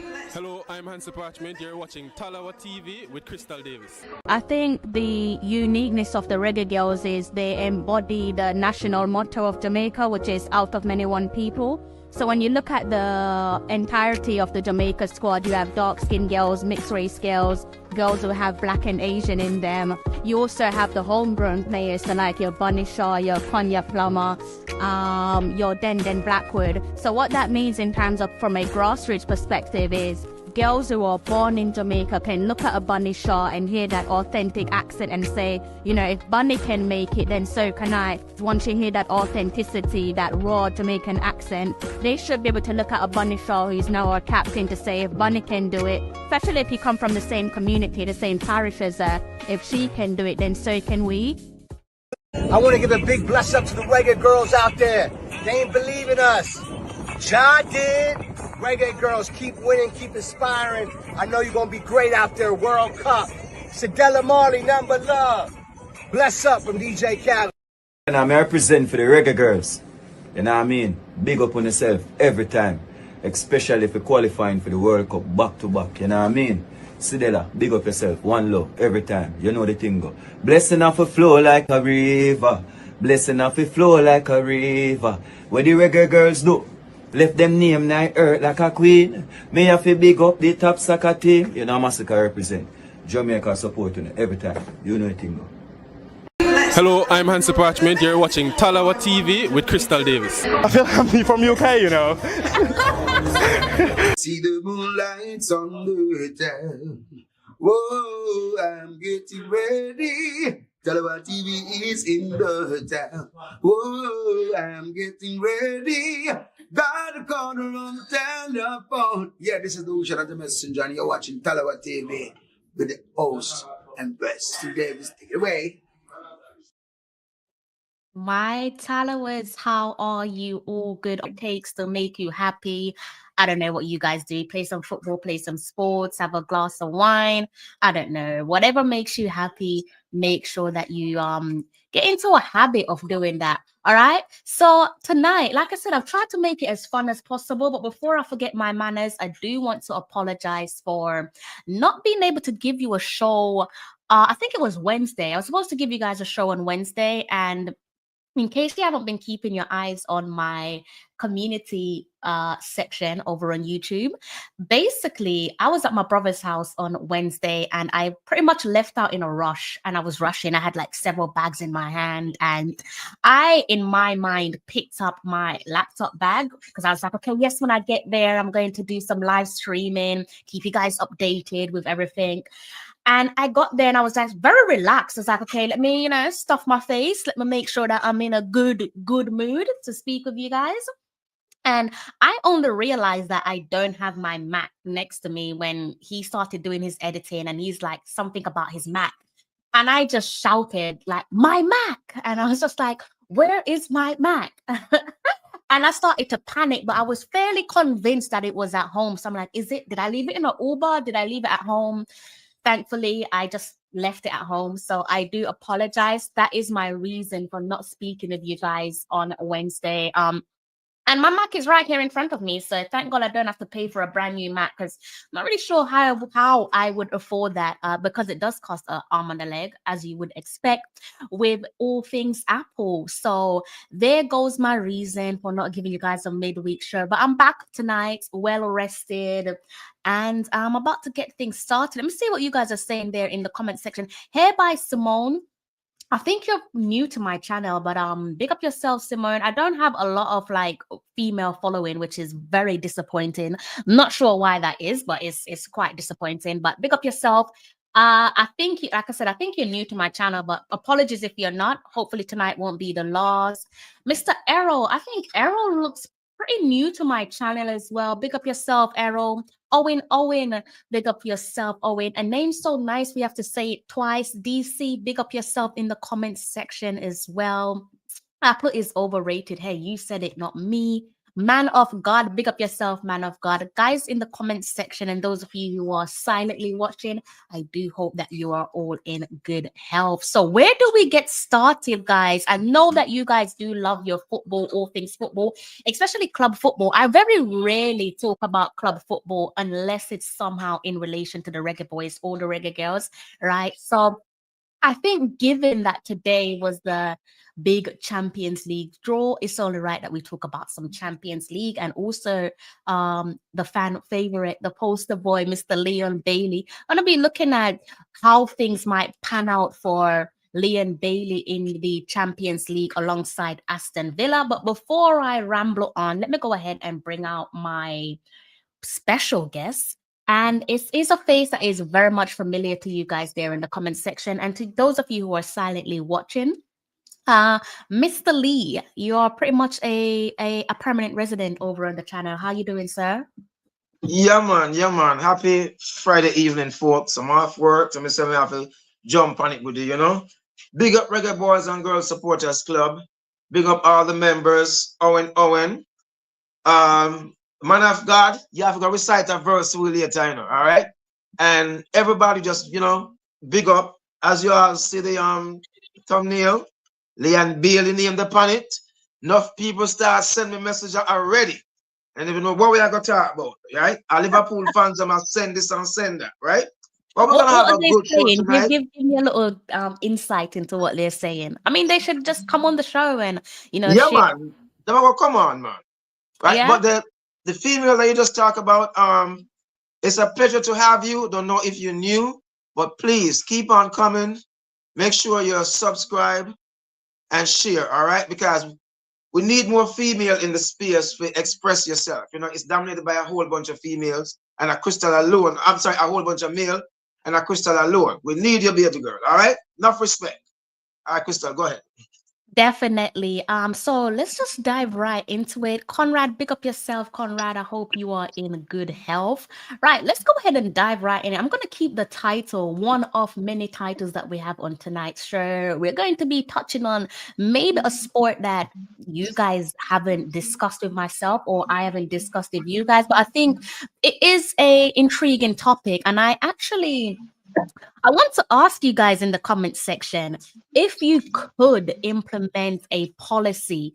Hello, I'm Hansi Parchment. You're watching Talawa TV with Crystal Davis. I think the uniqueness of the Reggae Girlz is they embody the national motto of Jamaica, which is out of many one people. So when you look at the entirety of the Jamaica squad, you have dark-skinned girls, mixed race girls, girls who have black and Asian in them. You also have the homegrown players, so like your Bunny Shaw, your Konya Plummer, your Den Blackwood. So what that means in terms of from a grassroots perspective is girls who are born in Jamaica can look at a Bunny Shaw and hear that authentic accent and say, you know, if Bunny can make it, then so can I. Once you hear that authenticity, that raw Jamaican accent, they should be able to look at a Bunny Shaw who's now our captain to say, if Bunny can do it, especially if you come from the same community, the same parish as her, if she can do it, then so can we. I want to give a big bless up to the Reggae Girlz out there. They ain't believing us. John did. Reggae Girlz, keep winning, keep inspiring. I know you're going to be great out there. World Cup. Sadella Marley, nothing but love. Bless up from DJ Cal. And I represent for the Reggae Girlz. You know what I mean? Big up on yourself every time. Especially if you're qualifying for the World Cup back to back. You know what I mean? Sidela, big up yourself. One love every time. You know the thing go. Blessing off a flow like a river. Blessing off a flow like a river. What the Reggae Girlz do? Left them name night earth like a queen. Me have to big up the top soccer team. You know Massacre represent. Jamaica supporting it every time. You know the thing go. Hello, I'm Hansi Parchment. You're watching Talawa TV with Crystal Davis. I feel like I'm from UK, you know. See the moonlights on the town. Whoa, I'm getting ready. Talawa TV is in the town. Whoa, I'm getting ready. Got a corner on the telephone. Yeah, this is the Ocean of the Messenger, and you're watching Talawa TV with the host and best Davis. Take it away. My Talawers, how are you? All good? It takes to make you happy. I don't know what you guys do. Play some football, play some sports, have a glass of wine. I don't know. Whatever makes you happy, make sure that you get into a habit of doing that. All right. So tonight, like I said, I've tried to make it as fun as possible. But before I forget my manners, I do want to apologize for not being able to give you a show. I think it was Wednesday. I was supposed to give you guys a show on Wednesday, and in case you haven't been keeping your eyes on my community section over on YouTube, basically, I was at my brother's house on Wednesday and I pretty much left out in a rush, and I was rushing. I had like several bags in my hand, and I, in my mind, picked up my laptop bag because I was like, okay, yes, when I get there, I'm going to do some live streaming, keep you guys updated with everything. And I got there and I was like very relaxed. I was like, okay, let me, stuff my face. Let me make sure that I'm in a good mood to speak with you guys. And I only realized that I don't have my Mac next to me when he started doing his editing, and he's like something about his Mac. And I just shouted like, my Mac. And I was just like, where is my Mac? And I started to panic, but I was fairly convinced that it was at home. So I'm like, did I leave it in an Uber? Did I leave it at home? Thankfully, I just left it at home. So I do apologize. That is my reason for not speaking with you guys on Wednesday. And my Mac is right here in front of me. So thank God I don't have to pay for a brand new Mac, because I'm not really sure how I would afford that because it does cost an arm and a leg, as you would expect with all things Apple. So there goes my reason for not giving you guys a midweek show. But I'm back tonight, well rested, and I'm about to get things started. Let me see what you guys are saying there in the comment section. Here by Simone. I think you're new to my channel, but big up yourself, Simone. I don't have a lot of like female following, which is very disappointing. I'm not sure why that is, but it's quite disappointing. But big up yourself. I think, like I said, I think you're new to my channel, but apologies if you're not. Hopefully tonight won't be the last. Mr. Errol, I think Errol looks pretty new to my channel as well. Big up yourself, Errol. Owen, big up yourself, Owen. A name so nice, we have to say it twice. DC, big up yourself in the comments section as well. Apple is overrated. Hey, you said it, not me. Man of God, big up yourself, man of God. Guys, in the comments section, and those of you who are silently watching, I do hope that you are all in good health. So where do we get started, guys? I know that you guys do love your football, all things football, especially club football. I very rarely talk about club football unless it's somehow in relation to the Reggae Boys or the Reggae Girls, right? So I think given that today was the big Champions League draw, it's only right that we talk about some Champions League and also the fan favorite, the poster boy, Mr. Leon Bailey. I'm going to be looking at how things might pan out for Leon Bailey in the Champions League alongside Aston Villa. But before I ramble on, let me go ahead and bring out my special guest. And it is a face that is very much familiar to you guys there in the comment section. And to those of you who are silently watching, Mr. Lee, you're pretty much a permanent resident over on the channel. How you doing, sir? Yeah, man. Happy Friday evening, folks. I'm off work, so I have to jump on it with you, you know. Big up Reggae Boys and Girls Supporters Club. Big up all the members, Owen. Man of God, you have to go recite a verse later, you know, all right? And everybody just, you know, big up. As you all see the thumbnail, Leon Bailey named upon it. Enough people start sending me messages already. And if you know what we are going to talk about, right? Our Liverpool fans are send this and send that, right? But we're going to have a good show tonight. Give me a little insight into what they're saying. I mean, they should just come on the show and, you know, yeah, man. Come on, man. Right? Yeah. But the female that you just talk about, it's a pleasure to have you. Don't know if you knew, but please keep on coming. Make sure you're subscribe and share, all right? Because we need more female in the space to express yourself. You know, it's dominated by a whole bunch of females and a crystal alone. I'm sorry, a whole bunch of male and a crystal alone. We need your baby girl, all right? Enough respect. All right, Crystal, go ahead. Definitely. So let's just dive right into it. Conrad, big up yourself, Conrad. I hope you are in good health. Right, let's go ahead and dive right in. I'm going to keep the title one of many titles that we have on tonight's show. We're going to be touching on maybe a sport that you guys haven't discussed with myself or I haven't discussed with you guys, but I think it is a intriguing topic. And I want to ask you guys in the comment section, if you could implement a policy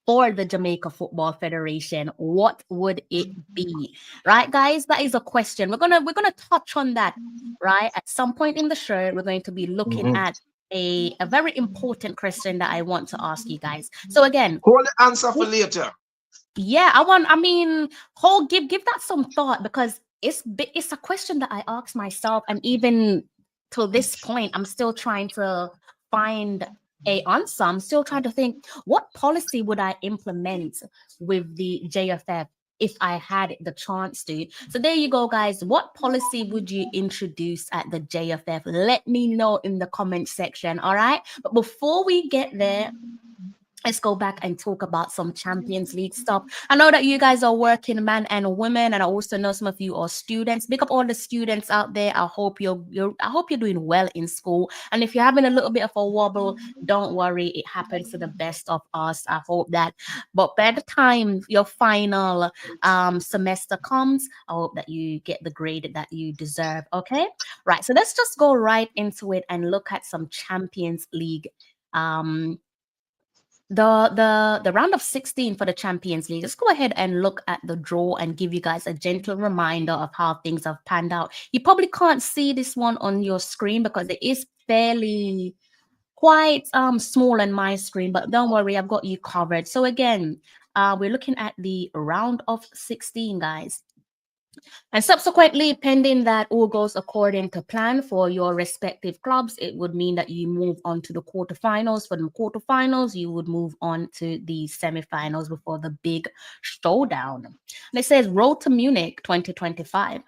for the Jamaica Football Federation, what would it be? Right, guys? That is a question. We're gonna touch on that, right? At some point in the show, we're going to be looking at a very important question that I want to ask you guys. So again, hold the answer for later. Yeah, give that some thought, because it's a question that I ask myself, and even till this point, I'm still trying to find a answer. I'm still trying to think, what policy would I implement with the JFF if I had the chance to? So there you go, guys. What policy would you introduce at the JFF? Let me know in the comment section, all right? But before we get there, let's go back and talk about some Champions League stuff. I know that you guys are working men and women, and I also know some of you are students. Big up all the students out there. I hope you're doing well in school. And if you're having a little bit of a wobble, don't worry. It happens to the best of us. I hope that. But by the time your final semester comes, I hope that you get the grade that you deserve. Okay, right. So let's just go right into it and look at some Champions League. The round of 16 for the Champions League. Let's go ahead and look at the draw and give you guys a gentle reminder of how things have panned out. You probably can't see this one on your screen because it is fairly quite small on my screen, but don't worry, I've got you covered. So again, we're looking at the round of 16, guys. And subsequently, pending that all goes according to plan for your respective clubs, it would mean that you move on to the quarterfinals. For the quarterfinals, you would move on to the semifinals before the big showdown. And it says Road to Munich 2025.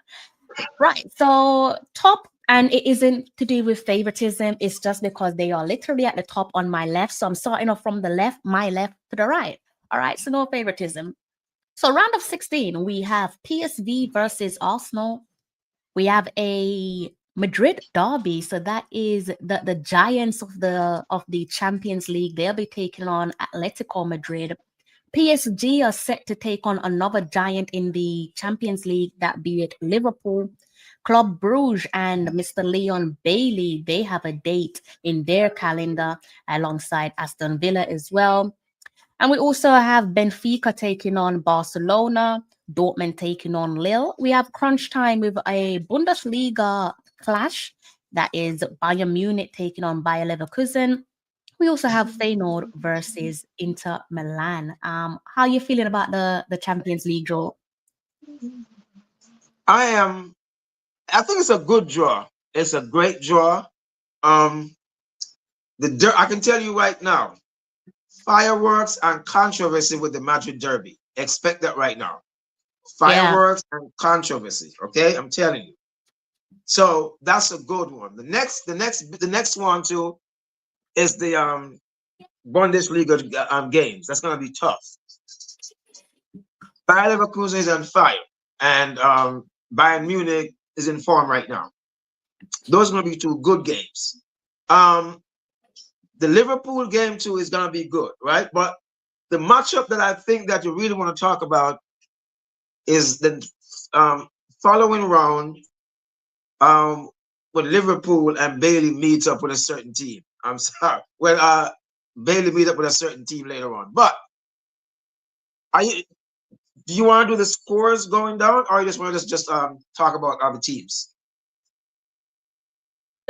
Right, so top, and it isn't to do with favoritism. It's just because they are literally at the top on my left. So I'm starting off from the left, my left to the right. All right, so no favoritism. So round of 16, we have PSV versus Arsenal. We have a Madrid derby. So that is the giants of the Champions League. They'll be taking on Atletico Madrid. PSG are set to take on another giant in the Champions League, that be it Liverpool. Club Brugge and Mr. Leon Bailey, they have a date in their calendar alongside Aston Villa as well. And we also have Benfica taking on Barcelona, Dortmund taking on Lille. We have crunch time with a Bundesliga clash, that is Bayern Munich taking on Bayer Leverkusen. We also have Feyenoord versus Inter Milan. How are you feeling about the Champions League draw? I think it's a good draw. It's a great draw. I can tell you right now, fireworks and controversy with the Madrid Derby. Expect that right now. Fireworks and controversy. Okay, I'm telling you. So that's a good one. The next one too is the Bundesliga games. That's gonna be tough. Bayer Leverkusen is on fire, and Bayern Munich is in form right now. Those are gonna be two good games. The Liverpool game too is gonna be good, right? But the matchup that I think that you really want to talk about is the following round, when Liverpool and Bailey meets up with a certain team. I'm sorry. Well, Bailey meet up with a certain team later on. But do you want to do the scores going down, or you just want to just talk about other teams?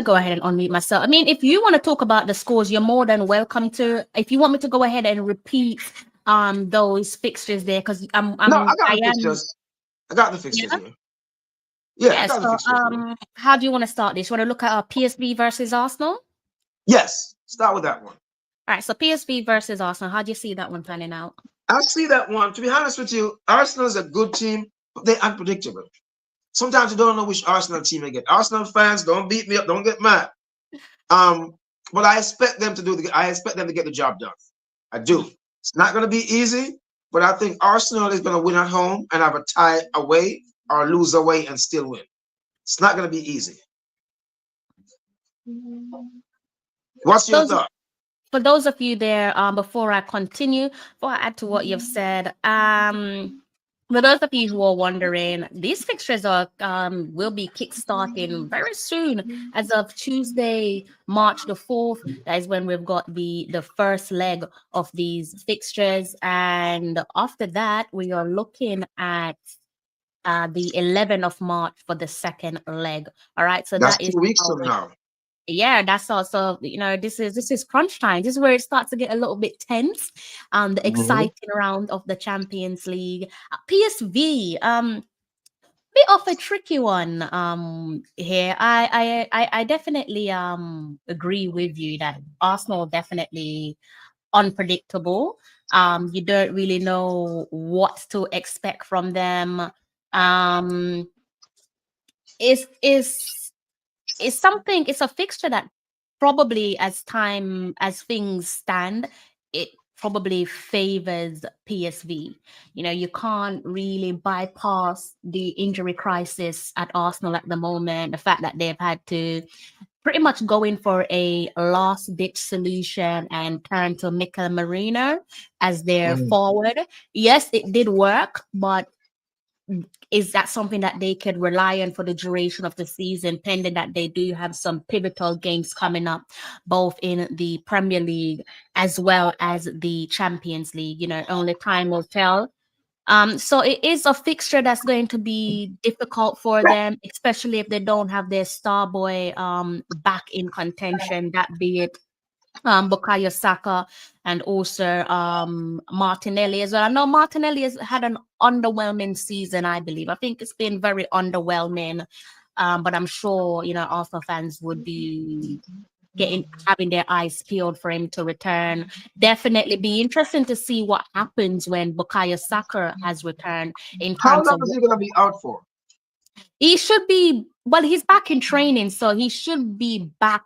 Go ahead and unmute myself. I mean, if you want to talk about the scores, you're more than welcome to. If you want me to go ahead and repeat those fixtures there, because I got the fixtures here. Yeah, so how do you want to start this? You want to look at PSV versus Arsenal? Yes, start with that one. All right, so PSV versus Arsenal. How do you see that one panning out? I see that one. To be honest with you, Arsenal is a good team, but they're unpredictable. Sometimes you don't know which Arsenal team they get. Arsenal fans, don't beat me up, don't get mad. But I expect them to get the job done. I do. It's not going to be easy, but I think Arsenal is going to win at home and have a tie away or lose away and still win. It's not going to be easy. What's your thought? For those of you there, before I continue, before I add to what you've said, for those of you who are wondering, these fixtures are will be kickstarting very soon. As of Tuesday, March the 4th, that is when we've got the first leg of these fixtures. And after that, we are looking at the 11th of March for the second leg. All right, so that's that is 2 weeks from now. Yeah, that's also, this is crunch time. This is where it starts to get a little bit tense. The exciting round of the Champions League. PSV, bit of a tricky one here. I definitely agree with you that Arsenal definitely unpredictable. You don't really know what to expect from them. It's a fixture that probably, as things stand, it probably favors PSV. You can't really bypass the injury crisis at Arsenal at the moment. The fact that they've had to pretty much go in for a last-ditch solution and turn to Mikel Merino as their forward. Yes, it did work, but is that something that they could rely on for the duration of the season, pending that they do have some pivotal games coming up, both in the Premier League as well as the Champions League? Only time will tell. So it is a fixture that's going to be difficult for them, especially if they don't have their star boy back in contention, that be it Bukayo Saka and also Martinelli as well. I know Martinelli has had an underwhelming season, I believe. I think it's been very underwhelming, but I'm sure Arsenal fans would be having their eyes peeled for him to return. Definitely be interesting to see what happens when Bukayo Saka has returned. How long is he going to be out for? He should be Well, he's back in training, so he should be back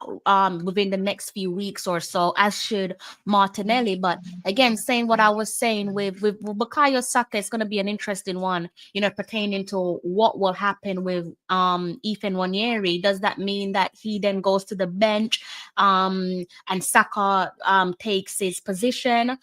within the next few weeks or so, as should Martinelli. But again, saying what I was saying with Bukayo Saka, it's going to be an interesting one, pertaining to what will happen with Ethan Nwaneri. Does that mean that he then goes to the bench and Saka takes his position,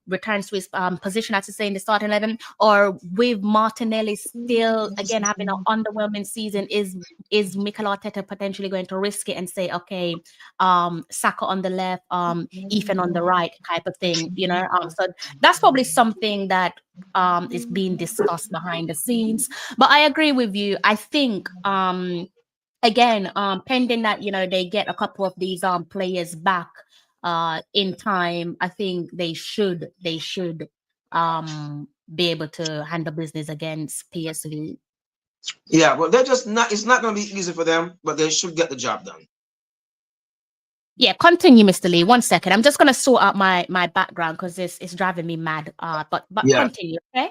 returns to his position, as to say, in the starting 11, or with Martinelli still again having an underwhelming season, is Mikel Arteta potentially going to risk it and say, okay, Saka on the left, Ethan on the right, type of thing, so that's probably something that is being discussed behind the scenes. But I agree with you. I think again, pending that they get a couple of these players back in time, I think they should be able to handle business against PSV. Yeah, well, it's not going to be easy for them, but they should get the job done. Yeah, continue, Mr. Lee. 1 second. I'm just going to sort out my background because it's driving me mad. But Yeah. Continue, okay?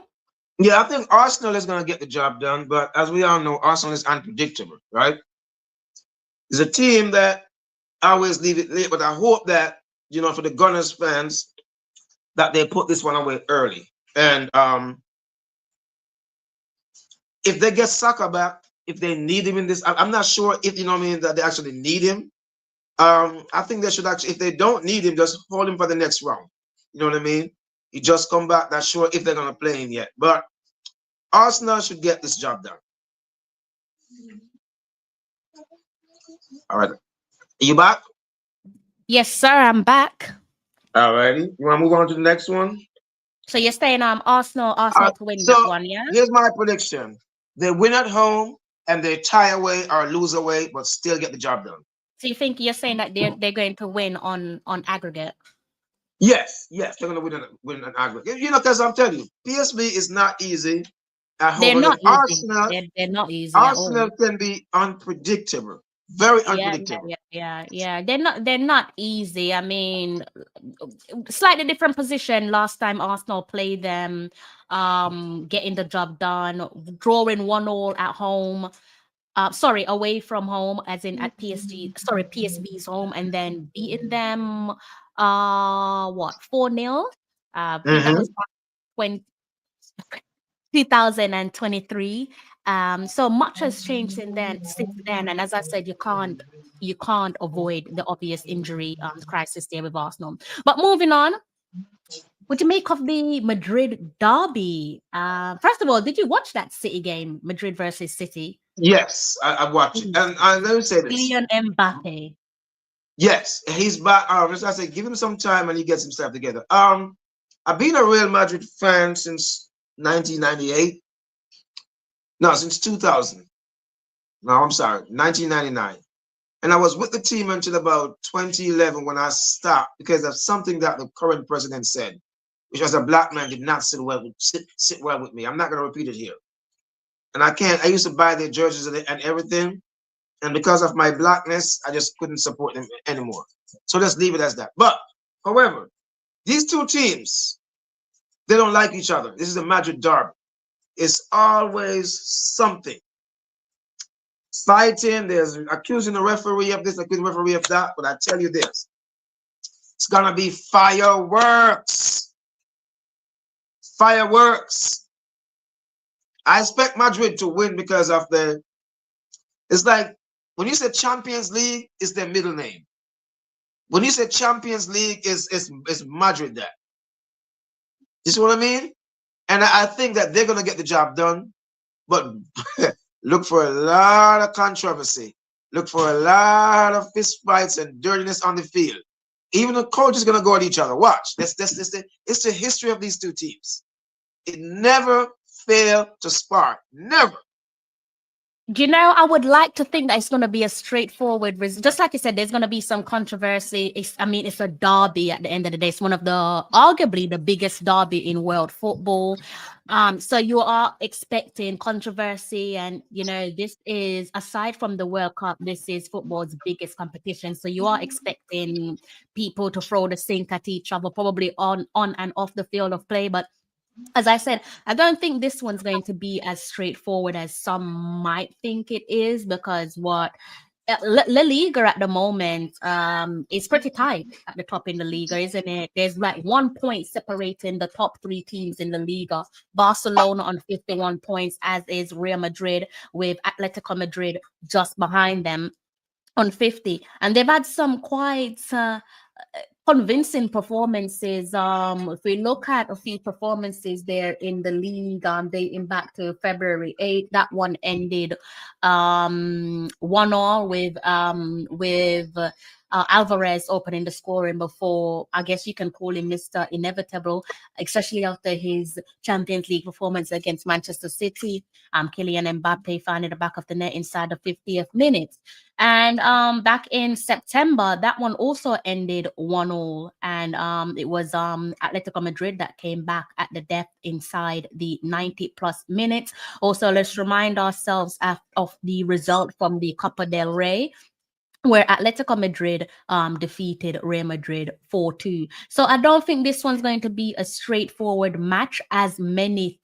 Yeah, I think Arsenal is going to get the job done, but as we all know, Arsenal is unpredictable, right? It's a team that always leave it late, but I hope that, for the Gunners fans, that they put this one away early. And if they get Saka back, if they need him in this, I'm not sure if, that they actually need him. I think they should actually, if they don't need him, just hold him for the next round. You know what I mean? He just come back, not sure if they're going to play him yet. But Arsenal should get this job done. All right. Are you back? Yes, sir, I'm back. All righty. You want to move on to the next one? So you're saying Arsenal to win that one, yeah? Here's my prediction. They win at home and they tie away or lose away, but still get the job done. So you're saying that they're going to win on aggregate? Yes, they're going to win an aggregate. Because I'm telling you, PSV is not easy at home. They're not easy. Arsenal, they're not easy. Arsenal can be unpredictable, very unpredictable. Yeah. They're not easy. I mean, slightly different position last time Arsenal played them, getting the job done, drawing 1-1 at home. Away from home, as in at PSV's home, and then beating them 4-0. That was 2023. So much has changed since then, and as I said, you can't avoid the obvious injury crisis there with Arsenal. But moving on, what do you make of the Madrid derby? First of all, did you watch that City game, Madrid versus City? Yes, I watched it. And let me say this. Kylian Mbappe. Yes, he's back. As I say, give him some time and he gets himself together. I've been a Real Madrid fan since 1998. No, since 2000. No, I'm sorry, 1999. And I was with the team until about 2011 when I stopped because of something that the current president said, which was a black man did not sit well with me. I'm not going to repeat it here. And I used to buy their jerseys and everything. And because of my blackness, I just couldn't support them anymore. So let's leave it as that. But, however, these two teams, they don't like each other. This is a Madrid derby. It's always something. Fighting, there's accusing the referee of this, accusing the referee of that. But I tell you this, it's going to be fireworks. Fireworks. I expect Madrid to win because of it's like when you say Champions League, it's their middle name. When you say Champions League, it's Madrid there. You see what I mean? And I think that they're going to get the job done, but look for a lot of controversy. Look for a lot of fist fights and dirtiness on the field. Even the coach is going to go at each other. Watch. It's the history of these two teams. It never failed to spark. Never. I would like to think that it's going to be a straightforward, just like you said, there's going to be some controversy. It's a derby at the end of the day. It's one of arguably the biggest derby in world football. So you are expecting controversy, and this is, aside from the World Cup, this is football's biggest competition. So you are expecting people to throw the sink at each other, probably on and off the field of play. But as I said, I don't think this one's going to be as straightforward as some might think it is, because what La Liga at the moment is pretty tight at the top in the Liga, isn't it? There's like 1 point separating the top 3 teams in the Liga. Barcelona on 51 points, as is Real Madrid, with Atletico Madrid just behind them on 50. And they've had some quite convincing performances. If we look at a few performances there in the league, dating back to February 8th, that one ended 1-1 with Alvarez opening the scoring before, I guess you can call him Mr. Inevitable, especially after his Champions League performance against Manchester City. Kylian Mbappe finding the back of the net inside the 50th minute. And back in September, that one also ended 1-1, and it was Atletico Madrid that came back at the death inside the 90+ minutes. Also, let's remind ourselves of the result from the Copa del Rey, where Atletico Madrid defeated Real Madrid 4-2. So I don't think this one's going to be a straightforward match, as many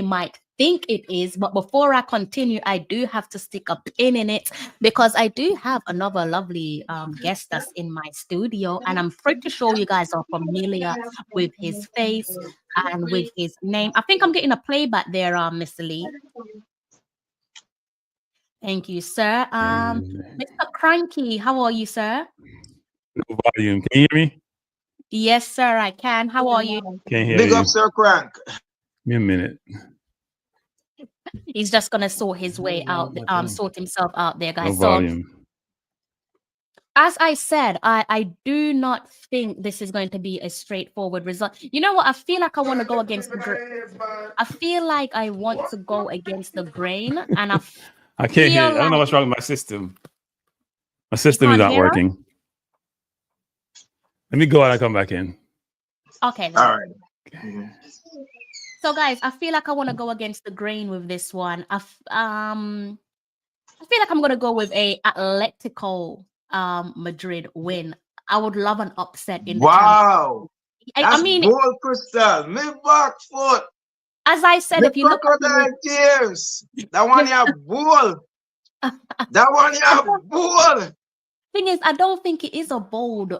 might think it is. But before I continue, I do have to stick a pin in it, because I do have another lovely guest that's in my studio, and I'm pretty sure you guys are familiar with his face and with his name. I think I'm getting a playback there, Mr. Lee. Thank you, sir. Mr. Cranky, how are you, sir? No volume. Can you hear me? Yes, sir, I can. How are you? Can't hear Big you. up, Sir Crank. Give me a minute. He's just gonna sort his way out, sort himself out there, guys. No volume. So, as I said, I do not think this is going to be a straightforward result. You know what? I feel like I want to go against the I feel like I want to go against the grain, and I can't hear. feel I don't know like- what's wrong with my system. My system is can't not hear us? working. Let me go out and come back in. Okay. All right. So, guys, I feel like I want to go against the grain with this one. I feel like I'm gonna go with a Atletico Madrid win. I would love an upset in the Wow. I mean, Ball Crystal, me back foot. as I said, The if you look at crocodile tears. That one you have bull. That one you have bull. thing is, I don't think it is a bold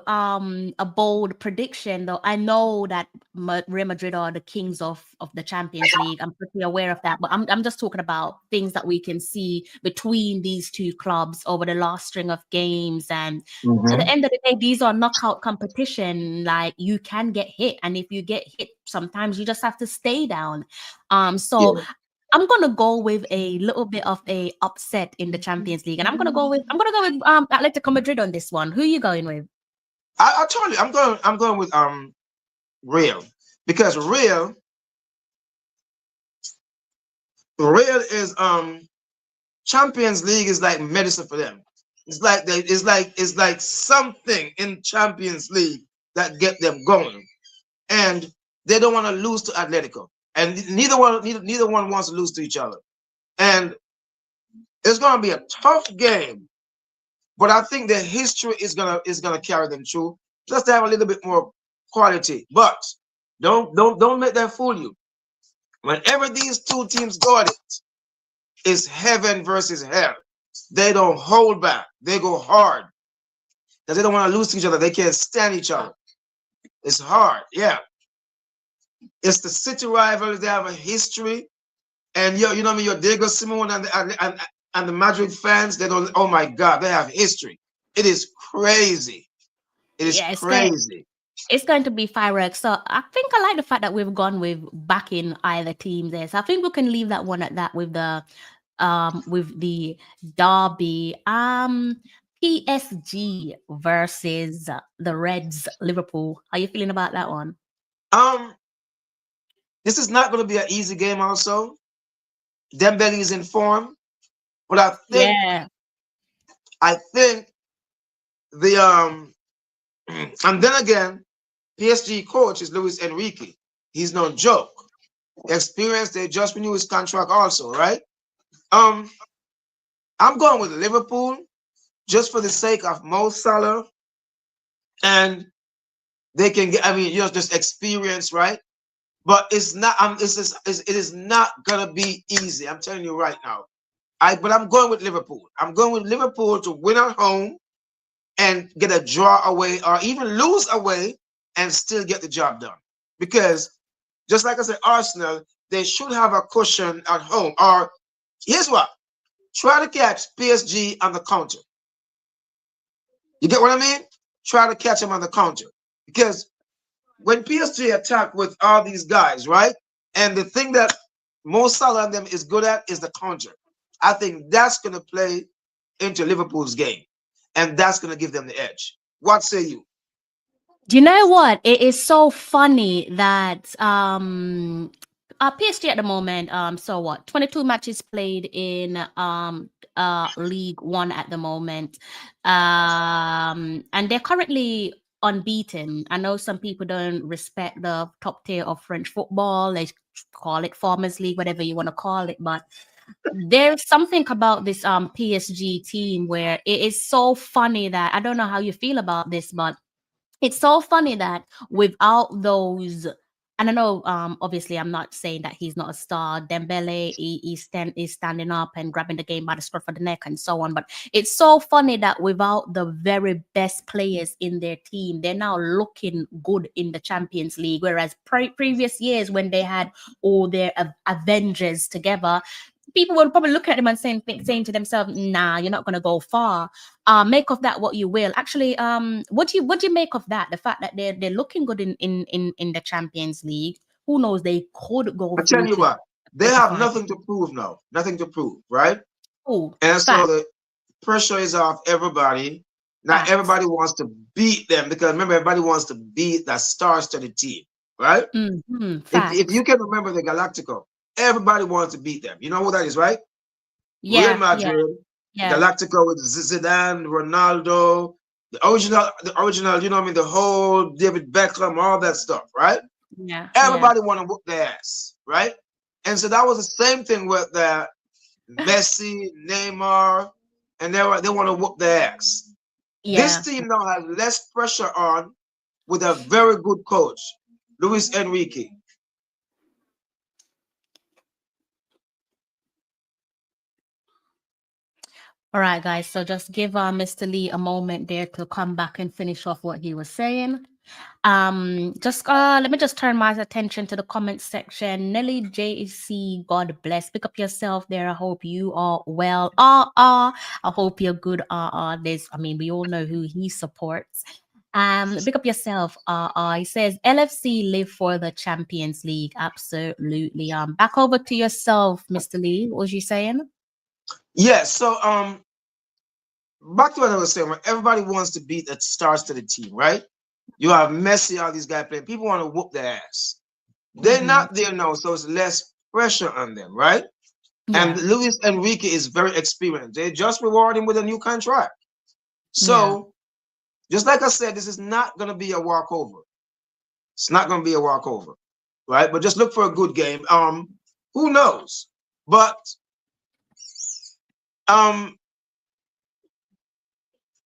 prediction, though. I know that Real Madrid are the kings of the Champions League. I'm pretty aware of that, but I'm just talking about things that we can see between these two clubs over the last string of games. And at the end of the day, these are knockout competition. Like, you can get hit, and if you get hit, sometimes you just have to stay down. So. I'm gonna go with a little bit of a upset in the Champions League, and I'm gonna go with Atletico Madrid on this one. Who are you going with? I told you I'm going with Real, because Real is Champions League is like medicine for them. It's like something in Champions League that get them going, and they don't want to lose to Atletico. And neither one wants to lose to each other. And it's gonna be a tough game, but I think the history is gonna carry them through, just to have a little bit more quality. But don't let that fool you. Whenever these two teams go at it, it's heaven versus hell. They don't hold back. They go hard. Because they don't want to lose to each other. They can't stand each other. It's hard, yeah. It's the city rivals. They have a history, and you know what I mean. Your Diego Simeone and the Madrid fans. They don't. Oh my God, they have history. It is crazy. It is crazy. It's going to be fireworks. So I think I like the fact that we've gone with backing either team there. So I think we can leave that one at that with the derby. PSG versus the Reds, Liverpool. How are you feeling about that one? This is not going to be an easy game. Also, Dembele is in form, but I think the and then again, PSG coach is Luis Enrique. He's no joke. Experience. They just renewed his contract also, right? I'm going with Liverpool just for the sake of Mo Salah, and they can get. I mean, just experience, right? but it's not. It is not gonna be easy. I'm telling you right now. But I'm going with Liverpool. I'm going with Liverpool to win at home and get a draw away, or even lose away and still get the job done. Because just like I said, Arsenal, they should have a cushion at home. Or here's what: try to catch PSG on the counter. You get what I mean? Try to catch them on the counter. Because when PSG attack with all these guys, right? And the thing that Mo Salah and them is good at is the counter. I think that's going to play into Liverpool's game. And that's going to give them the edge. What say you? Do you know what? It is so funny that PSG at the moment, so what? 22 matches played in League One at the moment. And they're currently unbeaten. I know some people don't respect the top tier of French football. They call it Farmers League, whatever you want to call it, but there's something about this PSG team where it is so funny that I don't know how you feel about this, but it's so funny that without those, and I know obviously I'm not saying that he's not a star. Dembele is standing up and grabbing the game by the scruff of the neck and so on, but it's so funny that without the very best players in their team, they're now looking good in the Champions League, whereas previous years when they had all their Avengers together, people will probably look at them and saying to themselves, nah, you're not going to go far. Make of that what you will. Actually, what do you make of that? The fact that they're looking good in the Champions League. Who knows? They could go. I tell you what, they have nothing to prove now. Nothing to prove, right? Oh, and so the pressure is off everybody. Now everybody wants to beat them, because remember, everybody wants to beat that star-studded team, right? If you can remember the Galactico, everybody wants to beat them. You know who that is, right? Yeah, Real Madrid, Galactico with Zidane, Ronaldo, the original, you know what I mean, the whole David Beckham, all that stuff, right? Yeah. Everybody want to whoop their ass, right? And so that was the same thing with the Messi, Neymar, and they want to whoop their ass. Yeah. This team now has less pressure on with a very good coach, Luis Enrique. All right, guys. So just give Mr. Lee a moment there to come back and finish off what he was saying. Let me just turn my attention to the comment section. Nelly JC, God bless. Pick up yourself there. I hope you are well. I hope you're good. We all know who he supports. Pick up yourself. He says LFC live for the Champions League. Absolutely. Back over to yourself, Mr. Lee. What was you saying? Yeah, so back to what I was saying, when everybody wants to beat the stars to the team, right? You have Messi, all these guys playing. People want to whoop their ass. They're not there now, so it's less pressure on them, right? Yeah. And Luis Enrique is very experienced. They just reward him with a new contract. So, just like I said, this is not going to be a walkover. It's not going to be a walkover, right? But just look for a good game. Who knows? But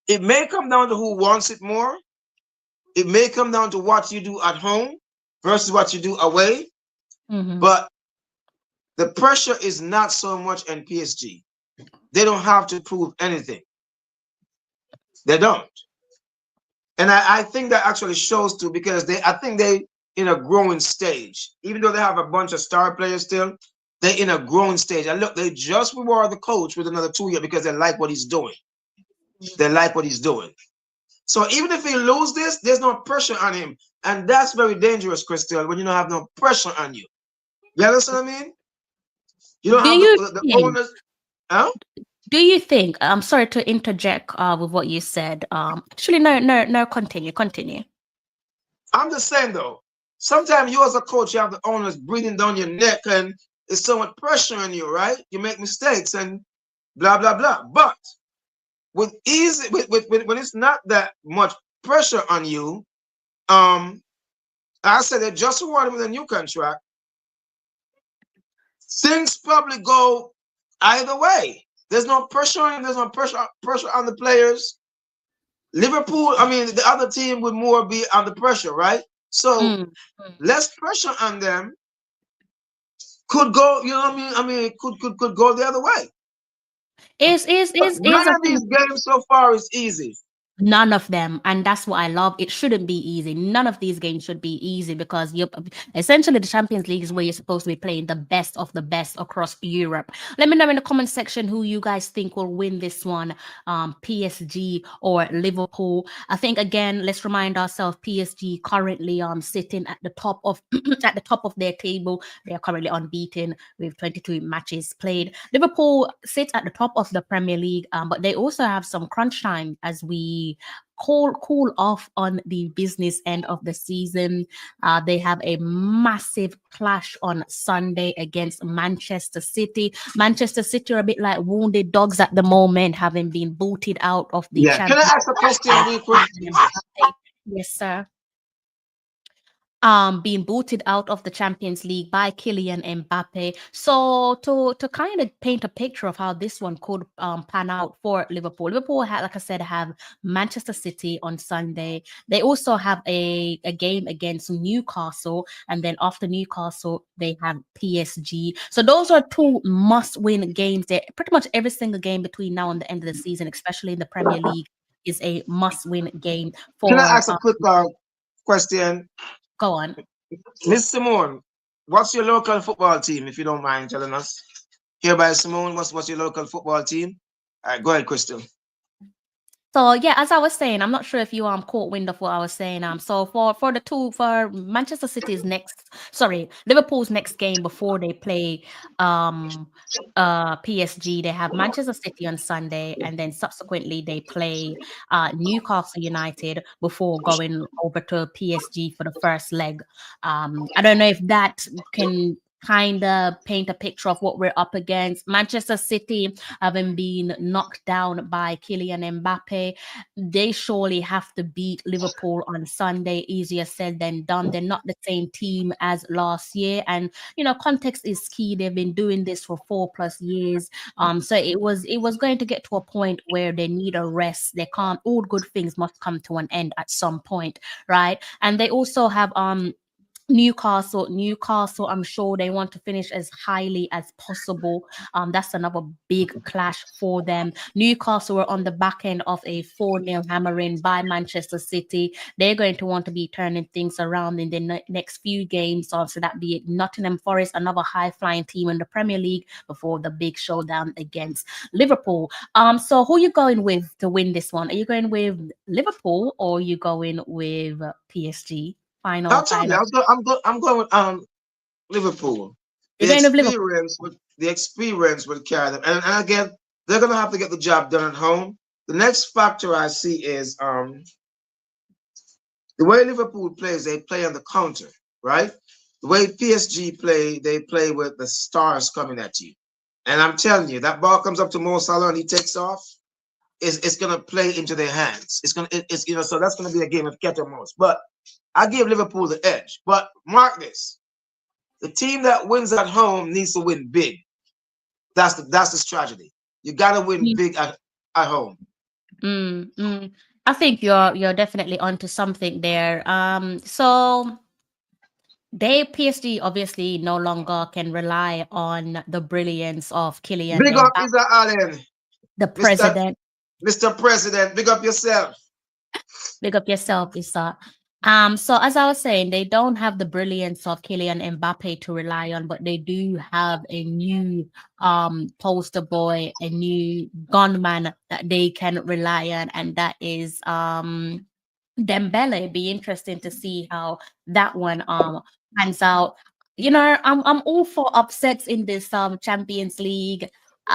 it may come down to who wants it more. It may come down to what you do at home versus what you do away. But the pressure is not so much in PSG. They don't have to prove anything. They don't. And I think that actually shows too, because I think they in a growing stage. Even though they have a bunch of star players still, they're in a growing stage. And look, they just reward the coach with another 2 years because they like what he's doing. They like what he's doing. So even if he loses this, there's no pressure on him. And that's very dangerous, Crystal, when you don't have no pressure on you. You understand what I mean? You don't have the owners. Huh? Do you think, I'm sorry to interject with what you said. Actually, no, continue. I'm just saying though, sometimes you as a coach, you have the owners breathing down your neck and there's so much pressure on you, right? You make mistakes and blah, blah, blah. But when it's not that much pressure on you, I said they just rewarded with a new contract. Things probably go either way. There's no pressure on him. There's no pressure on the players. Liverpool, the other team would more be under pressure, right? So less pressure on them could go, you know what I mean? I mean, could go the other way. None of these games so far is easy. None of them, and that's what I love. It shouldn't be easy. None of these games should be easy because you're essentially the Champions League is where you're supposed to be playing the best of the best across Europe. Let me know in the comment section who you guys think will win this one, PSG or Liverpool. I think again, let's remind ourselves PSG currently sitting at the top of at the top of their table. They are currently unbeaten with 22 matches played. Liverpool sits at the top of the Premier League, but they also have some crunch time as we cool off on the business end of the season. They have a massive clash on Sunday against Manchester City. Manchester City are a bit like wounded dogs at the moment, having been booted out of the Can I ask a question real quick? Yes, sir. Being booted out of the Champions League by Kylian Mbappe. So to kind of paint a picture of how this one could pan out for Liverpool. Liverpool, like I said, have Manchester City on Sunday. They also have a game against Newcastle, and then after Newcastle, they have PSG. So those are two must-win games. There, pretty much every single game between now and the end of the season, especially in the Premier League, is a must-win game. Can I ask a quick question? Go on. Miss Simone, what's your local football team, if you don't mind telling us? Hereby, Simone, what's your local football team? All right, go ahead, Crystal. So yeah, as I was saying, I'm not sure if you caught wind of what I was saying. So for Manchester City's Liverpool's next game before they play PSG, they have Manchester City on Sunday, and then subsequently they play Newcastle United before going over to PSG for the first leg. I don't know if that can kind of paint a picture of what we're up against. Manchester City having been knocked down by Kylian Mbappe, they surely have to beat Liverpool on Sunday. Easier said than done. They're not the same team as last year, and context is key. They've been doing this for 4+ years. So it was going to get to a point where they need a rest. They can't. All good things must come to an end at some point, right? And they also have Newcastle, I'm sure they want to finish as highly as possible. That's another big clash for them. Newcastle were on the back end of a 4-0 hammering by Manchester City. They're going to want to be turning things around in the next few games. So that be it Nottingham Forest, another high-flying team in the Premier League, before the big showdown against Liverpool. So who are you going with to win this one? Are you going with Liverpool or are you going with PSG? I'm going with Liverpool. The experience will carry them, and again, they're gonna have to get the job done at home. The next factor I see is the way Liverpool plays. They play on the counter, right? The way PSG play, they play with the stars coming at you. And I'm telling you, that ball comes up to Mo Salah and he takes off. It's gonna play into their hands. So that's gonna be a game of catch or mouse. But I give Liverpool the edge. But mark this: the team that wins at home needs to win big. That's the strategy. You gotta win big at home. I think you're definitely onto something there. So PSG obviously no longer can rely on the brilliance of Kylian Big up Mbappe, Isa Allen, the president. Mr. President, big up yourself. Big up yourself, Isa. So as I was saying, they don't have the brilliance of Kylian Mbappe to rely on, but they do have a new poster boy, a new gunman that they can rely on, and that is Dembele. Be interesting to see how that one pans out. I'm all for upsets in this Champions League,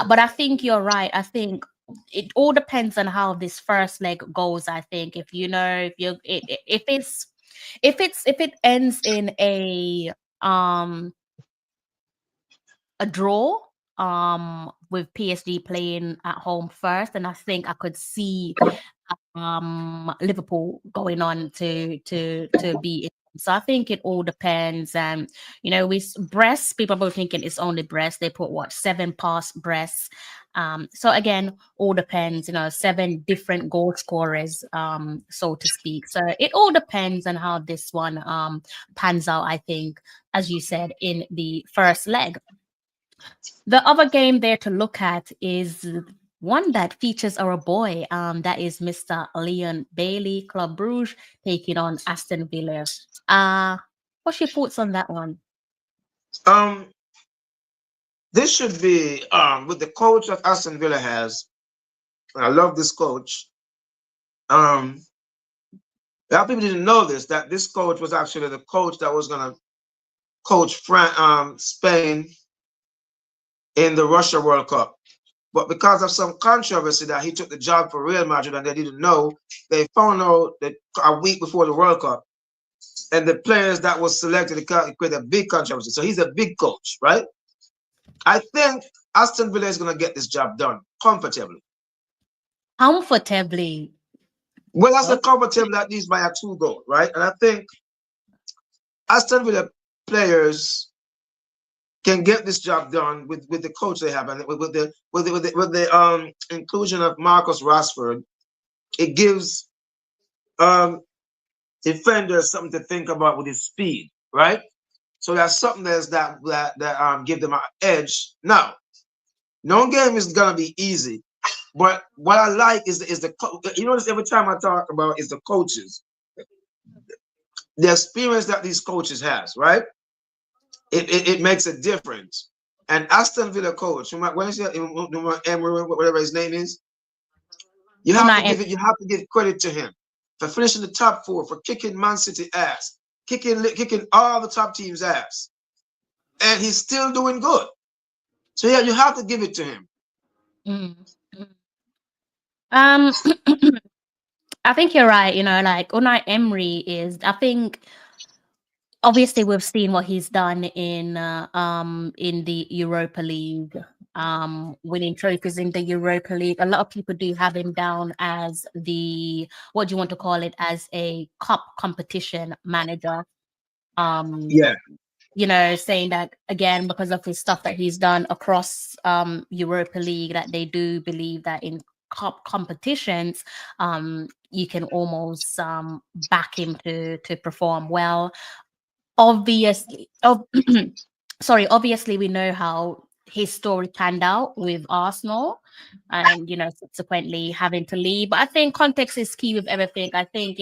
but I think you're right. I think it all depends on how this first leg goes. I think if it ends in a draw with PSG playing at home first, and I think I could see Liverpool going on to be in So I think it all depends. And with breasts, people are thinking it's only breasts. They put what 7 past breasts. So again, all depends. 7 different goal scorers, so to speak. So it all depends on how this one pans out. I think, as you said, in the first leg. The other game there to look at is one that features our boy, that is Mr. Leon Bailey, Club Brugge, taking on Aston Villa. What's your thoughts on that one? This should be with the coach that Aston Villa has. And I love this coach. A lot of people didn't know this, that this coach was actually the coach that was going to coach Spain in the Russia World Cup. But because of some controversy that he took the job for Real Madrid and they didn't know, they found out that a week before the World Cup. And the players that was selected created a big controversy. So he's a big coach, right? I think Aston Villa is going to get this job done comfortably. Comfortably? Well, that's the comfortable at least by a 2 goal, right? And I think Aston Villa players can get this job done with the coach they have, and with the inclusion of Marcus Rashford, it gives defenders something to think about with his speed, right? So that's something that give them an edge. Now, no game is gonna be easy, but what I like is the notice every time I talk about is the coaches, the experience that these coaches has, right? It makes a difference. And Aston Villa coach, when is Emery, whatever his name is, you have to give credit to him for finishing the top 4, for kicking Man City ass, kicking all the top teams' ass, and he's still doing good. So yeah, you have to give it to him. I think you're right. Like Unai Emery is. I think obviously we've seen what he's done in the Europa League, winning trophies in the Europa League. A lot of people do have him down as the, what do you want to call it, as a cup competition manager. Saying that again because of his stuff that he's done across Europa League, that they do believe that in cup competitions, you can almost back him to perform well. Obviously, obviously we know how his story panned out with Arsenal and subsequently having to leave. But I think context is key with everything. I think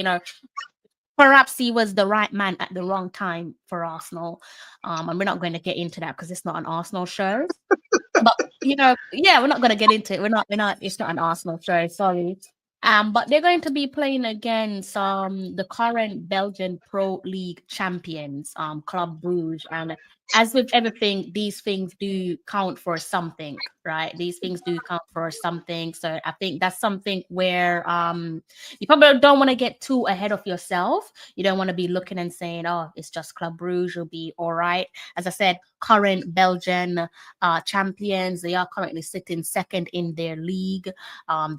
perhaps he was the right man at the wrong time for Arsenal. And we're not going to get into that because it's not an Arsenal show. But we're not going to get into it. We're not. It's not an Arsenal show. Sorry. But they're going to be playing against the current Belgian Pro League champions, Club Brugge. And as with everything, these things do count for something, right? These things do count for something. So I think that's something where you probably don't want to get too ahead of yourself. You don't want to be looking and saying, oh, it's just Club Brugge, you'll be all right. As I said, current Belgian champions, they are currently sitting second in their league.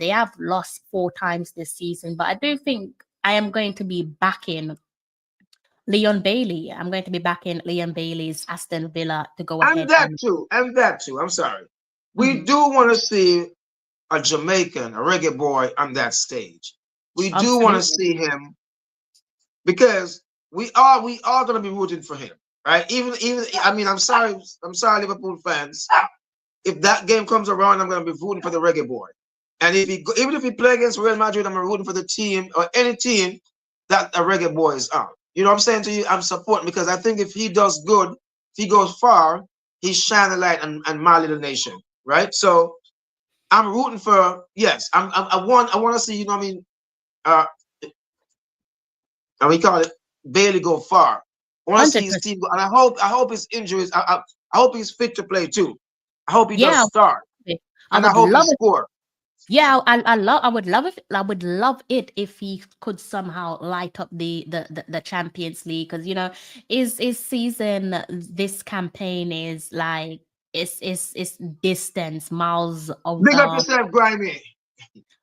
They have lost 4 times this season, but I do think I am going to be backing Leon Bailey. I'm going to be backing Leon Bailey's Aston Villa to go ahead. And that too. I'm sorry. We do want to see a Jamaican, a reggae boy on that stage. We do want to see him because we are going to be rooting for him, right? Even I mean, I'm sorry, Liverpool fans. If that game comes around, I'm going to be rooting for the reggae boy. And even if he play against Real Madrid, I'm rooting for the team or any team that a reggae boy is on. You know what I'm saying to you? I'm supporting because I think if he does good, if he goes far, he shine a light and Mali the nation, right? So I'm rooting for, yes. I want to see, and we call it Bailey go far. I want to see his team go, and I hope his injuries. I hope he's fit to play too. I hope he does start, and I hope he score. Yeah, I would love it. I would love it if he could somehow light up the Champions League, because his season, this campaign is like it's distance miles of. Big up yourself, Grimy.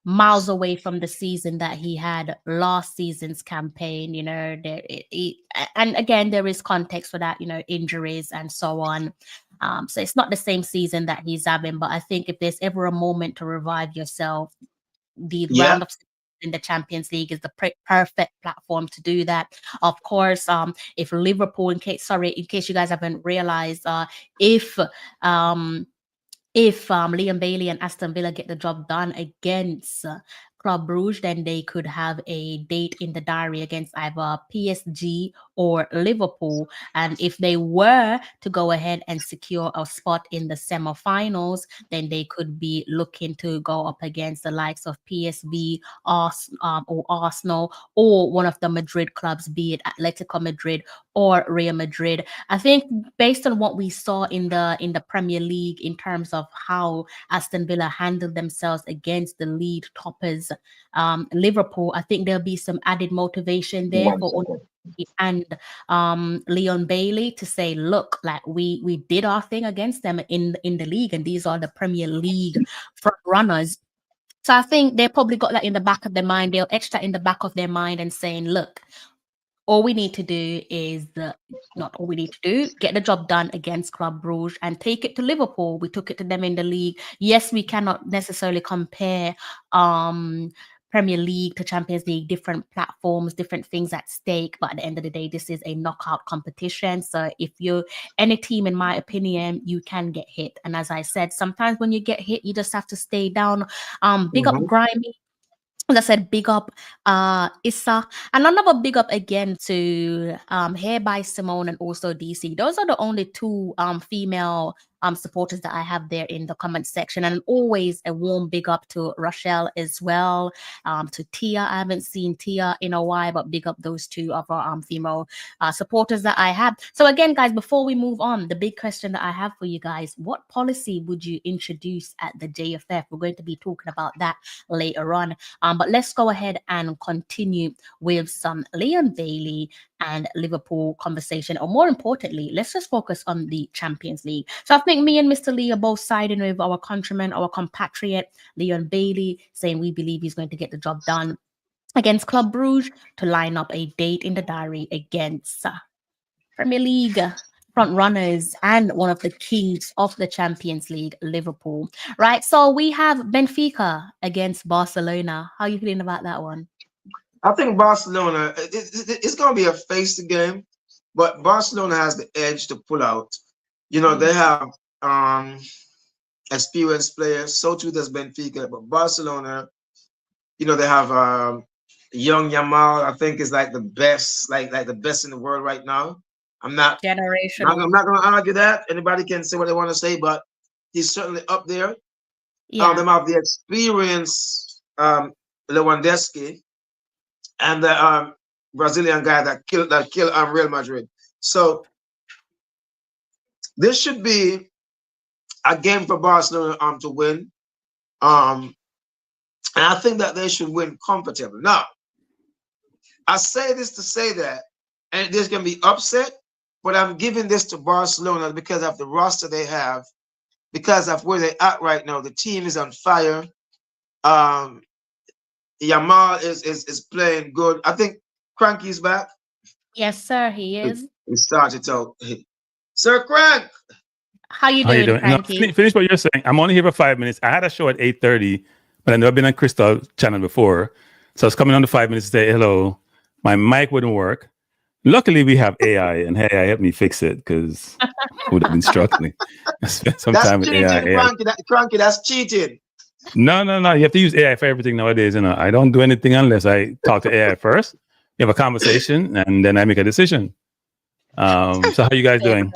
miles away from the season that he had last season's campaign. You know, and again, there is context for that, you know, injuries and so on. So it's not the same season that he's having, but I think if there's ever a moment to revive yourself, the Yeah. round of in the Champions League is the perfect platform to do that. Of course, if Liverpool, in case you guys haven't realized, if Liam Bailey and Aston Villa get the job done against Club Brugge, then they could have a date in the diary against either PSG or Liverpool. And if they were to go ahead and secure a spot in the semi-finals, then they could be looking to go up against the likes of PSV, or Arsenal, or one of the Madrid clubs, be it Atletico Madrid or Real Madrid. I think based on what we saw in the Premier League in terms of how Aston Villa handled themselves against the league toppers, Liverpool, I think there'll be some added motivation there for and Leon Bailey to say, look, like we did our thing against them in the league, and these are the Premier League front runners. So I think they probably got that in the back of their mind. They'll etch that in the back of their mind and saying, look, all we need to do is get the job done against Club Brugge and take it to Liverpool. We took it to them in the league. Yes, we cannot necessarily compare Premier League to Champions League, different platforms, different things at stake. But at the end of the day, this is a knockout competition. So if you're any team, in my opinion, you can get hit. And as I said, sometimes when you get hit, you just have to stay down. Big up Grimy. As I said, big up Issa, and another big up again to Hair by Simone and also DC. Those are the only two female supporters that I have there in the comment section, and always a warm big up to Rochelle as well, to Tia. I haven't seen Tia in a while, but big up those two other female supporters that I have. So again, guys, before we move on, the big question that I have for you guys: what policy would you introduce at the JFF? We're going to be talking about that later on. But let's go ahead and continue with some Leon Bailey and Liverpool conversation, or more importantly, let's just focus on the Champions League. So I think me and Mr. Lee are both siding with our countryman, our compatriot, Leon Bailey, saying we believe he's going to get the job done against Club Brugge to line up a date in the diary against Premier League front runners and one of the kings of the Champions League, Liverpool. Right, so we have Benfica against Barcelona. How are you feeling about that one? I think Barcelona, it's going to be a face game, but Barcelona has the edge to pull out. You know, they have experienced players, so too does Benfica, but Barcelona, you know, they have young Yamal, I think is like the best, like the best in the world right now. I'm not going to argue that. Anybody can say what they want to say, but he's certainly up there. Yeah. Them have the experience, Lewandowski, and the Brazilian guy that killed Real Madrid. So this should be a game for Barcelona to win. And I think that they should win comfortably. Now, I say this to say that, and there's going to be upset, but I'm giving this to Barcelona because of the roster they have, because of where they're at right now. The team is on fire. Yamal is playing good. I think Cranky's back. Yes, sir, he is. He started out. Sir Crank! How you doing, Cranky? No, finish what you're saying. I'm only here for 5 minutes. I had a show at 8:30, but I know I've been on Crystal channel before. So I was coming on to 5 minutes to say hello. My mic wouldn't work. Luckily, we have AI, and AI helped me fix it because it would have been struggling. I spent some time with AI. Cranky, that's cheating. No. You have to use AI for everything nowadays. You know, I don't do anything unless I talk to AI first. We have a conversation, and then I make a decision. So how are you guys doing?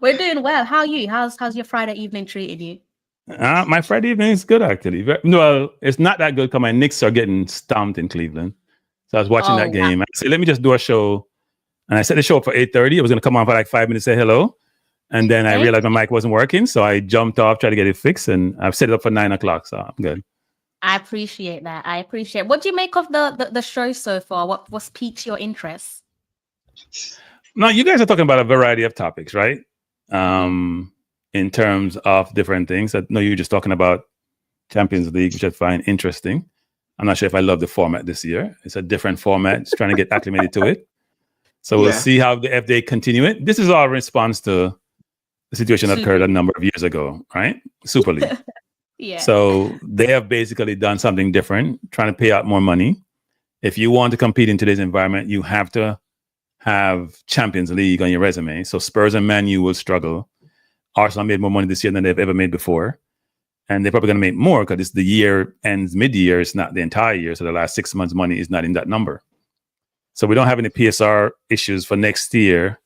We're doing well. How are you? How's your Friday evening treating you? My Friday evening is good, actually. Well, it's not that good because my Knicks are getting stomped in Cleveland. So I was watching that game. I said, let me just do a show. And I set the show up for 8:30. I was going to come on for like 5 minutes, say hello. And then I realized my mic wasn't working. So I jumped off, tried to get it fixed. And I've set it up for 9 o'clock. So I'm good. I appreciate that. What do you make of the show so far? What's piqued your interest? Now, you guys are talking about a variety of topics, right? In terms of different things. I know you're just talking about Champions League, which I find interesting. I'm not sure if I love the format this year. It's a different format. It's trying to get acclimated to it. So we'll see how if they continue it. This is all in response to the situation that occurred a number of years ago, right? Super League. So they have basically done something different, trying to pay out more money. If you want to compete in today's environment, you have to have Champions League on your resume. So Spurs and Man U will struggle. Arsenal made more money this year than they've ever made before. And they're probably going to make more because it's the year ends mid-year. It's not the entire year. So the last 6 months' money is not in that number. So we don't have any PSR issues for next year.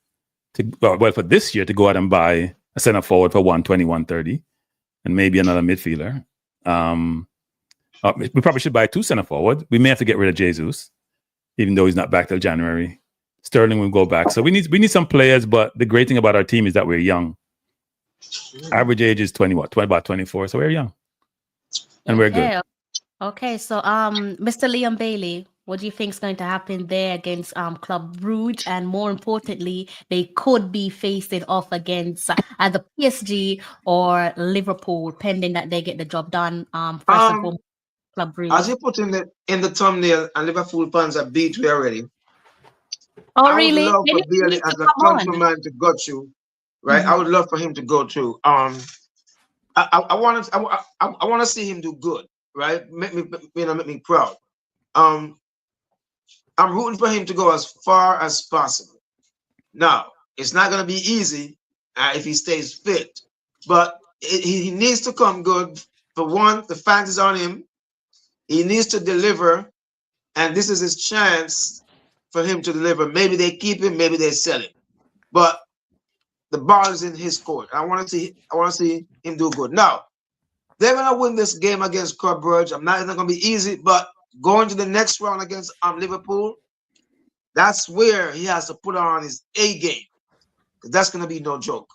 For this year to go out and buy a center forward for 120, 130, and maybe another midfielder. We probably should buy 2 center forward. We may have to get rid of Jesus, even though he's not back till January. Sterling will go back. So we need some players. But the great thing about our team is that we're young. Average age is about 24, so we're young, and we're good. Okay, so Mr. Liam Bailey, what do you think is going to happen there against Club Brugge, and more importantly, they could be facing off against either PSG or Liverpool, pending that they get the job done. First and foremost, Club Brugge. As you put in the thumbnail, and Liverpool fans are beat we already. Oh, really? I would love for Bailey as a countryman to go through. Right, I would love for him to go through. I want to see him do good. Right, make me proud. I'm rooting for him to go as far as possible. Now, it's not going to be easy if he stays fit, but he needs to come good. For one, the fans is on him. He needs to deliver, and this is his chance for him to deliver. Maybe they keep him, maybe they sell him, but the ball is in his court. I want to see him do good. Now, they're gonna win this game against Club Brugge. It's not gonna be easy, but going to the next round against Liverpool, that's where he has to put on his A game. Because that's gonna be no joke.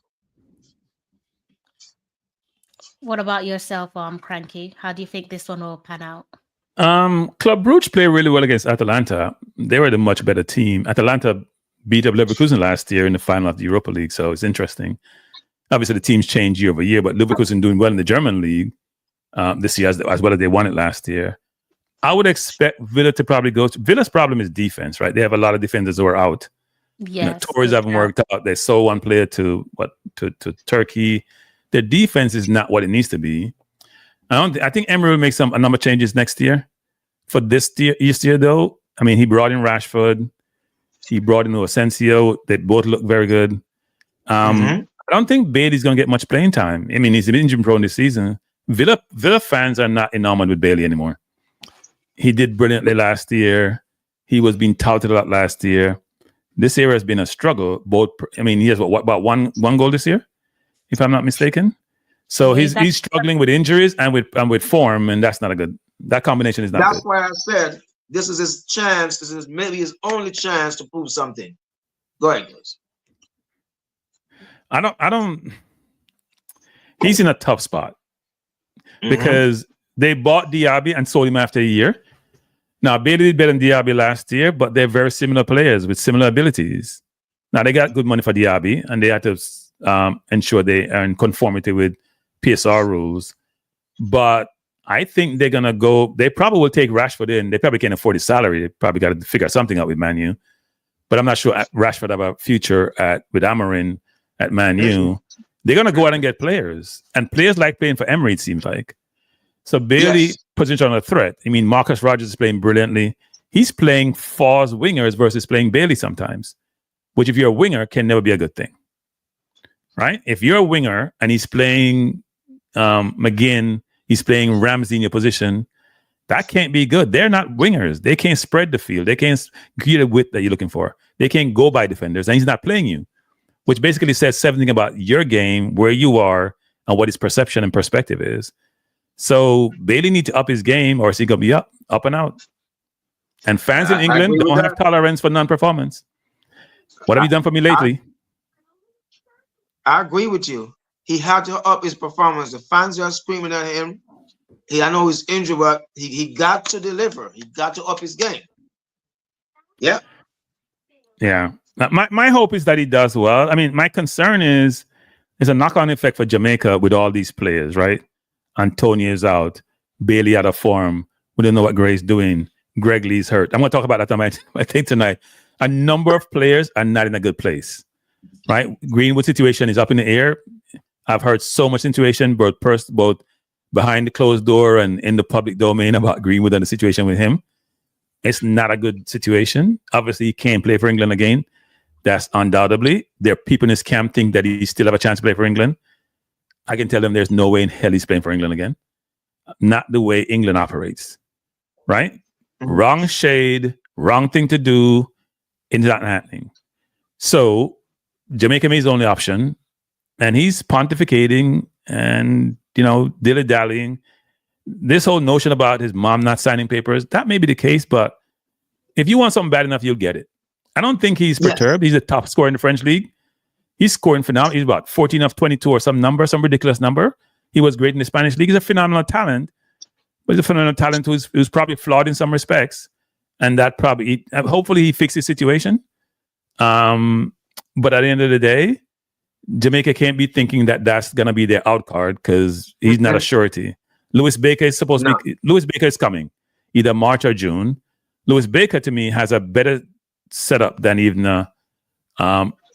What about yourself, Cranky? How do you think this one will pan out? Club Brugge played really well against Atalanta. They were the much better team. Atalanta beat up Leverkusen last year in the final of the Europa League, so it's interesting. Obviously, the teams change year over year, but Leverkusen doing well in the German league this year as well as they won it last year. I would expect Villa to probably go. Villa's problem is defense, right? They have a lot of defenders who are out. Yes, Torres haven't worked out. They sold one player to Turkey. Their defense is not what it needs to be. I think Emery will make a number of changes next year. For this year, though, I mean, he brought in Rashford. He brought in Asensio. They both look very good. I don't think Bailey's going to get much playing time. I mean, he's been injury prone this season. Villa fans are not enamored with Bailey anymore. He did brilliantly last year. He was being touted a lot last year. This year has been a struggle. He has about one goal this year, if I'm not mistaken. So he's struggling with injuries and with form, and that's not a good. That combination is not good. That's why I said this is his chance. This is maybe his only chance to prove something. Go ahead, guys. I don't. He's in a tough spot because they bought Diaby and sold him after a year. Now Bailey did better than Diaby last year, but they're very similar players with similar abilities. Now they got good money for Diaby, and they had to ensure they are in conformity with PSR rules. But I think they're gonna go. They probably will take Rashford in. They probably can't afford his salary. They probably got to figure something out with Man U. But I'm not sure Rashford have a future with Amorim at Man U. They're gonna go out and get players, and players like playing for Emery. It seems like. So Bailey position on a threat. I mean, Marcus Rogers is playing brilliantly. He's playing false wingers versus playing Bailey sometimes, which if you're a winger can never be a good thing, right? If you're a winger and he's playing McGinn, he's playing Ramsey in your position, that can't be good. They're not wingers. They can't spread the field. They can't create a width that you're looking for. They can't go by defenders, and he's not playing you, which basically says something about your game, where you are, and what his perception and perspective is. So Bailey needs to up his game, or is he going to be up and out? And fans in England don't have tolerance for non-performance. What have you done for me lately? I agree with you. He had to up his performance. The fans are screaming at him. I know he's injured, but he got to deliver. He got to up his game. Yeah. Yeah. Now, my hope is that he does well. I mean, my concern is a knock-on effect for Jamaica with all these players, right? Antonio is out. Bailey out of form. We don't know what Gray's doing. Greg Lee's hurt. I'm going to talk about that on my thing tonight. A number of players are not in a good place, right? Greenwood situation is up in the air. I've heard so much situation, both behind the closed door and in the public domain about Greenwood and the situation with him. It's not a good situation. Obviously, he can't play for England again. That's undoubtedly. There are people in his camp think that he still have a chance to play for England. I can tell them there's no way in hell he's playing for England again. Not the way England operates, right? Mm-hmm. Wrong shade, wrong thing to do. It's not happening. So Jamaica made his only option, and he's pontificating and, dilly-dallying. This whole notion about his mom not signing papers, that may be the case, but if you want something bad enough, you'll get it. I don't think he's perturbed. He's a top scorer in the French league. He's scoring phenomenal. He's about 14 of 22 or some ridiculous number. He was great in the Spanish league. He's a phenomenal talent, but he's a phenomenal talent who's probably flawed in some respects. And that hopefully he fixes his situation. But at the end of the day, Jamaica can't be thinking that that's going to be their out card because he's not a surety. Lewis Baker is Lewis Baker is coming either March or June. Lewis Baker to me has a better setup than even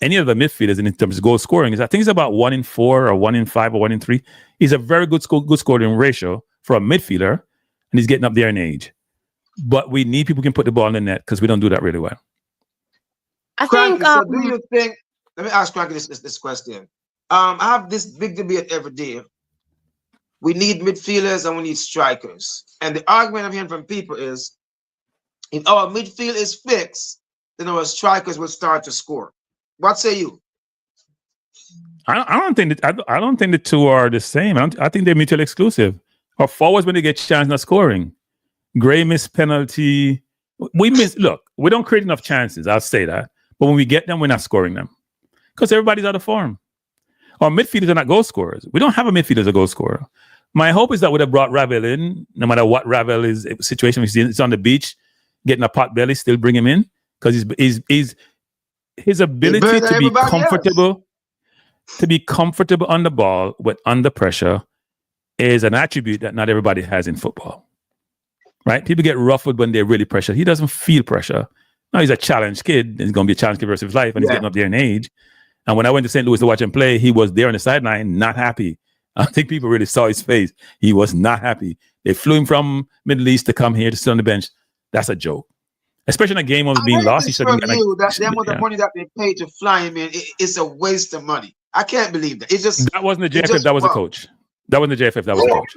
any of the midfielders in terms of goal scoring. I think he's about 1 in 4 or 1 in 5 or 1 in 3. He's a very good scoring ratio for a midfielder, and he's getting up there in age. But we need people who can put the ball in the net because we don't do that really well. I Cranky, think. So do you think? Let me ask Cranky this question. I have this big debate every day. We need midfielders and we need strikers. And the argument I'm hearing from people is, if our midfield is fixed, then our strikers will start to score. What say you? I don't think the two are the same. I think they're mutually exclusive. Our forwards, when they get chance, not scoring. Gray missed penalty. We don't create enough chances. I'll say that. But when we get them, we're not scoring them because everybody's out of form. Our midfielders are not goal scorers. We don't have a midfielder as a goal scorer. My hope is that we'd have brought Ravel in, no matter what Ravel is situation he's on the beach, getting a pot belly, still bring him in because his ability to be comfortable, on the ball with under pressure is an attribute that not everybody has in football. Right? People get ruffled when they're really pressured. He doesn't feel pressure. No, he's a challenged kid. He's going to be a challenge kid for the rest of his life, and he's getting up there in age. And when I went to St. Louis to watch him play, he was there on the sideline, not happy. I think people really saw his face. He was not happy. They flew him from Middle East to come here to sit on the bench. That's a joke. Especially in a game was being lost. He shouldn't get the money that they paid to fly him in, it's a waste of money. I can't believe that. That wasn't the JFF, that was the coach. That wasn't the JFF, that was the coach.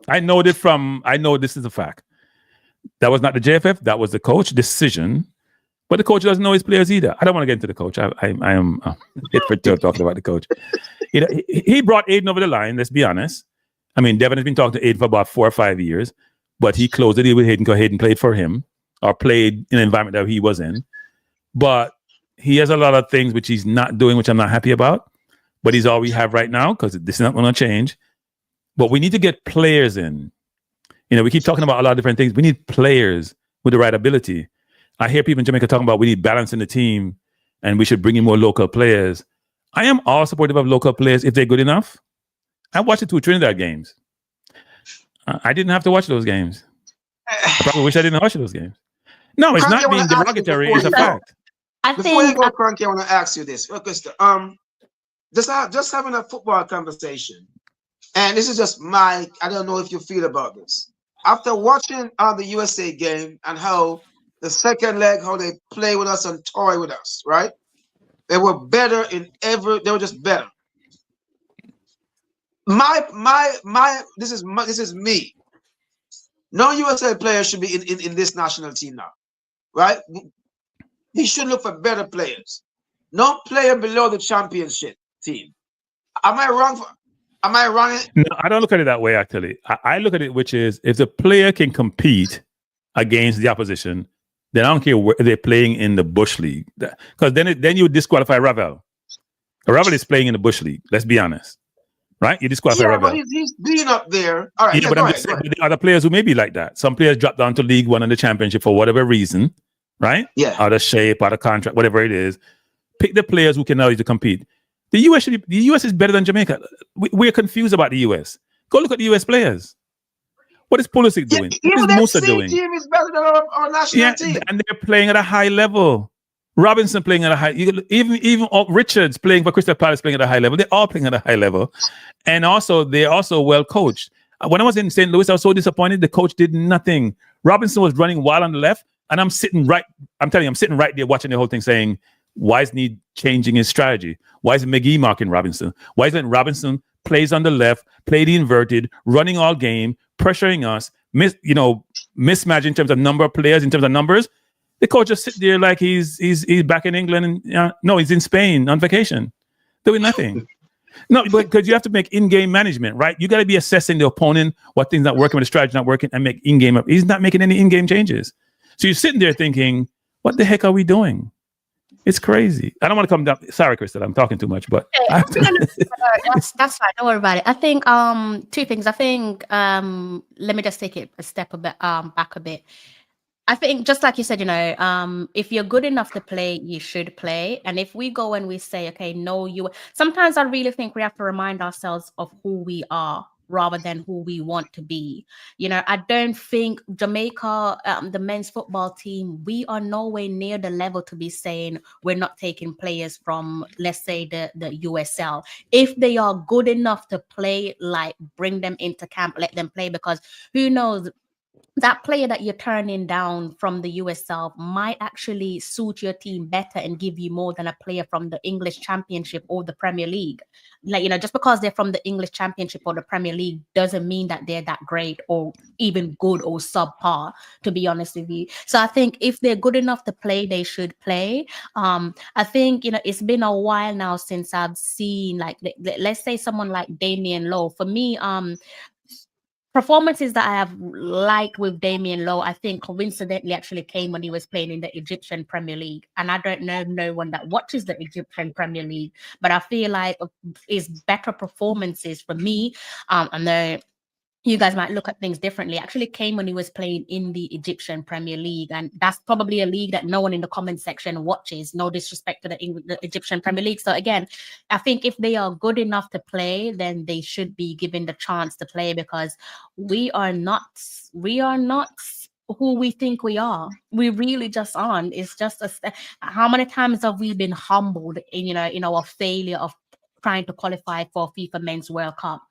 I know this is a fact. That was not the JFF, that was the coach decision. But the coach doesn't know his players either. I don't want to get into the coach. I am hit for talking about the coach. He brought Aiden over the line, let's be honest. I mean, Devin has been talking to Aiden for about 4 or 5 years, but he closed the deal with Hayden because Hayden played for him or played in an environment that he was in. But he has a lot of things which he's not doing, which I'm not happy about. But he's all we have right now because this is not going to change. But we need to get players in. We keep talking about a lot of different things. We need players with the right ability. I hear people in Jamaica talking about we need balance in the team and we should bring in more local players. I am all supportive of local players if they're good enough. I watched the 2 Trinidad games. I didn't have to watch those games. I probably wish I didn't watch those games. No, it's not being derogatory. It's a fact. Before you go, Cranky, I want to ask you this. Just having a football conversation, and this is just I don't know if you feel about this. After watching the USA game and how the second leg, how they play with us and toy with us, right? They were better they were just better. This is me. No USA player should be in this national team now, right? We should look for better players. No player below the championship team. Am I wrong? No, I don't look at it that way, actually. I look at it, which is if the player can compete against the opposition, then I don't care where they're playing in the Bush League. Because then you would disqualify Ravel. Ravel is playing in the Bush League, let's be honest. Right? You disqualify Ravel. But he's being up there. All right, but I'm just saying, there are other players who may be like that. Some players drop down to League One and the championship for whatever reason, right? Yeah. Out of shape, out of contract, whatever it is. Pick the players who can allow you to compete. The US is better than Jamaica. We're confused about the US. Go look at the US players. What is Pulisic doing? Even What that is Musa C doing? team is better than our national team. And they're playing at a high level. Robinson playing at a high, even Richards playing for Crystal Palace playing at a high level. They're all playing at a high level, and also they're also well coached. When I was in St. Louis, I was so disappointed. The coach did nothing. Robinson was running wild on the left, and I'm sitting right there watching the whole thing, saying, "Why isn't he changing his strategy? Why isn't McGee marking Robinson? Why isn't Robinson plays on the left, play the inverted, running all game, pressuring us, mismatch in terms of number of players, in terms of numbers?" The coach just sit there like he's back in England, and no, he's in Spain on vacation, doing nothing. No, because you have to make in-game management, right? You got to be assessing the opponent, what things not working, what the strategy not working, and make in-game up. He's not making any in-game changes. So you're sitting there thinking, what the heck are we doing? It's crazy. I don't want to come down. Sorry, Krista, I'm talking too much, but that's fine. Don't worry about it. I think two things. I think let me just take it a step back a bit. I think just like you said, if you're good enough to play, you should play. And if we go and we say, okay, no, sometimes I really think we have to remind ourselves of who we are rather than who we want to be. I don't think Jamaica, the men's football team, we are nowhere near the level to be saying we're not taking players from, let's say, the USL. If they are good enough to play, like bring them into camp, let them play, because who knows, that player that you're turning down from the USL might actually suit your team better and give you more than a player from the English Championship or the Premier League. Just because they're from the English Championship or the Premier League doesn't mean that they're that great or even good or subpar, to be honest with you. So I think if they're good enough to play, they should play. I think, it's been a while now since I've seen, let's say someone like Damian Lowe. For me, performances that I have liked with Damian Lowe, I think coincidentally actually came when he was playing in the Egyptian Premier League. And I don't know no one that watches the Egyptian Premier League, but I feel like his better performances for me, I know you guys might look at things differently, actually came when he was playing in the Egyptian Premier League. And that's probably a league that no one in the comment section watches. No disrespect to the Egyptian Premier League. So again, I think if they are good enough to play, then they should be given the chance to play, because we are not who we think we are. We really just aren't. It's just how many times have we been humbled in our failure of trying to qualify for FIFA Men's World Cup?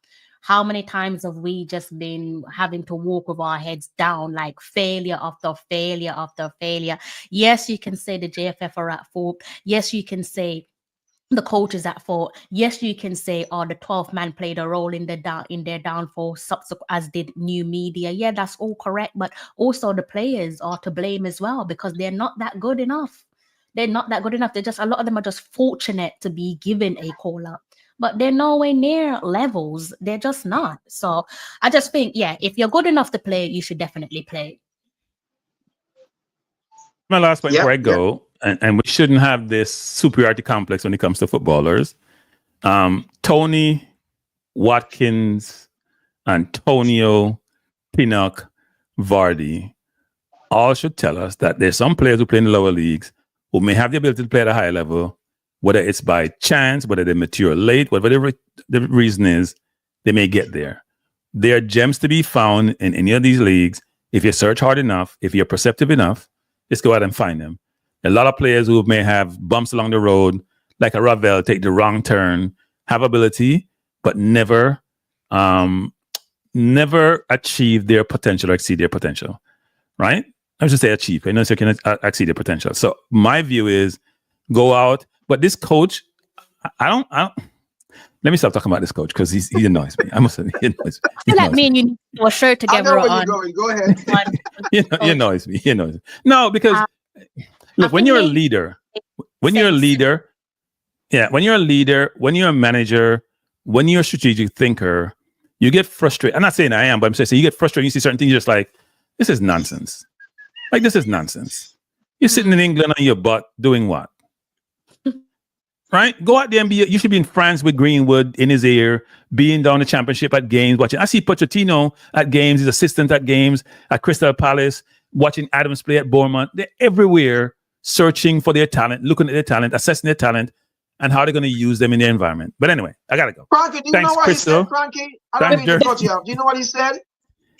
How many times have we just been having to walk with our heads down, like failure after failure after failure? Yes, you can say the JFF are at fault. Yes, you can say the coach is at fault. Yes, you can say, the 12th man played a role in their downfall, as did new media. Yeah, that's all correct. But also the players are to blame as well, because they're not that good enough. They're not that good enough. A lot of them are just fortunate to be given a call up, but they're nowhere near levels. They're just not. So I just think, if you're good enough to play, you should definitely play. My last point before I go, and we shouldn't have this superiority complex when it comes to footballers. Tony, Watkins, Antonio, Pinnock, Vardy, all should tell us that there's some players who play in the lower leagues who may have the ability to play at a higher level, whether it's by chance, whether they mature late, whatever the reason is, they may get there. There are gems to be found in any of these leagues. If you search hard enough, if you're perceptive enough, just go out and find them. A lot of players who may have bumps along the road, like a Ravel, take the wrong turn, have ability, but never achieve their potential or exceed their potential, right? I was just say achieve. I know so you can exceed their potential. So my view is go out. But this coach, I don't. Let me stop talking about this coach because he annoys me. I must say, he annoys me. I feel like me and you do a shirt together. I know where you're going. Go ahead. He annoys me. He annoys me. No, because look, when you're a leader, when you're a leader, when you're a manager, when you're a strategic thinker, you get frustrated. I'm not saying I am, but I'm saying you get frustrated. You see certain things, you're just like, this is nonsense. Like, this is nonsense. You're sitting in England on your butt doing what? Right? Go out there and you should be in France with Greenwood in his ear, being down the championship at games, watching. I see Pochettino at games, his assistant at games, at Crystal Palace, watching Adams play at Bournemouth. They're everywhere searching for their talent, looking at their talent, assessing their talent, and how they're going to use them in their environment. But anyway, I got to go. Frankie, do you know what he said, Frankie? I don't mean to cut you off. Do you know what he said?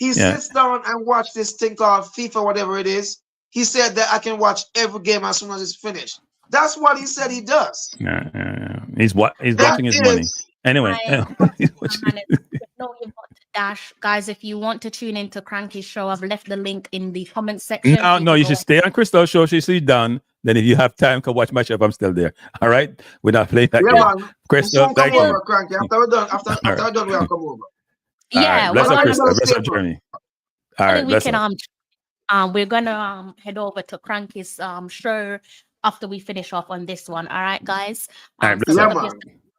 He sits down and watch this thing called FIFA, whatever it is. He said that I can watch every game as soon as it's finished. That's what he said he does. Yeah. He's watching his That money. is Anyway. No, you've got to dash, guys. If you want to tune into Cranky's show, I've left the link in the comment section. No, you should stay on Crystal's show. She's done. Then if you have time, come watch my show if I'm still there. All right? We're not playing that game. Man. Crystal, thank you. Over, Cranky. After we're done, after we're done, we'll come over. Yeah, bless up, Crystal. Bless up, Jeremy. All right, we can we're gonna head over to Cranky's show after we finish off on this one. All right, guys.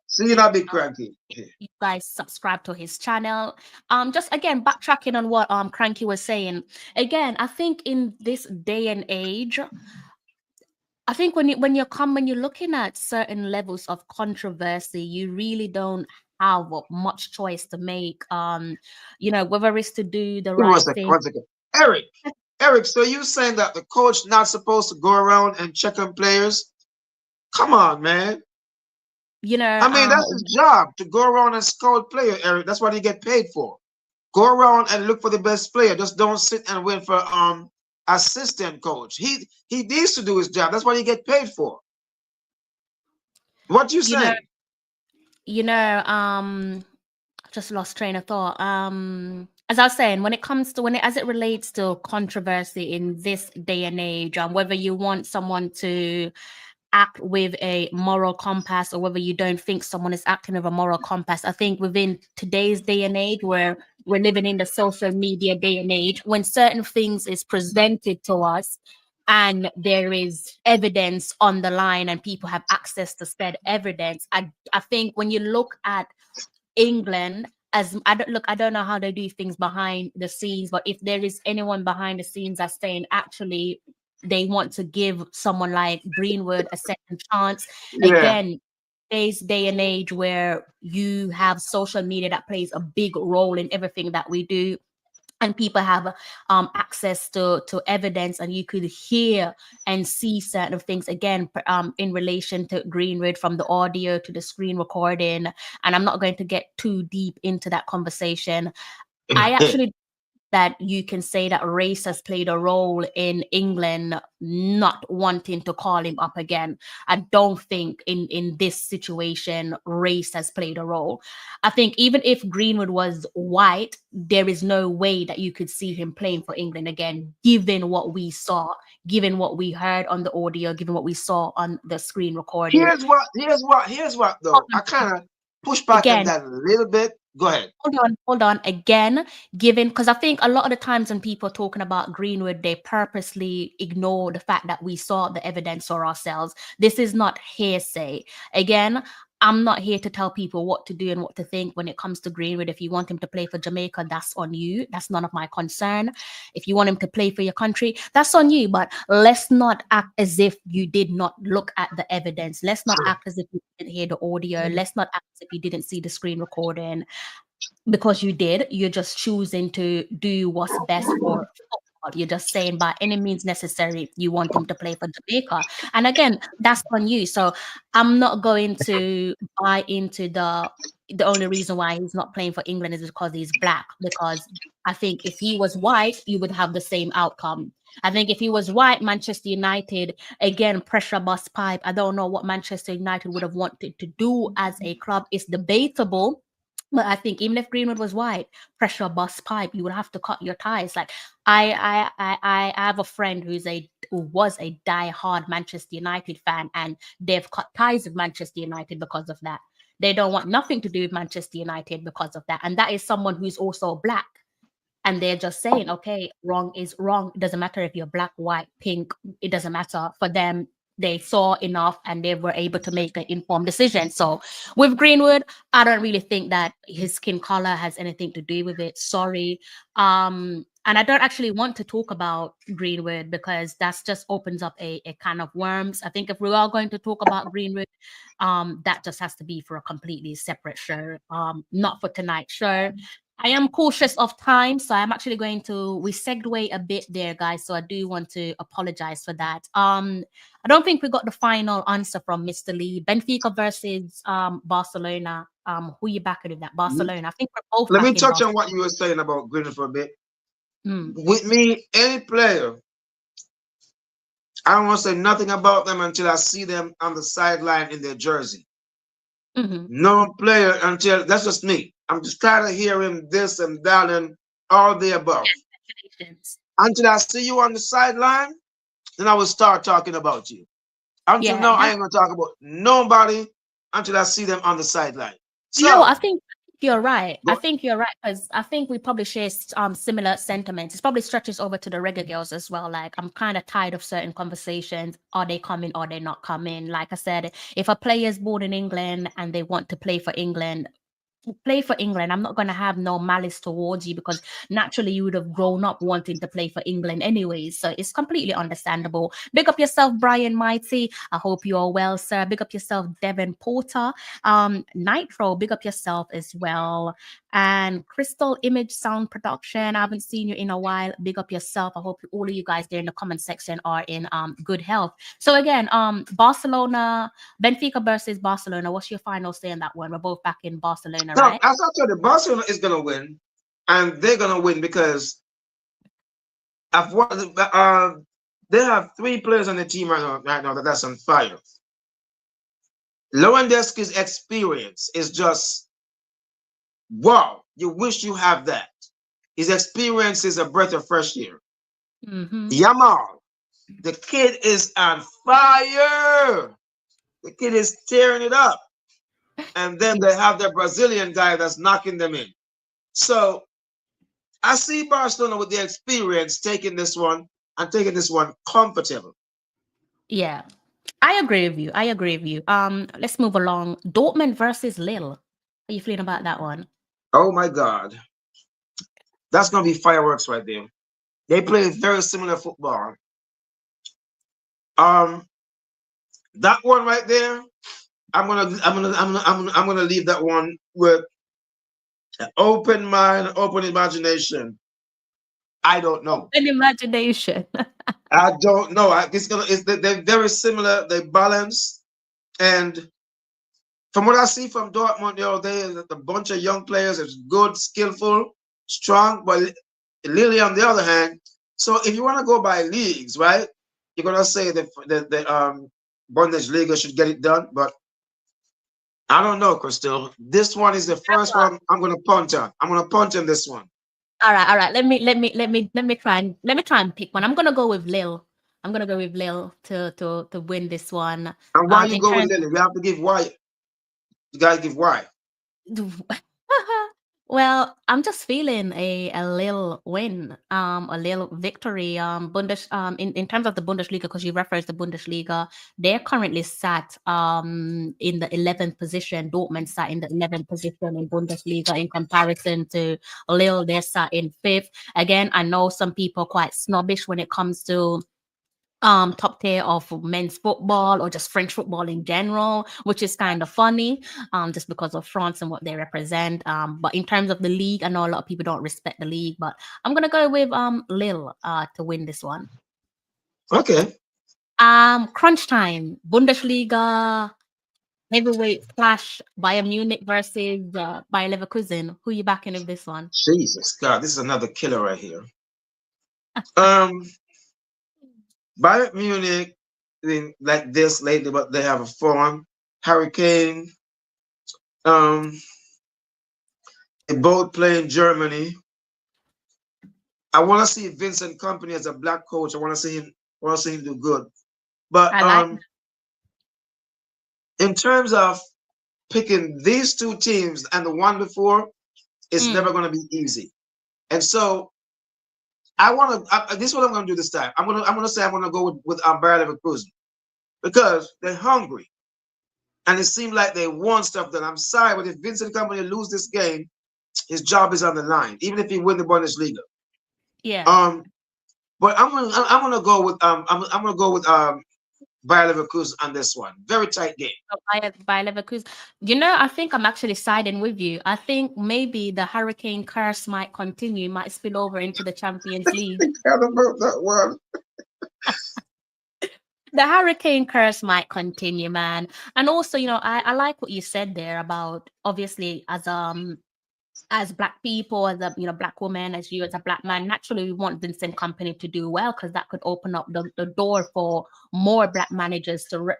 See you now, big Cranky. You guys subscribe to his channel. Just again backtracking on what Cranky was saying. Again, I think in this day and age, I think when you're looking at certain levels of controversy, you really don't have much choice to make. Whether it's to do the right thing. One second. Eric, so you saying that the coach not supposed to go around and check on players? Come on, man. That's his job, to go around and scout player, Eric. That's what he get paid for. Go around and look for the best player. Just don't sit and wait for assistant coach. He needs to do his job. That's what he get paid for. What you saying? Just lost train of thought. As I was saying, as it relates to controversy in this day and age, whether you want someone to act with a moral compass or whether you don't think someone is acting with a moral compass, I think within today's day and age, where we're living in the social media day and age, when certain things is presented to us and there is evidence on the line and people have access to said evidence, I think when you look at England, I don't know how they do things behind the scenes, but if there is anyone behind the scenes that's saying actually they want to give someone like Greenwood a second chance, again, today's day and age where you have social media that plays a big role in everything that we do, and people have access to evidence, and you could hear and see certain things, again, in relation to Greenwood, from the audio to the screen recording. And I'm not going to get too deep into that conversation. I actually that you can say that Reiss has played a role in England not wanting to call him up again. I don't think in this situation Reiss has played a role. I think even if Greenwood was white, there is no way that you could see him playing for England again, given what we saw, given what we heard on the audio, given what we saw on the screen recording. Here's what though. I kind of push back on that a little bit. Go ahead. Hold on. Again, because I think a lot of the times when people are talking about Greenwood, they purposely ignore the fact that we saw the evidence for ourselves. This is not hearsay. Again, I'm not here to tell people what to do and what to think when it comes to Greenwood. If you want him to play for Jamaica, that's on you. That's none of my concern. If you want him to play for your country, that's on you. But let's not act as if you did not look at the evidence. Let's not act as if you didn't hear the audio. Let's not act as if you didn't see the screen recording. Because you did, you're just choosing to do what's best for football. You're just saying by any means necessary you want him to play for Jamaica, and again, that's on you. So I'm not going to buy into the only reason why he's not playing for England is because he's black, because I think if he was white, you would have the same outcome. I think if he was white, Manchester United, again, pressure bust pipe. I don't know what Manchester United would have wanted to do as a club. It's debatable. But I think even if Greenwood was white, pressure bust pipe, you would have to cut your ties. Like I have a friend who was a die-hard Manchester United fan, and they've cut ties with Manchester United because of that. They don't want nothing to do with Manchester United because of that. And that is someone who's also black. And they're just saying, okay, wrong is wrong. It doesn't matter if you're black, white, pink. It doesn't matter. For them, they saw enough and they were able to make an informed decision. So with Greenwood, I don't really think that his skin color has anything to do with it. Sorry. And I don't actually want to talk about Greenwood because that's just opens up a can of worms. I think if we are going to talk about Greenwood, that just has to be for a completely separate show, not for tonight's show. I am cautious of time, so I'm actually going to, we segue a bit there, guys, so I do want to apologize for that. I don't think we got the final answer from Mr. Lee. Benfica versus Barcelona. Who you backing with that? Barcelona. I think we're both. Let me touch on what you were saying about Greenwood for a bit. With me, any player, I don't want to say nothing about them until I see them on the sideline in their jersey. No player until, that's just me. I'm just tired of hearing this and that and all the above. Until I see you on the sideline, then I will start talking about you. Until now, I ain't gonna talk about nobody until I see them on the sideline. So, no, I think you're right. I think you're right because I think we probably share similar sentiments. It probably stretches over to the Reggae Girls as well. Like, I'm kind of tired of certain conversations. Are they coming? Are they not coming? Like I said, if a player is born in England and they want to play for England, play for England. I'm not going to have no malice towards you because naturally you would have grown up wanting to play for England anyways. So it's completely understandable. Big up yourself, Brian Mighty. I hope you are well, sir. Big up yourself, Devin Porter. Nitro, big up yourself as well. And Crystal Image Sound Production. I haven't seen you in a while. Big up yourself. I hope all of you guys there in the comment section are in good health. So again, Barcelona, Benfica versus Barcelona. What's your final say on that one? We're both back in Barcelona, right? as I told you, Barcelona is gonna win, and they're gonna win because I've they have 3 players on the team right now that's on fire. Lewandowski's experience is just wow. You wish you have that. His experience is a breath of fresh air. Yamal, the kid is on fire. The kid is tearing it up. And then they have the Brazilian guy that's knocking them in. So I see Barcelona with the experience taking this one and taking this one comfortable. Yeah, I agree with you. I agree with you. Let's move along. Dortmund versus Lille. How are you feeling about that one? Oh my God. That's gonna be fireworks right there. They play very similar football. That one right there, I'm gonna leave that one with an open mind, open imagination. I don't know. An imagination. I don't know. They're very similar. They balance, and from what I see from Dortmund, they're a bunch of young players. It's good, skillful, strong. But Lily, on the other hand, so if you want to go by leagues, right? You're gonna say that the Bundesliga should get it done, but I don't know, Crystal. This one is the first one I'm gonna punt on. I'm gonna punt on this one. All right. Let me try and pick one. I'm gonna go with Lille. I'm gonna go with Lille to win this one. And why you go with Lille? You have to give why. You gotta give why. Well, I'm just feeling a Lille win, a Lille victory. In terms of the Bundesliga, because you referenced the Bundesliga, they're currently sat in the 11th position. Dortmund sat in the 11th position in Bundesliga in comparison to Lille. They're sat in 5th. Again, I know some people are quite snobbish when it comes to top tier of men's football or just French football in general, which is kind of funny, just because of France and what they represent. But in terms of the league, I know a lot of people don't respect the league, but I'm gonna go with Lille to win this one. Okay. Crunch time, Bundesliga heavyweight clash, Bayern Munich versus Bayer Leverkusen. Who you backing in this one? Jesus God, this is another killer right here. Bayern Munich, like this lately, but they have a form. Hurricane. They both play in Germany. I want to see Vincent Kompany as a black coach. I want to see him do good. But in terms of picking these 2 teams and the one before, it's never going to be easy. And so this is what I'm going to do this time. I'm going to say I'm going to go with Bayer Leverkusen because they're hungry, and it seemed like they want stuff done. I'm sorry, but if Vincent Kompany lose this game, his job is on the line, even if he win the Bundesliga. Yeah. But I'm gonna go with Bayer Leverkusen on this one. Very tight game. Bayer Leverkusen. I think I'm actually siding with you. I think maybe the hurricane curse might continue, might spill over into the Champions League. I don't know that one. The hurricane curse might continue, man. And also, I like what you said there about, obviously, as as Black people, as a Black woman, as you as a Black man, naturally we want Vincent Company to do well, because that could open up the door for more Black managers to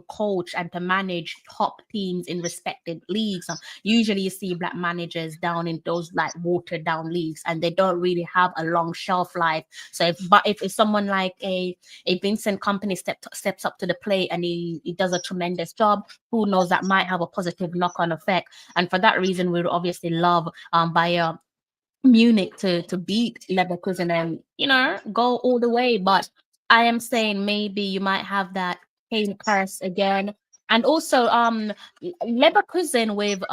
coach and to manage top teams in respected leagues. Usually you see Black managers down in those like watered down leagues, and they don't really have a long shelf life. So if someone like a Vincent Company steps up to the plate and he does a tremendous job, who knows, that might have a positive knock-on effect. And for that reason, we would obviously love Bayern Munich to beat Leverkusen and go all the way. But I am saying maybe you might have that Kane curse again. And also Leverkusen with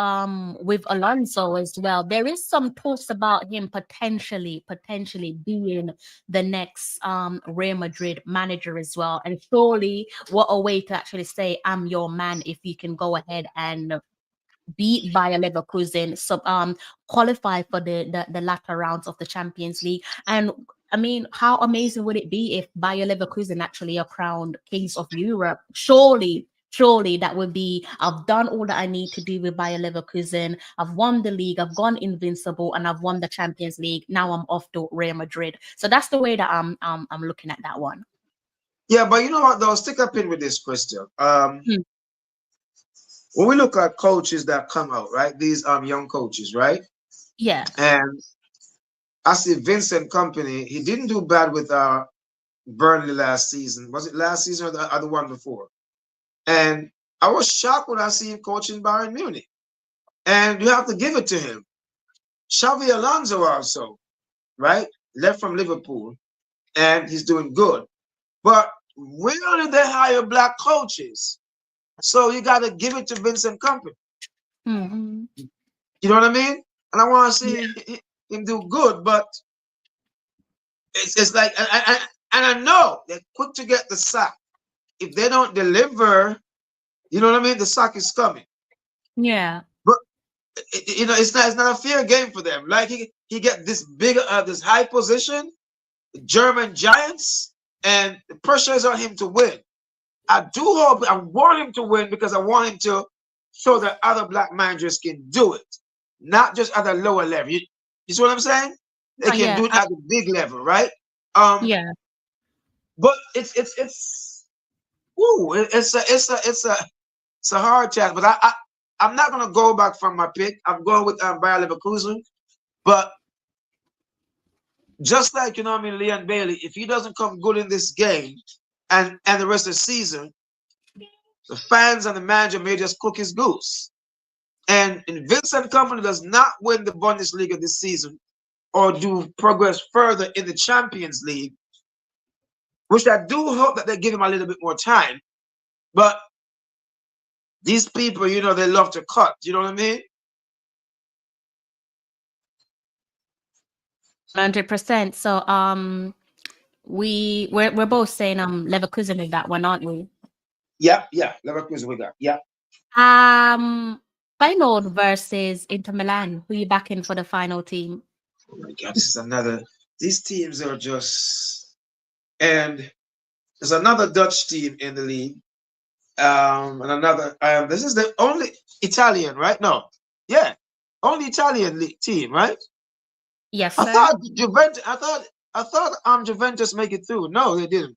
Alonso as well. There is some talks about him potentially being the next Real Madrid manager as well. And surely what a way to actually say I'm your man if you can go ahead and beat Bayer Leverkusen, qualify for the latter rounds of the Champions League. And I mean, how amazing would it be if Bayer Leverkusen actually are crowned kings of Europe? Surely that would be, I've done all that I need to do with Bayer Leverkusen. I've won the league, I've gone invincible, and I've won the Champions League. Now I'm off to Real Madrid. So that's the way that I'm looking at that one. Yeah, but you know what though? Stick a pin with this, Crystal. When we look at coaches that come out, right? These young coaches, right? Yeah. And I see Vincent Company, he didn't do bad with Burnley last season. Was it last season or the other one before? And I was shocked when I see him coaching Bayern Munich. And you have to give it to him. Xavi Alonso also, right? Left from Liverpool, and he's doing good. But where did they hire Black coaches? So you got to give it to Vincent Company. Mm-hmm. You know what I mean? And I want to see him do good, but it's like, and I know they're quick to get the sack. If they don't deliver, you know what I mean? The sack is coming. Yeah. But it's not a fair game for them. Like he get this big, this high position, German giants, and the pressure is on him to win. I want him to win because I want him to show that other Black managers can do it, not just at a lower level. You see what I'm saying? They can do it at a big level, right? Yeah. But it's a hard challenge. But I'm not gonna go back from my pick. I'm going with Bayer Leverkusen. But just like Leon Bailey, if he doesn't come good in this game and the rest of the season, the fans and the manager may just cook his goose. And if Vincent Company does not win the Bundesliga this season or do progress further in the Champions League, which I do hope that they give him a little bit more time, but these people, they love to cut. You know what I mean? 100%. So we're both saying Leverkusen with that one, aren't we? Yeah, Leverkusen with that. Yeah. Feyenoord versus Inter Milan. Who you backing for the final team? Oh my God, this is another. These teams are just, and there's another Dutch team in the league, and another. This is the only Italian, right? No, yeah, only Italian league team, right? Yes, I sir. thought Juventus. I thought Juventus make it through. No, they didn't.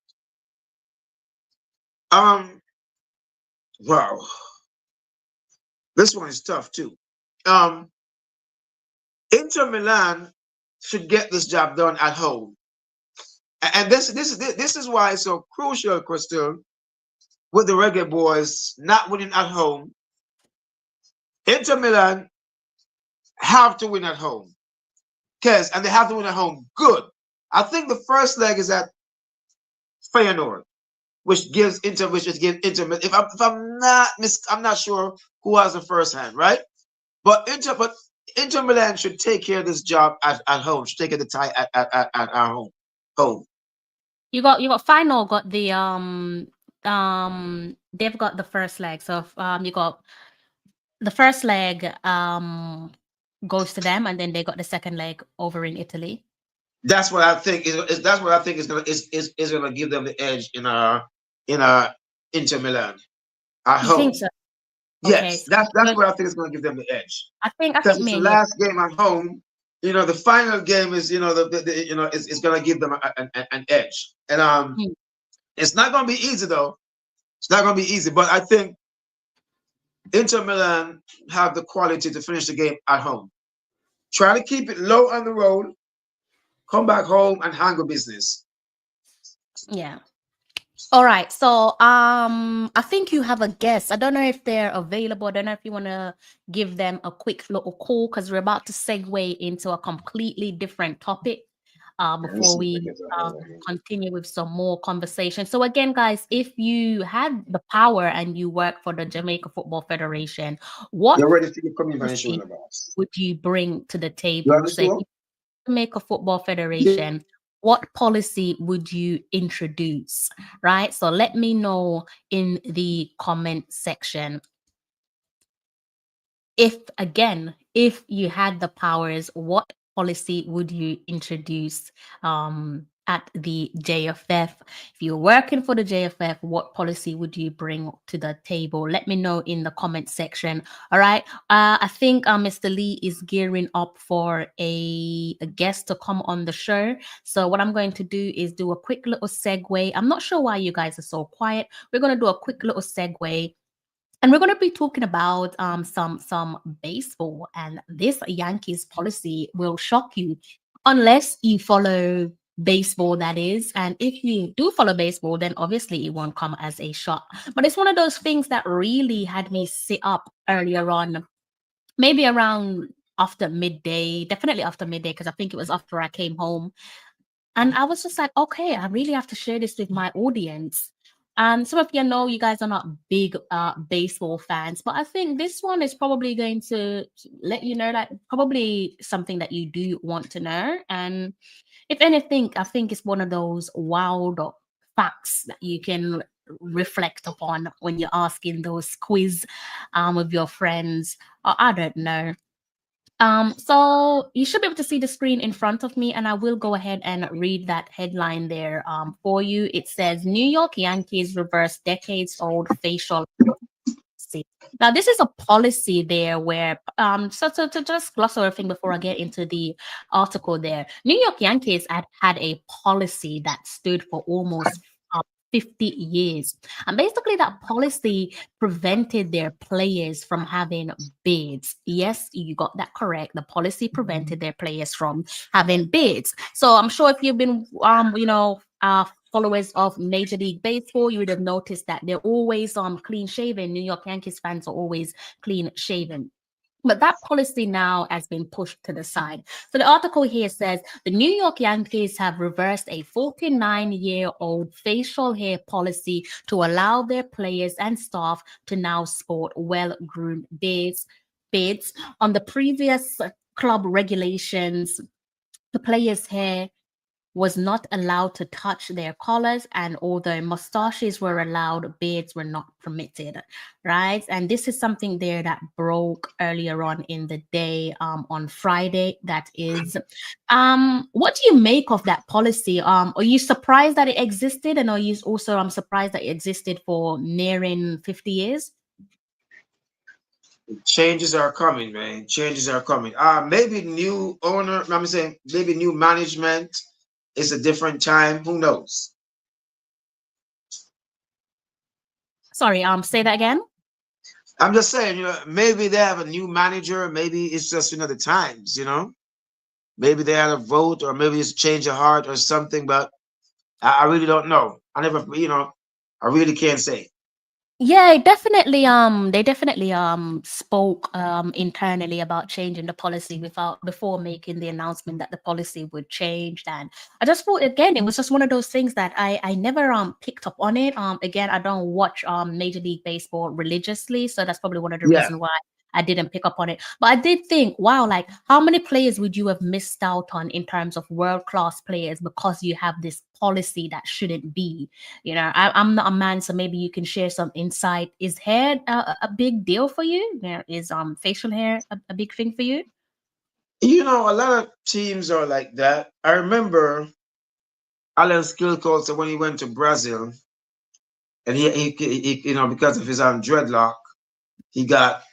Wow, this one is tough too. Inter Milan should get this job done at home, and this is why it's so crucial, Crystal, with the Reggae Boys not winning at home. Inter Milan have to win at home, and they have to win at home good. I think the first leg is at Feyenoord, which gives Inter. If I'm not sure who has the first hand, right? But Inter Milan should take care of this job at home. Should take care of the tie at our home. You got Feyenoord got the they've got the first leg. So you got the first leg goes to them, and then they got the second leg over in Italy. That's what I think is gonna give them the edge in our Inter Milan. I hope. Think so? Okay, Yes, that's what I think is going to give them the edge. I think Because it's me the and you. last game at home. You know, the final game is, you know, it's going to give them an edge. And Hmm. it's not going to be easy though. It's not going to be easy, but I think Inter Milan have the quality to finish the game at home. Try to keep it low on the road, come back home and handle business. Yeah. All right. So I think you have a guest. I don't know if they're available. I don't know if you want to give them a quick little call because we're about to segue into a completely different topic before we continue with some more conversation. So again, guys, if you had the power and you work for the Jamaica Football Federation, what You're ready to come in policy the boss. would you bring to the You table? have the So if show? you Jamaica Football Yeah. Federation, what policy would you introduce? Right. So let me know in the comment section. If you had the powers, what policy would you introduce at the JFF? If you're working for the JFF, what policy would you bring to the table? Let me know in the comment section. All right. I think Mr. Lee is gearing up for a guest to come on the show. So what I'm going to do is do a quick little segue. I'm not sure why you guys are so quiet. We're going to do a quick little segue. And we're going to be talking about some baseball, and this Yankees policy will shock you unless you follow baseball, that is. And if you do follow baseball, then obviously it won't come as a shock. But it's one of those things that really had me sit up earlier on, maybe around after midday, definitely after midday, because I think it was after I came home. And I was just like, okay, I really have to share this with my audience. And some of you know you guys are not big baseball fans, but I think this one is probably going to let you know that probably something that you do want to know. And if anything, I think it's one of those wild facts that you can reflect upon when you're asking those quiz with your friends. Or I don't know. So you should be able to see the screen in front of me, and I will go ahead and read that headline there for you. It says New York Yankees reverse decades-old facial policy. Now, this is a policy there where so to just gloss over thing before I get into the article there. New York Yankees had a policy that stood for almost 50 years. And basically that policy prevented their players from having beards. Yes, you got that correct. The policy prevented their players from having beards. So I'm sure if you've been followers of Major League Baseball, you would have noticed that they're always clean shaven. New York Yankees fans are always clean shaven. But that policy now has been pushed to the side. So the article here says the New York Yankees have reversed a 49-year-old facial hair policy to allow their players and staff to now sport well-groomed beards. On the previous club regulations, the players' hair was not allowed to touch their collars, and although mustaches were allowed, beards were not permitted, right? And this is something there that broke earlier on in the day, on Friday, that is. What do you make of that policy? Are you surprised that it existed, and are you also surprised that it existed for nearing 50 years? Changes are coming, man. Changes are coming. Maybe new owner, I'm saying maybe new management. It's a different time. Who knows? Sorry, say that again. I'm just saying, maybe they have a new manager. Maybe it's just, the times, Maybe they had a vote, or maybe it's a change of heart or something, but I really don't know. I never, I really can't say. Yeah, definitely. They definitely spoke internally about changing the policy before making the announcement that the policy would change. And I just thought, again, it was just one of those things that I never picked up on it. Again, I don't watch Major League Baseball religiously, so that's probably one of the reasons why I didn't pick up on it. But I did think, wow, like how many players would you have missed out on in terms of world-class players because you have this policy that shouldn't be? I'm not a man, so maybe you can share some insight. Is hair a big deal for you? Is facial hair a big thing for you? A lot of teams are like that. I remember Alan Skillcoat when he went to Brazil, and he because of his dreadlock, he got,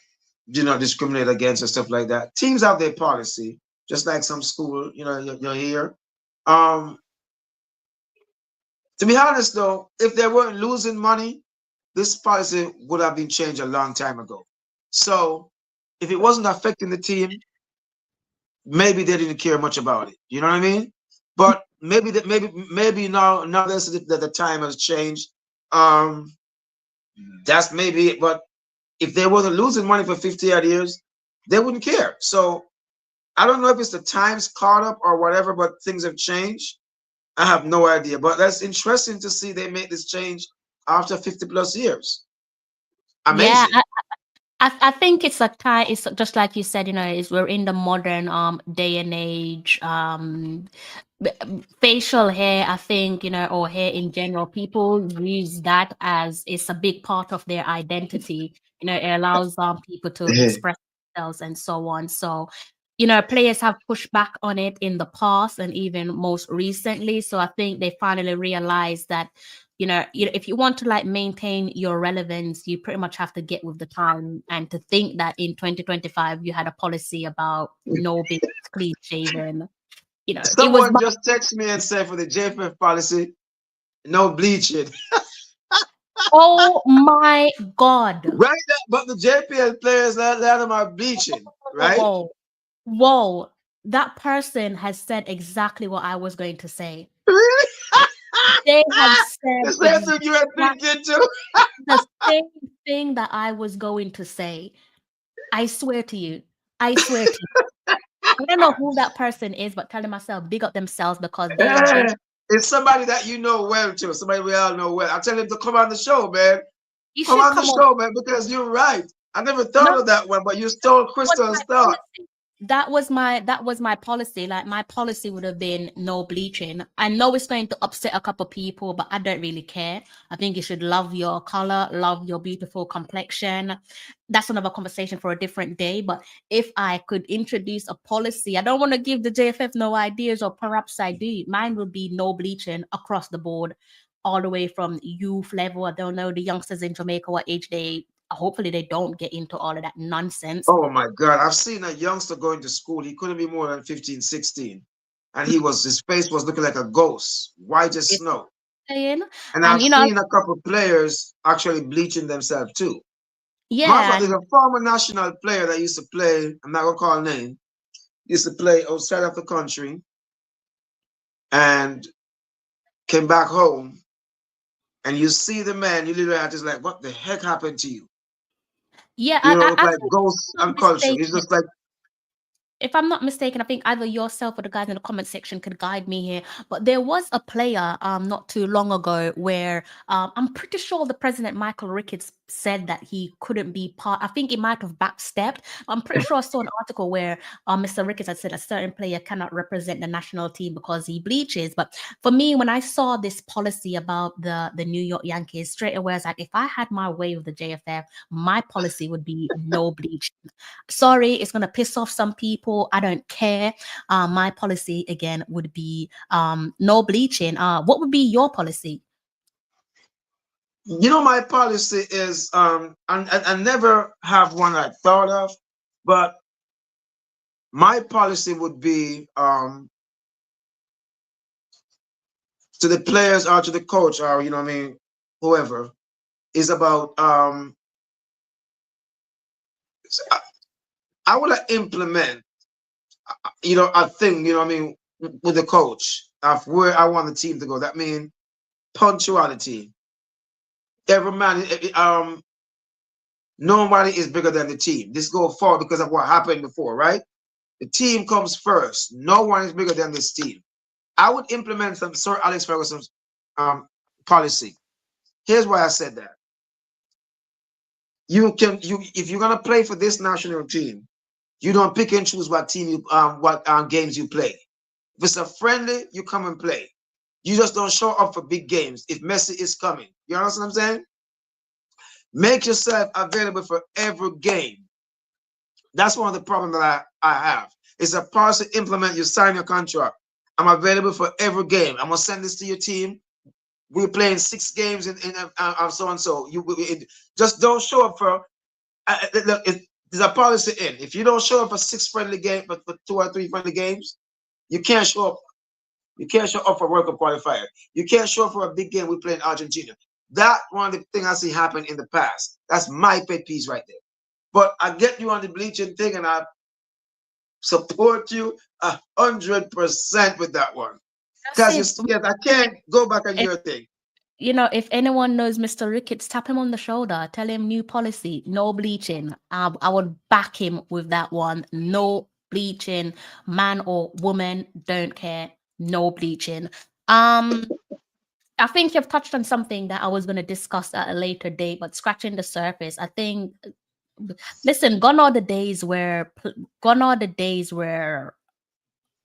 discriminated against and stuff like that. Teams have their policy, just like some school, you're here. To be honest though, if they weren't losing money, this policy would have been changed a long time ago. So if it wasn't affecting the team, maybe they didn't care much about it. You know what I mean? But maybe now that the time has changed. That's maybe it. But if they wasn't losing money for 50 odd years, they wouldn't care. So I don't know if it's the times caught up or whatever, but things have changed. I have no idea. But that's interesting to see they make this change after 50 plus years. Amazing. Yeah, I think it's a time. It's just like you said, we're in the modern day and age. Facial hair, I think, or hair in general, people use that as it's a big part of their identity. It allows people to express themselves and so on. So, players have pushed back on it in the past and even most recently. So I think they finally realized that, if you want to like maintain your relevance, you pretty much have to get with the time. And to think that in 2025 you had a policy about no being clean shaven, Someone just text me and said for the JFF policy, no bleaching. Oh my God! Right, but the JPL players, let them are bleaching, right? Whoa! That person has said exactly what I was going to say. Really? They have said the same thing you were thinking too. The same thing that I was going to say. I swear to you. I don't know who that person is, but telling myself big up themselves because they it's somebody that you know well too. Somebody we all know well. I tell him to come on the show, man. Come on the show, man, because you're right. I never thought of that one, but you stole Crystal's thought. That was my policy. Like my policy would have been no bleaching. I know it's going to upset a couple people, but I don't really care. I think you should love your color, love your beautiful complexion. That's another conversation for a different day. But if I could introduce a policy, I don't want to give the JFF no ideas, or perhaps I do. Mine would be no bleaching across the board, all the way from youth level. I don't know the youngsters in Jamaica what age hopefully they don't get into all of that nonsense. Oh my God, I've seen a youngster going to school. He couldn't be more than 15, 16. And his face was looking like a ghost, white as snow. And I've seen a couple players actually bleaching themselves too. Yeah. There's a former national player that used to play, I'm not gonna call name, used to play outside of the country and came back home. And you see the man, you literally are just like, what the heck happened to you? Yeah, I like ghosts and culture. It's just like, if I'm not mistaken, I think either yourself or the guys in the comment section could guide me here. But there was a player not too long ago where I'm pretty sure the president, Michael Ricketts, said that he couldn't be part. I think he might have backstepped. I'm pretty sure I saw an article where Mr. Ricketts had said a certain player cannot represent the national team because he bleaches. But for me, when I saw this policy about the New York Yankees, straight away I was like, if I had my way with the JFF, my policy would be no bleaching. Sorry, it's going to piss off some people. I don't care. My policy, again, would be no bleaching. What would be your policy? My policy is, I never have one I thought of, but my policy would be to the players or to the coach or, whoever, is about, I want to implement, a thing, with the coach of where I want the team to go. That means punctuality. Every man, nobody is bigger than the team. This go forward because of what happened before, right? The team comes first. No one is bigger than this team. I would implement some Sir Alex Ferguson's policy. Here's why I said that. If you're gonna play for this national team, you don't pick and choose what team what games you play. If it's a friendly, you come and play. You just don't show up for big games if Messi is coming. You understand what I'm saying? Make yourself available for every game. That's one of the problems that I have. It's a policy to implement. You sign your contract. I'm available for every game. I'm gonna send this to your team. We're playing 6 games in so and so. You just don't show up for look, there's a policy in. If you don't show up for 6 friendly games, but for 2 or 3 friendly games, you can't show up. You can't show up for World Cup qualifier. You can't show up for a big game we play in Argentina. That one of the things I see happen in the past. That's my pet peeve right there. But I get you on the bleaching thing, and I support you 100% with that one. Because I can't go back on your thing. You know, if anyone knows Mr. Ricketts, tap him on the shoulder, tell him new policy, no bleaching. I would back him with that one. No bleaching, man or woman, don't care. No bleaching. I think you've touched on something that I was going to discuss at a later date, but scratching the surface, I think. Listen, gone are the days where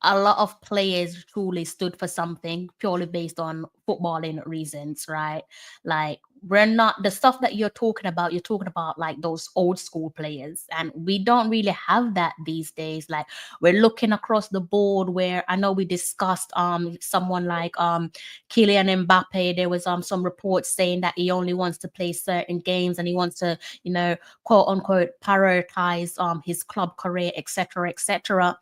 a lot of players truly stood for something purely based on footballing reasons, right? Like, we're not the stuff that you're talking about like those old school players, and we don't really have that these days. Like, we're looking across the board where I know we discussed someone like Kylian Mbappe. There was some reports saying that he only wants to play certain games and he wants to, you know, quote unquote prioritize his club career, etc., etc.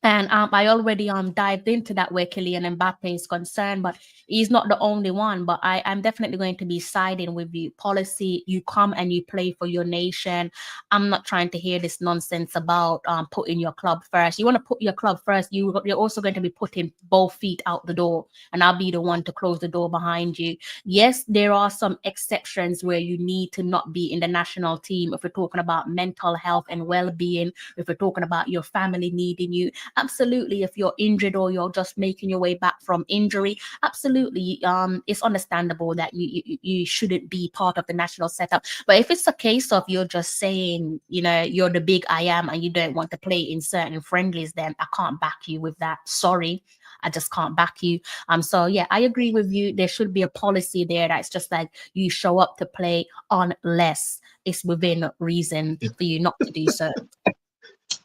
And I already dived into that where Kylian Mbappe is concerned, but he's not the only one. But I'm definitely going to be siding with you. Policy, you come and you play for your nation. I'm not trying to hear this nonsense about putting your club first. You want to put your club first, you're also going to be putting both feet out the door, and I'll be the one to close the door behind you. Yes, there are some exceptions where you need to not be in the national team. If we're talking about mental health and well-being, if we're talking about your family needing you, absolutely. If you're injured or you're just making your way back from injury, absolutely. It's understandable that you shouldn't be part of the national setup. But if it's a case of you're just saying, you know, you're the big I am and you don't want to play in certain friendlies, then I can't back you with that. Sorry, I just can't back you. So yeah, I agree with you. There should be a policy there that's just like you show up to play unless it's within reason for you not to do so.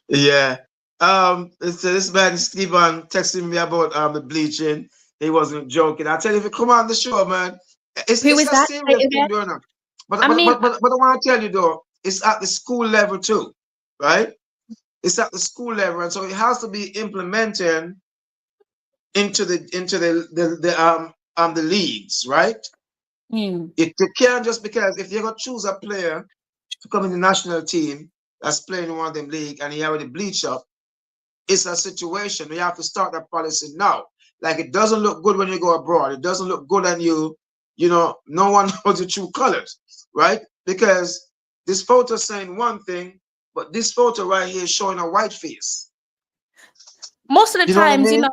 Yeah. This man Stephen texting me about the bleaching. He wasn't joking. I tell you, if you come on the show, man, it's a serious thing going on. But I want to tell you though, it's at the school level too, right? It's at the school level, and so it has to be implemented into the leagues, right? You can't just, because if you're gonna choose a player to come in the national team that's playing in one of them league and he already bleach up, it's a situation we have to start that policy now. Like, it doesn't look good when you go abroad. It doesn't look good on you. You know, no one knows the true colors, right? Because this photo is saying one thing, but this photo right here is showing a white face. Most of the times, you know,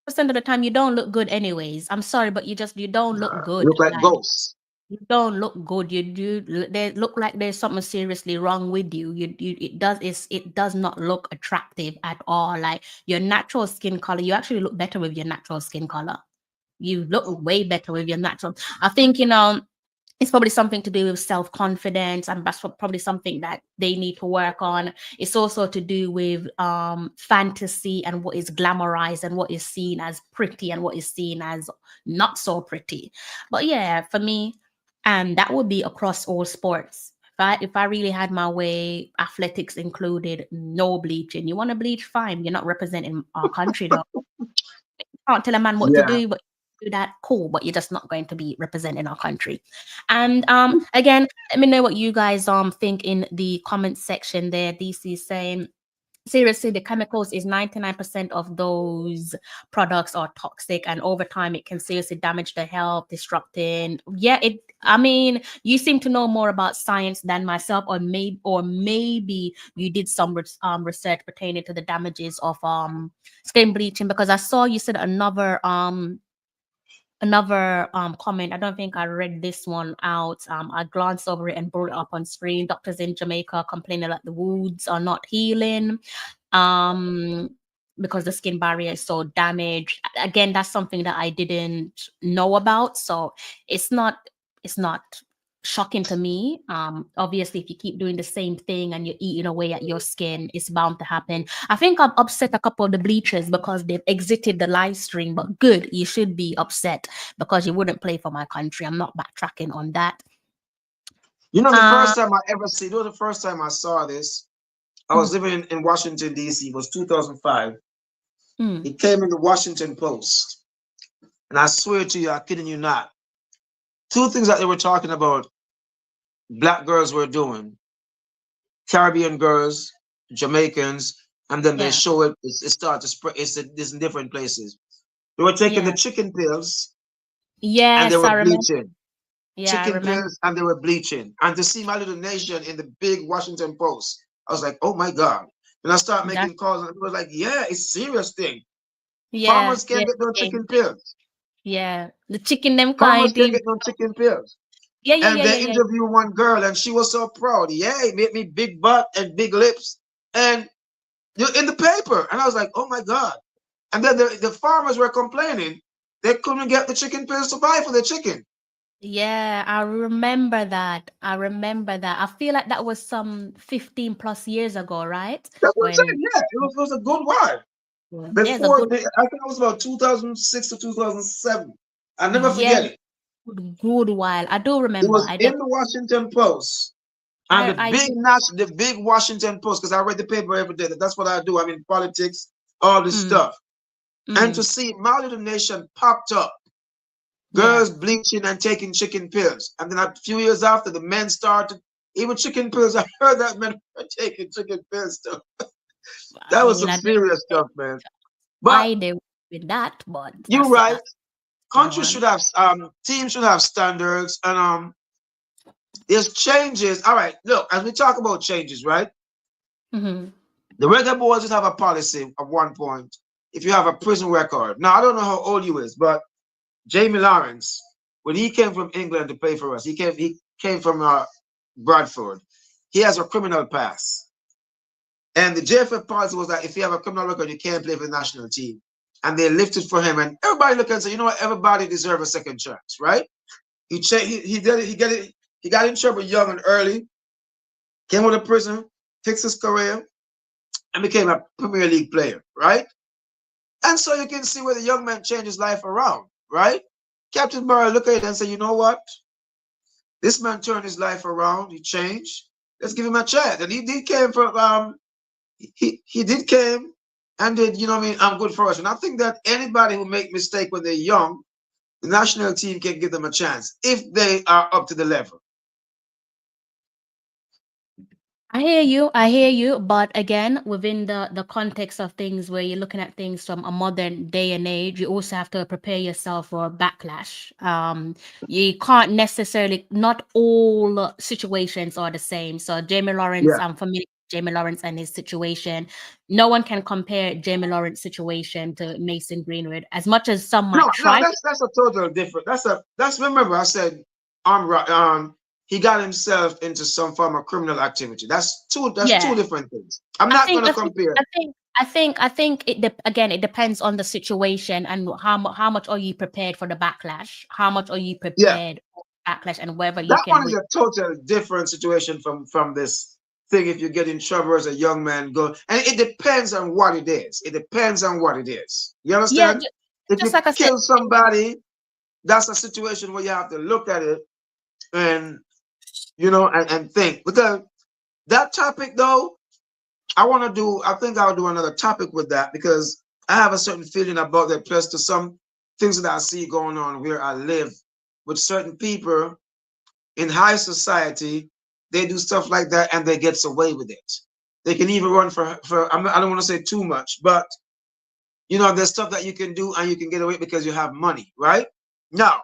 percent of the time you don't look good anyways. I'm sorry, but you don't look good. You look like ghosts. You don't look good. They look like there's something seriously wrong with you. It does not look attractive at all. Like, your natural skin color, you actually look better with your natural skin color. You look way better with your natural. I think, you know, it's probably something to do with self-confidence, and that's probably something that they need to work on. It's also to do with fantasy and what is glamorized and what is seen as pretty and what is seen as not so pretty. But yeah, for me, and that would be across all sports. If I really had my way, athletics included, no bleaching. You want to bleach, fine. You're not representing our country though. You can't tell a man what to do, but do that, cool, but you're just not going to be representing our country. And again, let me know what you guys think in the comment section there. DC saying, seriously, the chemicals is 99% of those products are toxic, and over time it can seriously damage the health, disrupting. Yeah, I mean, you seem to know more about science than myself, or maybe you did some research pertaining to the damages of skin bleaching, because I saw you said another comment. I don't think I read this one out. I glanced over it and brought it up on screen. Doctors in Jamaica complaining that the wounds are not healing because the skin barrier is so damaged. Again, that's something that I didn't know about, so it's not shocking to me. Obviously, if you keep doing the same thing and you're eating away at your skin, it's bound to happen. I think I've upset a couple of the bleachers because they've exited the live stream, but good, you should be upset because you wouldn't play for my country. I'm not backtracking on that. You know, the first time I ever see, you know, the first time I saw this, I was living in Washington, D.C. It was 2005. It came in the Washington Post. And I swear to you, I'm kidding you not. Two things that they were talking about, black girls were doing. Caribbean girls, Jamaicans, and then they show it started to spread. It's in different places. They were taking the chicken pills and they Yes, were I remember. bleaching. Yeah, I Chicken remember. pills and they were bleaching. And to see My Little Nation in the big Washington Post, I was like, oh my God. And I started making calls and it was like, yeah, it's a serious thing. Farmers can't get no chicken pills. Yeah, the chicken them Farmers kind can't of. get no chicken pills. Yeah. And they interviewed one girl and she was so proud. Yeah, it made me big butt and big lips. And you're in the paper. And I was like, oh my God. And then the farmers were complaining they couldn't get the chicken pills to buy for the chicken. Yeah, I remember that. I feel like that was some 15 plus years ago, right? That's what I'm saying. Yeah, it was a good while. Before, I think it was about 2006 to 2007. I'll never forget it. Good while. I do remember. It was in the Washington Post. And the big Washington Post, because I read the paper every day. That's what I do. I'm in politics, all this stuff. And to see My Little Nation popped up, girls bleaching and taking chicken pills. And then a few years after, the men started, even chicken pills. I heard that men were taking chicken pills too. That was some serious stuff, man. But I did with that, but you're right. Countries should have teams should have standards, and there's changes. All right, look, as we talk about changes, right? The Reggae Boys just have a policy at one point. If you have a prison record, now I don't know how old you is, but Jamie Lawrence, when he came from England to play for us, he came from Bradford. He has a criminal past. And the JFF policy was that if you have a criminal record, you can't play for the national team. And they lifted for him. And everybody looked and said, you know what, everybody deserves a second chance, right? He got in trouble young and early, came out of prison, fixed his career, and became a Premier League player, right? And so you can see where the young man changed his life around, right? Captain Burrow looked at it and said, you know what? This man turned his life around. He changed. Let's give him a chance. And he did came from he did came and did, you know what I mean, I'm good for us. And I think that anybody who make mistake when they're young, the national team can give them a chance if they are up to the level. I hear you, but again, within the context of things where you're looking at things from a modern day and age, you also have to prepare yourself for a backlash. You can't necessarily, not all situations are the same. So Jamie Lawrence, I'm familiar with Jamie Lawrence and his situation. No one can compare Jamie Lawrence's situation to Mason Greenwood, as much as some might try. No, that's a total different. That's remember I said he got himself into some form of criminal activity. That's two different things. I'm not going to compare. I think it depends on the situation and how much are you prepared for the backlash? How much are you prepared for backlash, and whether you can. That one is a totally different situation from this thing. If you get in trouble as a young man, and it depends on what it is. It depends on what it is. You understand? Yeah, if you kill somebody, that's a situation where you have to look at it and and think. Because that topic though, I think I'll do another topic with that, because I have a certain feeling about that, plus to some things that I see going on where I live with certain people in high society. They do stuff like that and they get away with it. They can even run for I don't want to say too much, but there's stuff that you can do and you can get away because you have money, right? Now,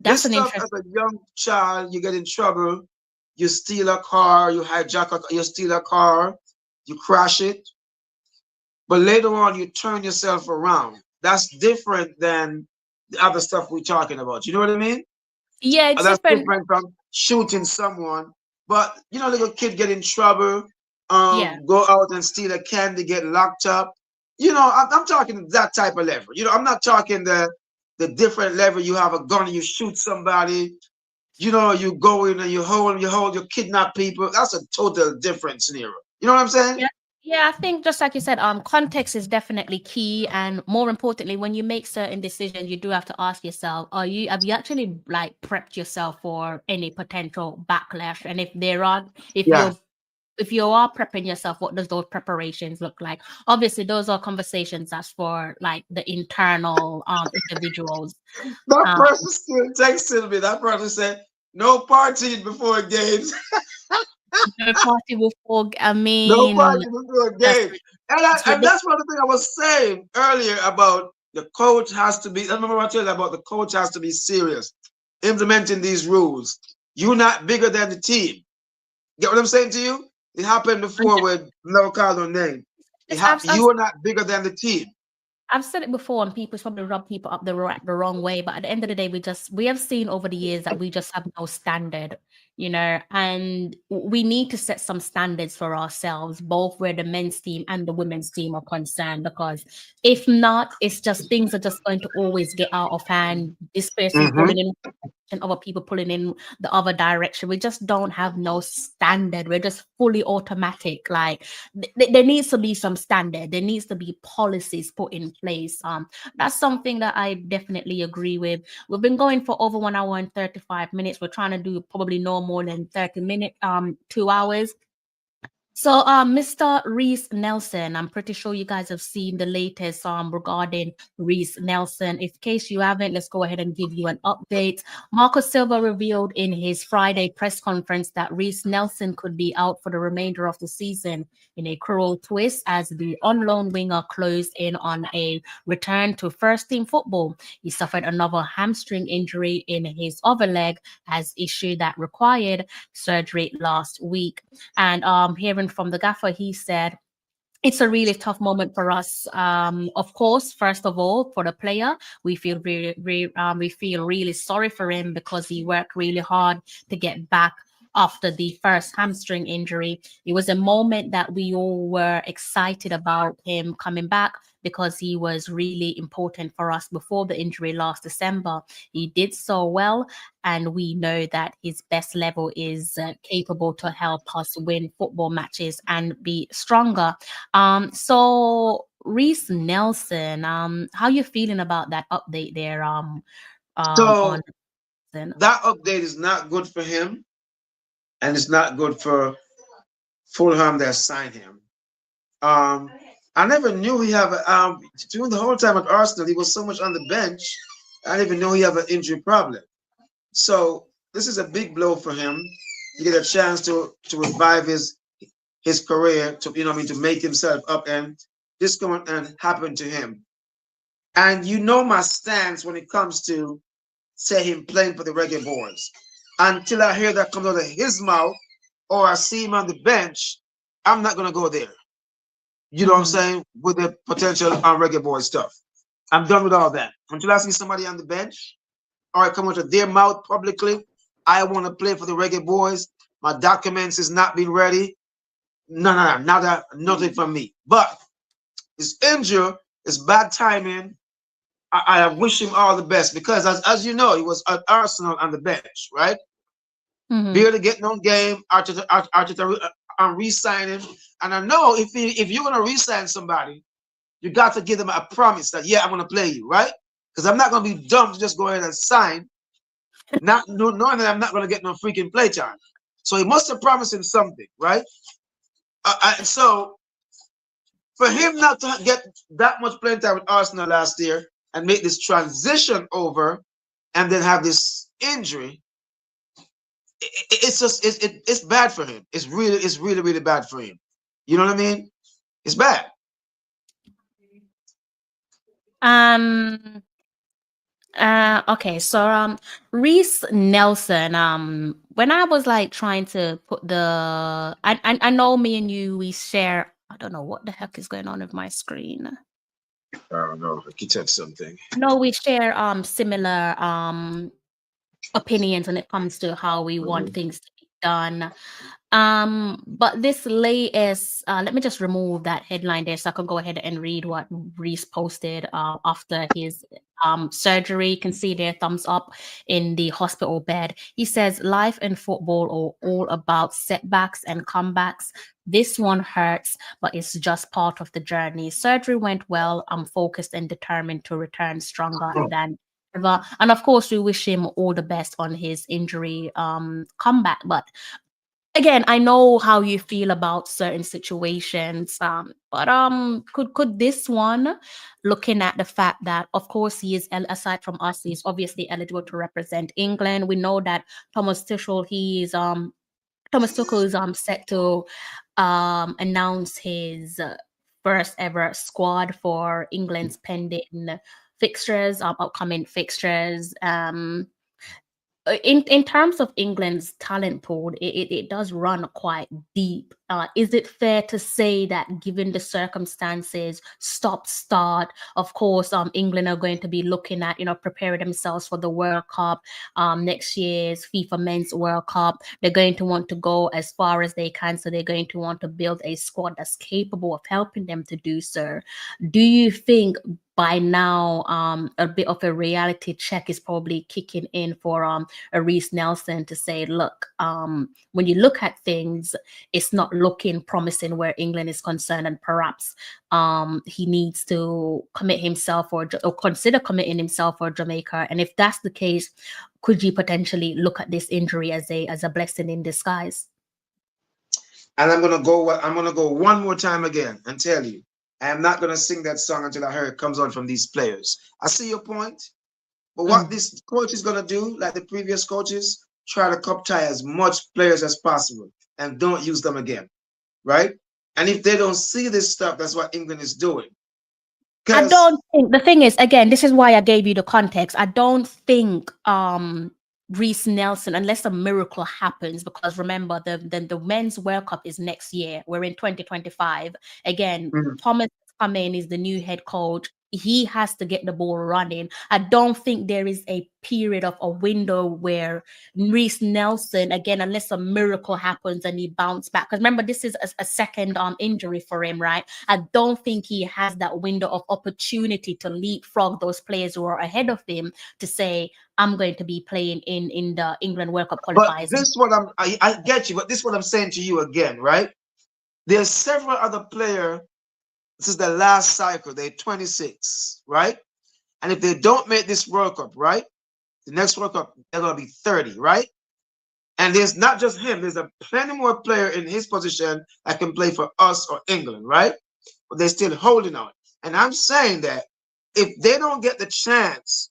that's this stuff as a young child, you get in trouble, you steal a car, you hijack you steal a car, you crash it, but later on you turn yourself around. That's different than the other stuff we're talking about. You know what I mean? Yeah, it's that's different from shooting someone. But little kid get in trouble, go out and steal a candy, get locked up. I'm talking that type of level. I'm not talking the different level. You have a gun and you shoot somebody. You go in and you hold, you kidnap people. That's a total different scenario. You know what I'm saying? Yeah, I think just like you said, context is definitely key, and more importantly, when you make certain decisions, you do have to ask yourself, have you actually like prepped yourself for any potential backlash? And if there are, Yeah. if you are prepping yourself, what does those preparations look like? Obviously, those are conversations that's for like the internal individuals. That Um, person still texted me. That person said, no partying before games. no party before. I No mean, party before that's games. it's And ridiculous. that's one of the things I was saying earlier about the coach has to be, I remember I told you about the coach has to be serious implementing these rules. You're not bigger than the team. Get what I'm saying to you? It happened before with no call no name. You are not bigger than the team. I've said it before, and people probably rub people up the wrong way. But at the end of the day, we have seen over the years that we just have no standard, and we need to set some standards for ourselves, both where the men's team and the women's team are concerned. Because if not, it's just things are just going to always get out of hand. This person's pulling in and other people pulling in the other direction. We just don't have no standard. We're just fully automatic. Like there needs to be some standard. There needs to be policies put in place. That's something that I definitely agree with. We've been going for over 1 hour and 35 minutes. We're trying to do probably no more than 30 minutes, 2 hours. So, Mr. Reiss Nelson, I'm pretty sure you guys have seen the latest regarding Reiss Nelson. In case you haven't, let's go ahead and give you an update. Marcus Silva revealed in his Friday press conference that Reiss Nelson could be out for the remainder of the season in a cruel twist as the on-loan winger closed in on a return to first-team football. He suffered another hamstring injury in his other leg as issue that required surgery last week. And hearing from the gaffer, he said, it's a really tough moment for us. Of course, first of all, for the player, we feel really sorry for him because he worked really hard to get back after the first hamstring injury. It was a moment that we all were excited about him coming back because he was really important for us before the injury last December. He did so well, and we know that his best level is capable to help us win football matches and be stronger. So Reiss Nelson, how you feeling about that update there? So On that update is not good for him, and it's not good for Fulham that signed him. I never knew he have during the whole time at Arsenal, he was so much on the bench. I didn't even know he have an injury problem. So this is a big blow for him. He get a chance to revive his career, to make himself up, and this come and happen to him. And my stance when it comes to say him playing for the Reggae Boys. Until I hear that come out of his mouth or I see him on the bench, I'm not gonna go there. You know what I'm saying? With the potential on Reggae Boy stuff. I'm done with all that. Until I see somebody on the bench or I come out of their mouth publicly, I want to play for the Reggae Boys. My documents is not being ready. No, nothing from me. But his injury is bad timing. I wish him all the best because, as you know, he was at Arsenal on the bench, right? Barely getting on game. Arteta re-sign him. And I know if you're gonna re-sign somebody, you got to give them a promise that I'm gonna play you, right? Because I'm not gonna be dumb to just go ahead and sign, not knowing that I'm not gonna get no freaking play time. So he must have promised him something, right? So for him not to get that much playing time with Arsenal last year and make this transition over, and then have this injury, it's bad for him. It's really bad for him. You know what I mean? It's bad. Okay, so Reiss Nelson, when I was like trying to put I know me and you, we share, I don't know what the heck is going on with my screen. I don't know. I can tell something. No, we share similar opinions when it comes to how we want things to be done. But this latest, let me just remove that headline there so I can go ahead and read what Reiss posted after his surgery. You can see their thumbs up in the hospital bed. He says, life and football are all about setbacks and comebacks. This one hurts, but it's just part of the journey. Surgery went well. I'm focused and determined to return stronger than ever. And of course, we wish him all the best on his injury comeback. But again, I know how you feel about certain situations. But could this one, looking at the fact that of course he is aside from us, he's obviously eligible to represent England. We know that Thomas Tuchel, Thomas Tuchel is set to announce his first ever squad for England's pending fixtures, upcoming fixtures. In terms of England's talent pool, it does run quite deep. Is it fair to say that given the circumstances, stop-start, of course, England are going to be looking at, preparing themselves for the World Cup, next year's FIFA Men's World Cup. They're going to want to go as far as they can, so they're going to want to build a squad that's capable of helping them to do so. Do you think by now a bit of a reality check is probably kicking in for a Reiss Nelson to say, look, when you look at things, it's not looking promising where England is concerned, and perhaps he needs to commit himself or consider committing himself for Jamaica? And if that's the case, could you potentially look at this injury as a blessing in disguise? And I'm gonna go one more time again and tell you, I am not gonna sing that song until I hear it comes on from these players. I see your point, but what this coach is gonna do, like the previous coaches, try to cup tie as much players as possible and don't use them again, right? And if they don't see this stuff, that's what England is doing. I don't think, the thing is, again, this is why I gave you the context. I don't think Reiss Nelson, unless a miracle happens, because remember the Men's World Cup is next year. We're in 2025. Again, Thomas coming is the new head coach. He has to get the ball running. I don't think there is a period of a window where Reiss Nelson, again, unless a miracle happens and he bounce back. Because remember, this is a second injury for him, right? I don't think he has that window of opportunity to leapfrog those players who are ahead of him to say, I'm going to be playing in the England World Cup qualifiers. But this is what I get you, but this is what I'm saying to you again, right? There's several other players. This is the last cycle. They're 26, right? And if they don't make this World Cup, right? The next World Cup, they're going to be 30, right? And there's not just him. There's a plenty more player in his position that can play for us or England, right? But they're still holding on. And I'm saying that if they don't get the chance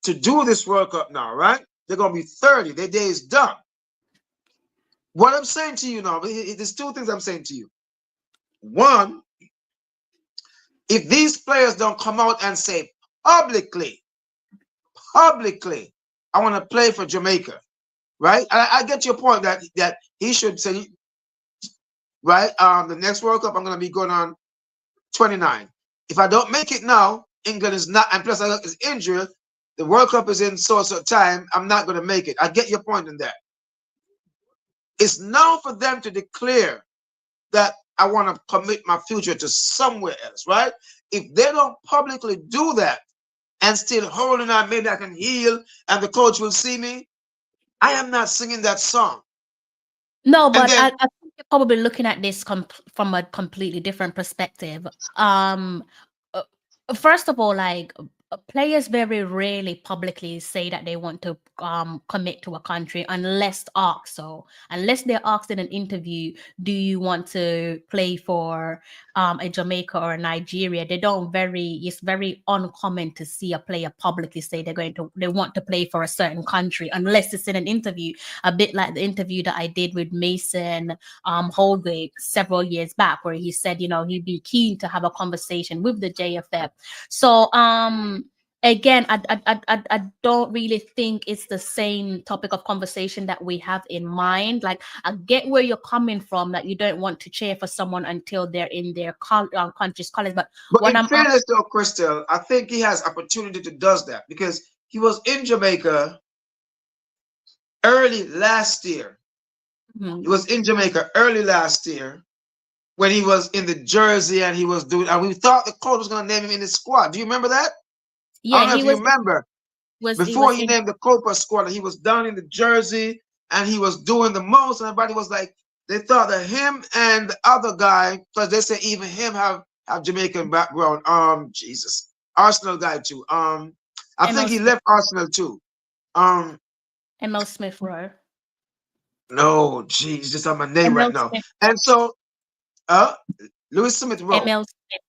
to do this World Cup now, right? They're going to be 30. Their day is done. What I'm saying to you now, there's two things I'm saying to you. One, if these players don't come out and say publicly, I want to play for Jamaica, right? I get your point that he should say, right? The next World Cup, I'm going to be going on 29. If I don't make it now, England is not, and plus I is injured, the World Cup is in so time, I'm not going to make it. I get your point in that. It's now for them to declare that I want to commit my future to somewhere else, right? If they don't publicly do that and still holding on, maybe I can heal and the coach will see me, I am not singing that song. No, but I think you're probably looking at this from a completely different perspective. First of all, like, players very rarely publicly say that they want to commit to a country unless asked. So unless they're asked in an interview, do you want to play for a Jamaica or a Nigeria? It's very uncommon to see a player publicly say they want to play for a certain country unless it's in an interview. A bit like the interview that I did with Mason Holgate several years back, where he said, he'd be keen to have a conversation with the JFF. So again, I don't really think it's the same topic of conversation that we have in mind. Like, I get where you're coming from, that you don't want to cheer for someone until they're in their country's college. But in fairness to Crystal, I think he has opportunity to do that because he was in Jamaica early last year. He was in Jamaica early last year when he was in the jersey and he was doing, and we thought the coach was going to name him in the squad. Do you remember that? Yeah, I don't know if you remember. Before he named the Copa squad, he was down in the jersey and he was doing the most, and everybody was like, they thought that him and the other guy, because they say even him have Jamaican background. Jesus, Arsenal guy too. I think he left Arsenal too. ML Smith Rowe. No, geez, just on my name ML right now. Smith. And so, Lewis Smith Rowe. ML Smith.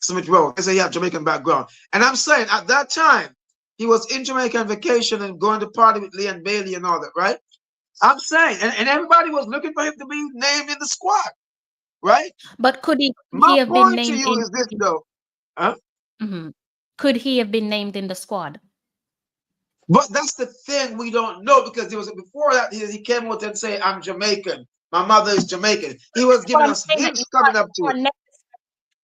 Smith Rowe. They say he have Jamaican background. And I'm saying at that time, he was in Jamaica on vacation and going to party with Leon Bailey and all that, right? I'm saying, and everybody was looking for him to be named in the squad, right? But could he My have been point named to you in? is this, though. Huh? Could he have been named in the squad? But that's the thing we don't know, because there was before that he came out and say, "I'm Jamaican. My mother is Jamaican." He was giving us hints coming up to it.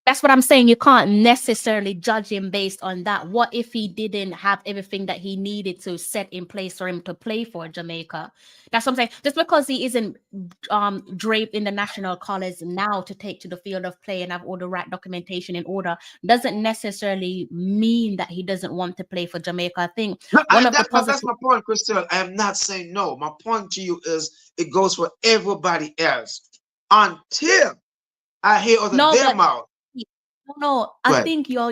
That's what I'm saying. You can't necessarily judge him based on that. What if he didn't have everything that he needed to set in place for him to play for Jamaica? That's what I'm saying. Just because he isn't draped in the national colors now to take to the field of play and have all the right documentation in order doesn't necessarily mean that he doesn't want to play for Jamaica. I think that's my point, Crystal. I am not saying no. My point to you is it goes for everybody else until I hear their mouth. No, I think you're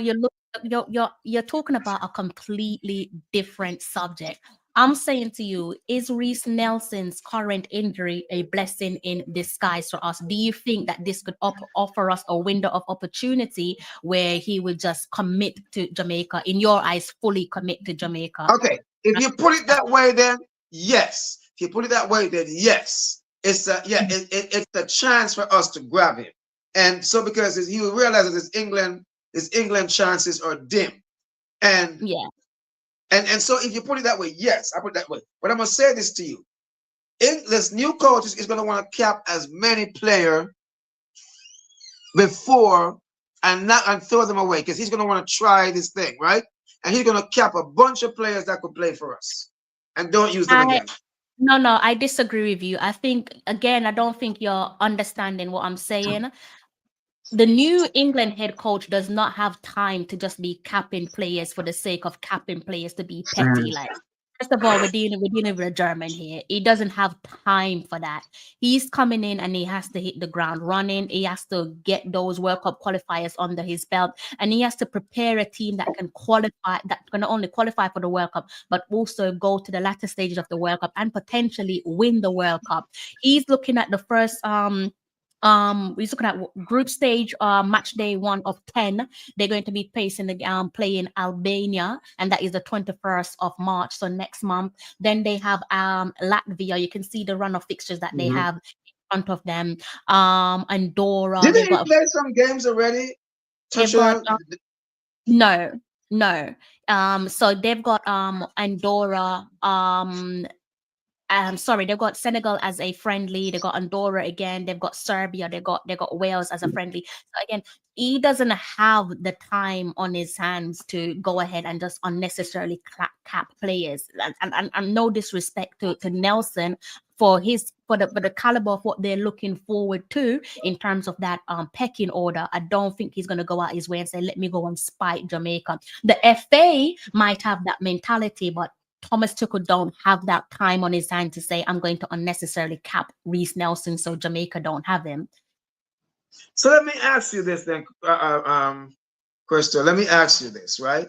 talking about a completely different subject. I'm saying to you, is Reiss Nelson's current injury a blessing in disguise for us? Do you think that this could offer us a window of opportunity where he will just commit to Jamaica, in your eyes, fully commit to Jamaica? Okay, if you put it that way, then yes. If you put it that way, then yes. It's it's a chance for us to grab him. And so because he will realize that his England chances are dim. And and so if you put it that way, yes, I put it that way. But I'm gonna say this to you. This new coach is gonna want to cap as many players before and throw them away, because he's gonna want to try this thing, right? And he's gonna cap a bunch of players that could play for us and don't use them again. No, I disagree with you. I think, again, I don't think you're understanding what I'm saying. The new England head coach does not have time to just be capping players for the sake of capping players to be petty. Like, first of all, we're dealing with a German here. He doesn't have time for that. He's coming in and he has to hit the ground running. He has to get those World Cup qualifiers under his belt, and he has to prepare a team that can qualify, that can not only qualify for the World Cup, but also go to the latter stages of the World Cup and potentially win the World Cup. He's looking at the first we're looking at group stage match day 1 of 10. They're going to be playing Albania, and that is the 21st of March, so next month. Then they have Latvia. You can see the run of fixtures that they have in front of them. Andorra. Didn't he play some games already? No. So they've got Andorra, they've got Senegal as a friendly, they got Andorra again, they've got Serbia, they got Wales as a friendly. So again, he doesn't have the time on his hands to go ahead and just unnecessarily cap players. And no disrespect to Nelson for the caliber of what they're looking forward to in terms of that pecking order. I don't think he's going to go out his way and say, let me go and spite Jamaica. The FA might have that mentality, but Thomas Tuchel don't have that time on his hand to say, I'm going to unnecessarily cap Reiss Nelson so Jamaica don't have him. So let me ask you this then, Crystal. Let me ask you this, right?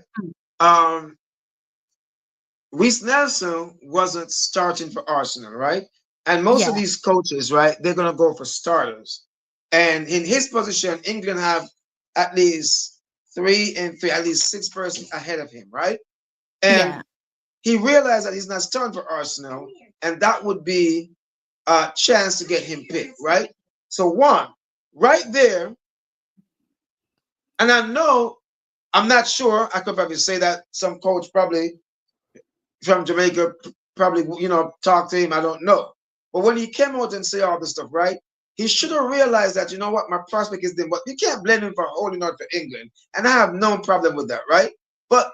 Reiss Nelson wasn't starting for Arsenal, right? And most of these coaches, right, they're going to go for starters. And in his position, England have at least 3 and 3, at least 6 persons ahead of him, right? And he realized that he's not starting for Arsenal, and that would be a chance to get him picked, right? So one, right there, and I know, I'm not sure, I could probably say that some coach probably from Jamaica probably, talk to him, I don't know. But when he came out and say all this stuff, right, he should have realized that, you know what, my prospect is there, but you can't blame him for holding out for England, and I have no problem with that, right? But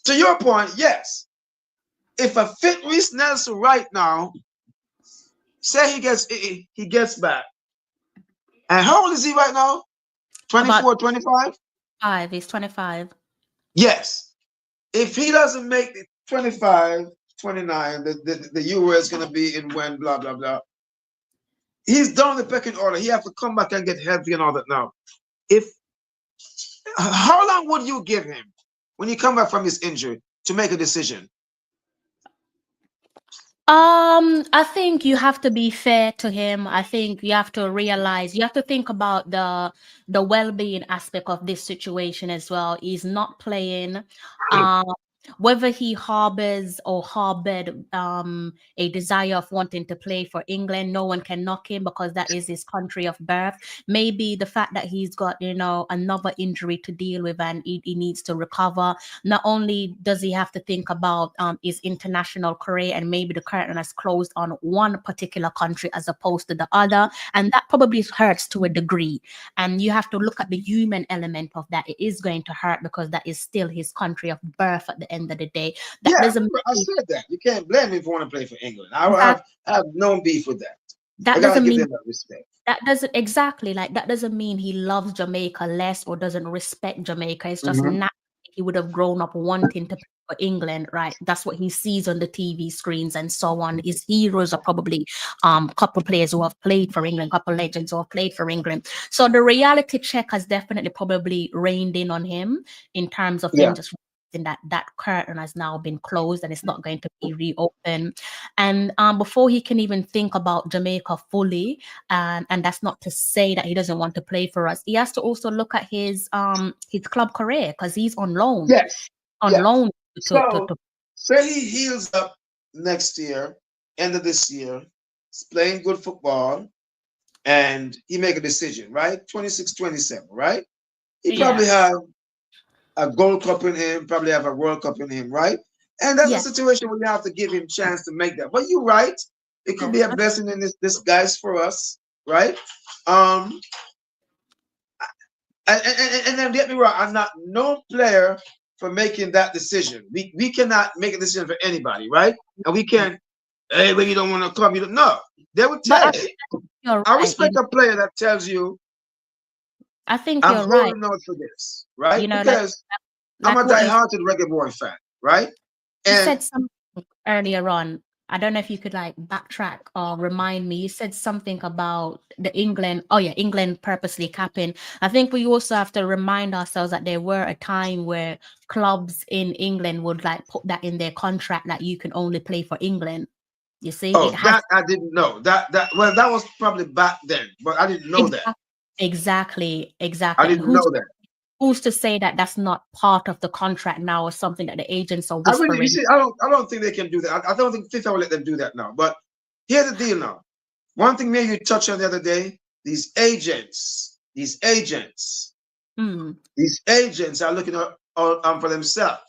to your point, yes. If a fit Reiss Nelson right now, say he gets back. And how old is he right now? 24, 25? He's 25. Yes. If he doesn't make it 25, 29, the Euro is going to be in when, blah, blah, blah. He's down the pecking order. He have to come back and get healthy and all that now. How long would you give him when he come back from his injury to make a decision? I think you have to be fair to him. I think you have to realize, you have to think about the well-being aspect of this situation as well. He's not playing. Whether he harbors or harbored a desire of wanting to play for England, no one can knock him because that is his country of birth. Maybe the fact that he's got, another injury to deal with and he needs to recover. Not only does he have to think about his international career, and maybe the curtain has closed on one particular country as opposed to the other, and that probably hurts to a degree. And you have to look at the human element of that. It is going to hurt because that is still his country of birth at the end of the day. That doesn't. I said that. You can't blame me for wanting to play for England. I have no beef with that. That doesn't mean that respect. That doesn't mean he loves Jamaica less or doesn't respect Jamaica. It's just natural. He would have grown up wanting to play for England, right? That's what he sees on the TV screens and so on. His heroes are probably couple players who have played for England, couple legends who have played for England. So the reality check has definitely probably reined in on him in terms of him just that curtain has now been closed and it's not going to be reopened. And before he can even think about Jamaica fully, and that's not to say that he doesn't want to play for us, he has to also look at his club career because he's on loan. Loan. Say he heals up next year, end of this year, he's playing good football, and he make a decision, right? 26, 27, right? He probably have a Gold Cup in him, probably have a World Cup in him, right? And that's a situation where you have to give him a chance to make that. But you're right. It could be a blessing in this guys for us, right? And then get me wrong, I'm not no player for making that decision. We cannot make a decision for anybody, right? And we can't, hey, when you don't want to come, you don't know. They would tell you. I respect a player that tells you, I think I'm you're right. holding out for this, right? Because I'm a die-hearted reggae boy fan, right? And you said something earlier on. I don't know if you could backtrack or remind me. You said something about the England. Oh yeah, England purposely capping. I think we also have to remind ourselves that there were a time where clubs in England would put that in their contract that you can only play for England. You see? That I didn't know. That was probably back then, but I didn't know that. Exactly. I didn't know that. Who's to say that that's not part of the contract now or something that the agents are whispering? I don't think they can do that. I don't think FIFA will let them do that now. But here's the deal now. One thing me you touched on the other day, these agents are looking out for themselves.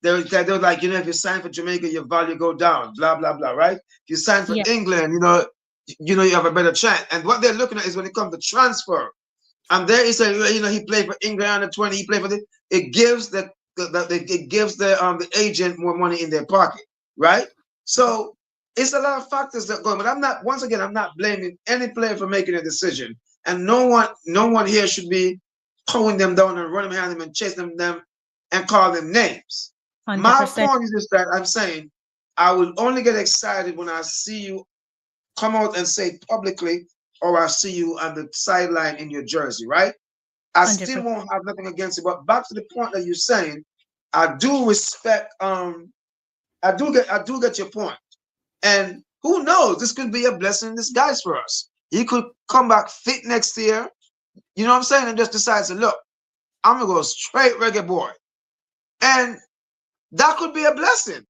They're like, if you sign for Jamaica, your value go down, blah, blah, blah, right? If you sign for England, you have a better chance. And what they're looking at is when it comes to transfer. And there is he played for England under 20. He played for it gives the agent more money in their pocket, right? So it's a lot of factors that go. But I'm not blaming any player for making a decision. And no one here should be pulling them down and running behind them and chasing them and call them names. 100%. My point is that I'm saying I will only get excited when I see you come out and say publicly, or I see you on the sideline in your jersey, right? I 100%. Still won't have nothing against it. But back to the point that you're saying, I do respect. I do get your point. And who knows? This could be a blessing in disguise for us. He could come back fit next year. You know what I'm saying? And just decide to look, I'm gonna go straight reggae boy, and that could be a blessing.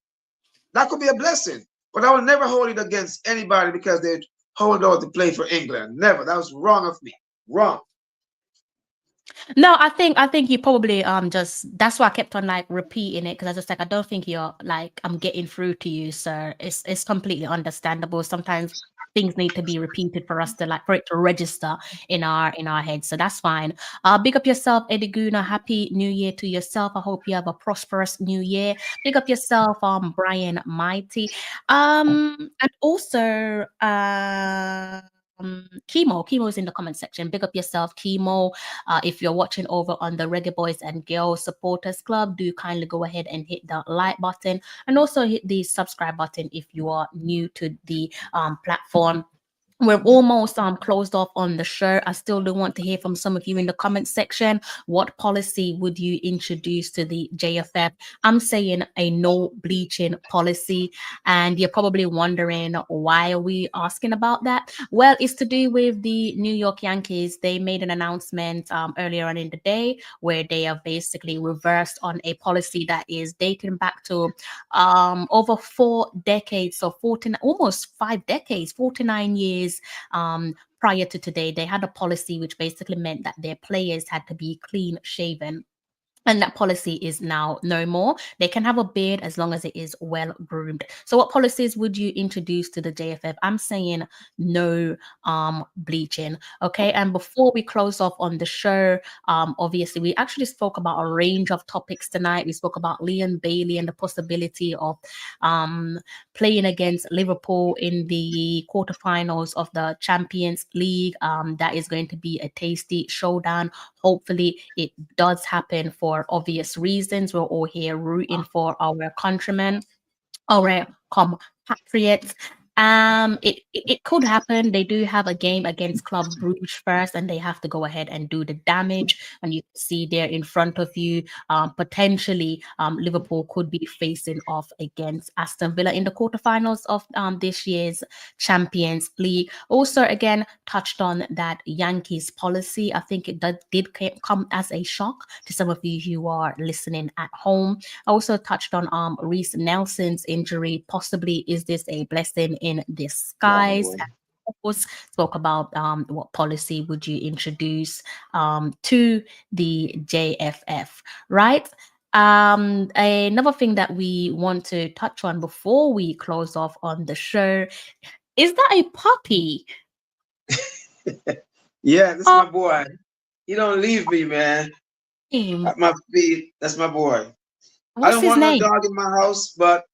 That could be a blessing. But I will never hold it against anybody because they hold out to play for England. Never. That was wrong of me. Wrong. No, I think you probably that's why I kept on repeating it, because I was just I don't think you're I'm getting through to you, sir. It's completely understandable. Sometimes things need to be repeated for us to for it to register in our heads. So that's fine. Big up yourself, Eddie Guna. Happy New Year to yourself. I hope you have a prosperous new year. Big up yourself, Brian Mighty. And also Chemo is in the comment section. Big up yourself, Chemo. If you're watching over on the Reggae Boys and Girls Supporters Club, do kindly go ahead and hit the like button and also hit the subscribe button if you are new to the platform. We're almost closed off on the show. I still do want to hear from some of you in the comment section. What policy would you introduce to the JFF? I'm saying a no bleaching policy, and you're probably wondering why are we asking about that? Well, it's to do with the New York Yankees. They made an announcement earlier on in the day where they have basically reversed on a policy that is dating back to over 4 decades, so 14, almost 5 decades, 49 years prior to today. They had a policy which basically meant that their players had to be clean shaven. And that policy is now no more. They can have a beard as long as it is well groomed. So what policies would you introduce to the JFF? I'm saying no bleaching. Okay. And before we close off on the show, obviously we actually spoke about a range of topics tonight. We spoke about Leon Bailey and the possibility of playing against Liverpool in the quarterfinals of the Champions League. That is going to be a tasty showdown. Hopefully it does happen for obvious reasons. We're all here rooting for our countrymen, our compatriots. It could happen. They do have a game against Club Brugge first, and they have to go ahead and do the damage. And you see there in front of you, potentially Liverpool could be facing off against Aston Villa in the quarterfinals of this year's Champions League. Also, again, touched on that Yankees policy. I think it did come as a shock to some of you who are listening at home. I also touched on Reiss Nelson's injury. Possibly, is this a blessing in disguise? Of course, spoke about what policy would you introduce to the JFF, right? Another thing that we want to touch on before we close off on the show, is that a puppy? Yeah, this is my boy. He don't leave me, man. Name. At my feet, that's my boy. What's I don't his want name? no dog in my house, but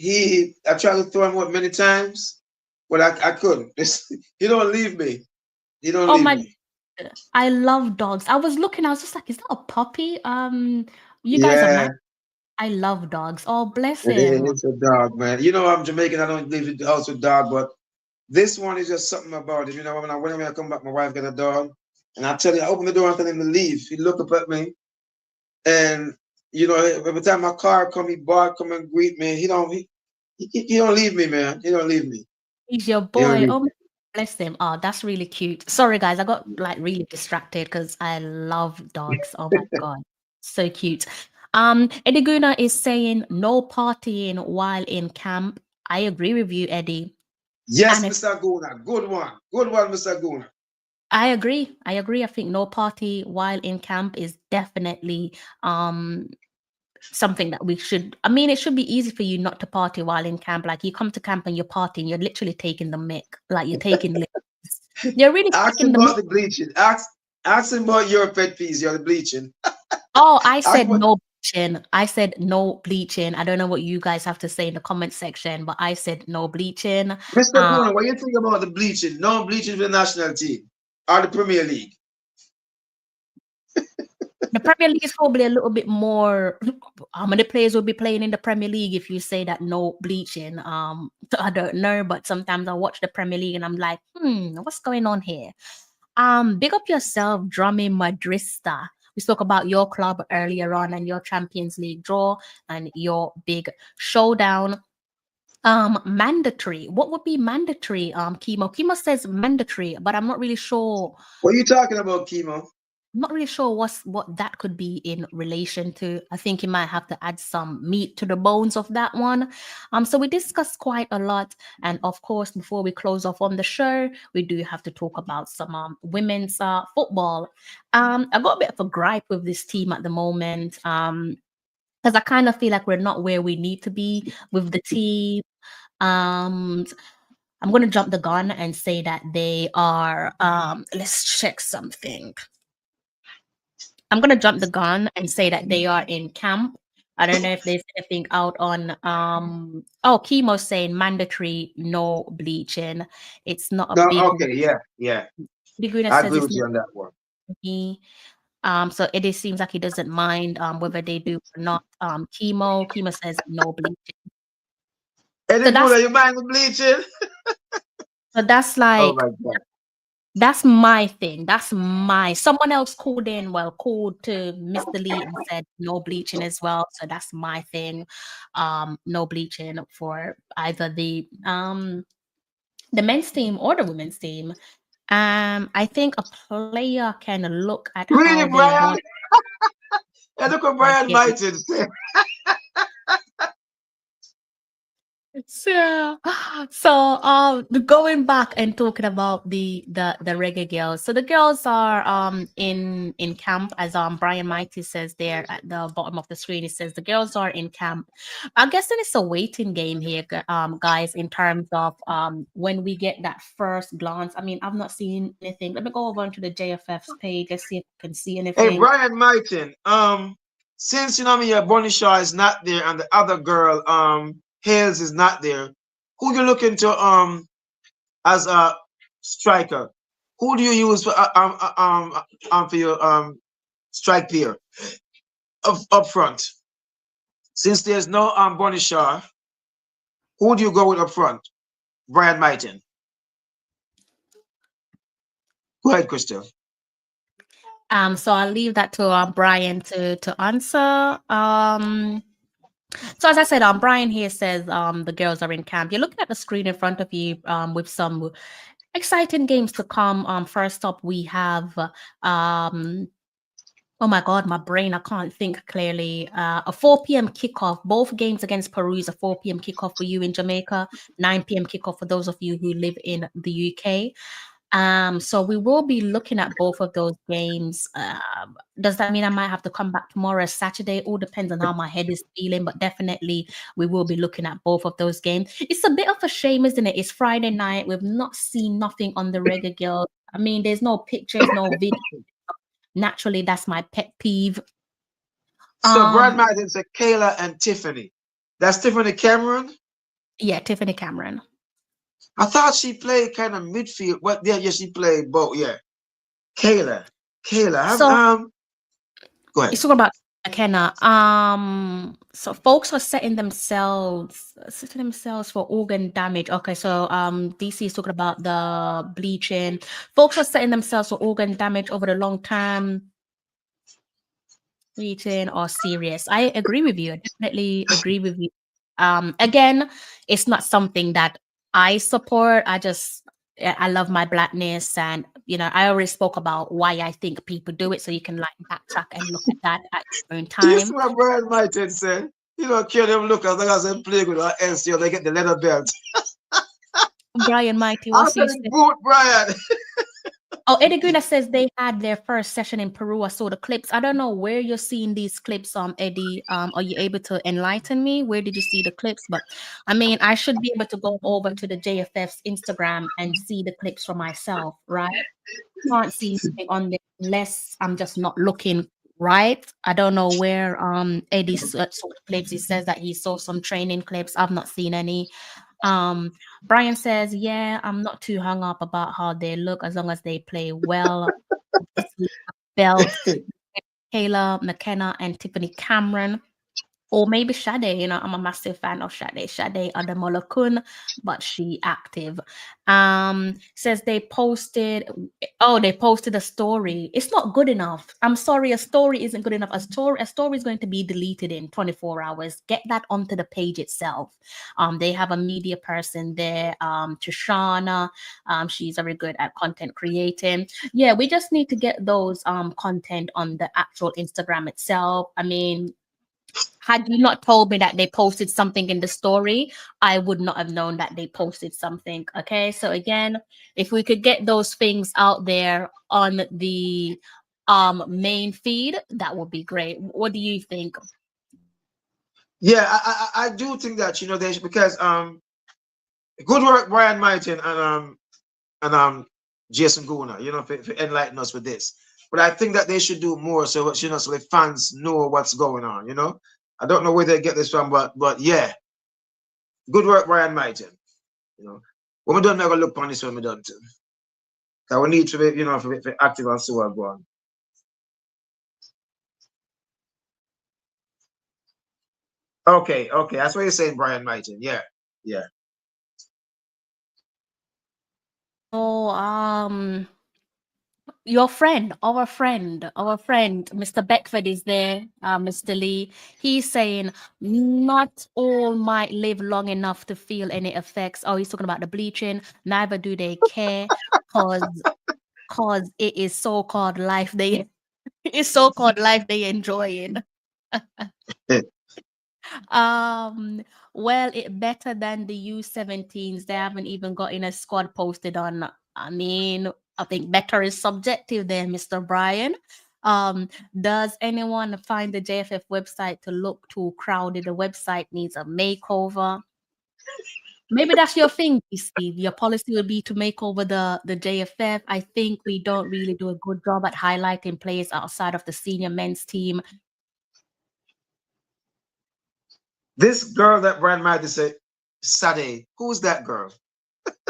I tried to throw him out many times, but I couldn't. He don't leave me. He don't leave me. I love dogs. I was just like, is that a puppy? You guys are mad. I love dogs. Oh, bless him. It's a dog, man. You know I'm Jamaican. I don't leave the house with dog, but this one is just something about it. You know, when I come back, my wife got a dog, and I tell you, I open the door and tell him to leave. He look up at me, and you know, every time my car come, he bark, come and greet me. He don't leave me, man. He don't leave me. He's your boy. Oh, bless him. Oh, that's really cute. Sorry, guys. I got like really distracted because I love dogs. Oh my God. So cute. Eddie Guna is saying no partying while in camp. I agree with you, Eddie. Yes, Mr. Guna. Good one. Good one, Mr. Guna. I agree. I think no party while in camp is definitely something that we should. I mean, it should be easy for you not to party while in camp. Like you come to camp and you're partying, you're literally taking the mick. Like you're taking you're really asking about the bleaching. Asking about your pet peeves, you're the bleaching. Oh, I said no bleaching. I said no bleaching. I don't know what you guys have to say in the comment section, but I said no bleaching. Mr. Bruno, what do you think about the bleaching? No bleaching for the national team or the Premier League? The Premier League is probably a little bit more. How many players will be playing in the Premier League if you say that no bleaching? I don't know, but sometimes I watch the Premier League and I'm like, what's going on here? Big up yourself, Drumming Madrista. We spoke about your club earlier on and your Champions League draw and your big showdown. Mandatory. What would be mandatory? Chemo. Chemo says mandatory, but I'm not really sure. What are you talking about, Chemo? I'm not really sure what that could be in relation to. I think you might have to add some meat to the bones of that one. So we discussed quite a lot. And of course, before we close off on the show, we do have to talk about some women's football. I got a bit of a gripe with this team at the moment. Because I kind of feel like we're not where we need to be with the team. I'm going to jump the gun and say that they are, let's check something. I'm going to jump the gun and say that they are in camp. I don't know if there's anything out on, Chemo saying mandatory, no bleaching. It's not a big... Okay, yeah. I agree with you on that one. So it seems like he doesn't mind whether they do or not. Chemo says no bleaching. Eddie, so you mind the bleaching? So that's Oh like my God. that's my thing. That's my someone else called to Mr. Lee and said no bleaching as well. So that's my thing. No bleaching for either the men's team or the women's team. I think a player can look at Really, how they Brian? want Yeah, look what to Brian get. Martin said. So, going back and talking about the Reggae Girls. So the girls are in camp, as Brian Mighty says there at the bottom of the screen. It says the girls are in camp. I guess then it's a waiting game here, guys, in terms of when we get that first glance. I mean, I've not seen anything. Let me go over onto the JFF's page. Let's see if I can see Hey, anything. Brian Martin. Since you know me, Bonnie Shaw is not there, and the other girl, Hales is not there. Who you looking to as a striker? Who do you use for your strike pair up front? Since there's no Bonnie Shaw, who do you go with up front? Brian Martin. Go ahead, Crystal. So I'll leave that to Brian to answer. So as I said, Brian here says the girls are in camp. You're looking at the screen in front of you with some exciting games to come. First up we have oh my God, my brain, I can't think clearly. A 4 p.m. kickoff. Both games against Peru is a 4 p.m. kickoff for you in Jamaica, 9 p.m. kickoff for those of you who live in the UK. So we will be looking at both of those games. Does that mean I might have to come back tomorrow, Saturday? All depends on how my head is feeling, but definitely we will be looking at both of those games. It's a bit of a shame, isn't it? It's Friday night. We've not seen nothing on the Reggae Girl. I mean, there's no pictures, no video. Naturally, that's my pet peeve. So Brian Martin said Kayla and Tiffany. That's Tiffany Cameron? Yeah, Tiffany Cameron. I thought she played kind of midfield. Well, yeah, she played both. Yeah, Kayla. So Go ahead. it's talking about McKenna. So folks are setting themselves for organ damage. Okay, so DC is talking about the bleaching. Folks are setting themselves for organ damage over the long term. Bleaching or serious. I agree with you. I definitely agree with you. Again, it's not something that I support. I love my blackness, and I already spoke about why I think people do it, so you can like backtrack and look at that at your own You see time. what Brian Martin said? You don't care them look as long as they play with our NCO, they get the leather belt. Brian Mighty, I'm what's he telling say? boot, Brian. Oh, Eddie Greener says they had their first session in Peru. I saw the clips. I don't know where you're seeing these clips, Eddie. Are you able to enlighten me? Where did you see the clips? But I mean, I should be able to go over to the JFF's Instagram and see the clips for myself, right? Can't see anything on there unless I'm just not looking right. I don't know where Eddie saw the clips. He says that he saw some training clips. I've not seen any. Brian says, yeah, I'm not too hung up about how they look as long as they play well. Belt, Kayla, McKenna, and Tiffany Cameron. Or maybe Sade, I'm a massive fan of Sade. Sade Adamolakun, but she active. Says they posted a story. It's not good enough. I'm sorry, a story isn't good enough. A story is going to be deleted in 24 hours. Get that onto the page itself. They have a media person there, Trishana. She's very good at content creating. Yeah, we just need to get those content on the actual Instagram itself. I mean, had you not told me that they posted something in the story, I would not have known that they posted something. Okay. So again, if we could get those things out there on the main feed, that would be great. What do you think? Yeah, I do think that they should, because good work, Brian Martin and Jason Guna, for enlighten us with this. But I think that they should do more so so the fans know what's going on. I don't know where they get this from, but yeah, good work, Brian Martin. When we done, never look on this when we done too. Cause we need to be, for active and so on. Go on. Okay, that's what you're saying, Brian Martin. Yeah. Oh, your friend, our friend, Mr. Beckford is there, Mr. Lee. He's saying not all might live long enough to feel any effects. Oh, he's talking about the bleaching. Neither do they care, cause it is so-called life they it's so-called life they enjoying. Um, well, it better than the U17s. They haven't even got in a squad posted on. I mean, I think better is subjective there, Mr. Brian. Does anyone find the JFF website to look too crowded? The website needs a makeover. Maybe that's your thing, Steve. Your policy will be to make over the JFF. I think we don't really do a good job at highlighting players outside of the senior men's team. This girl that Brian Mighty said, Sade, who's that girl?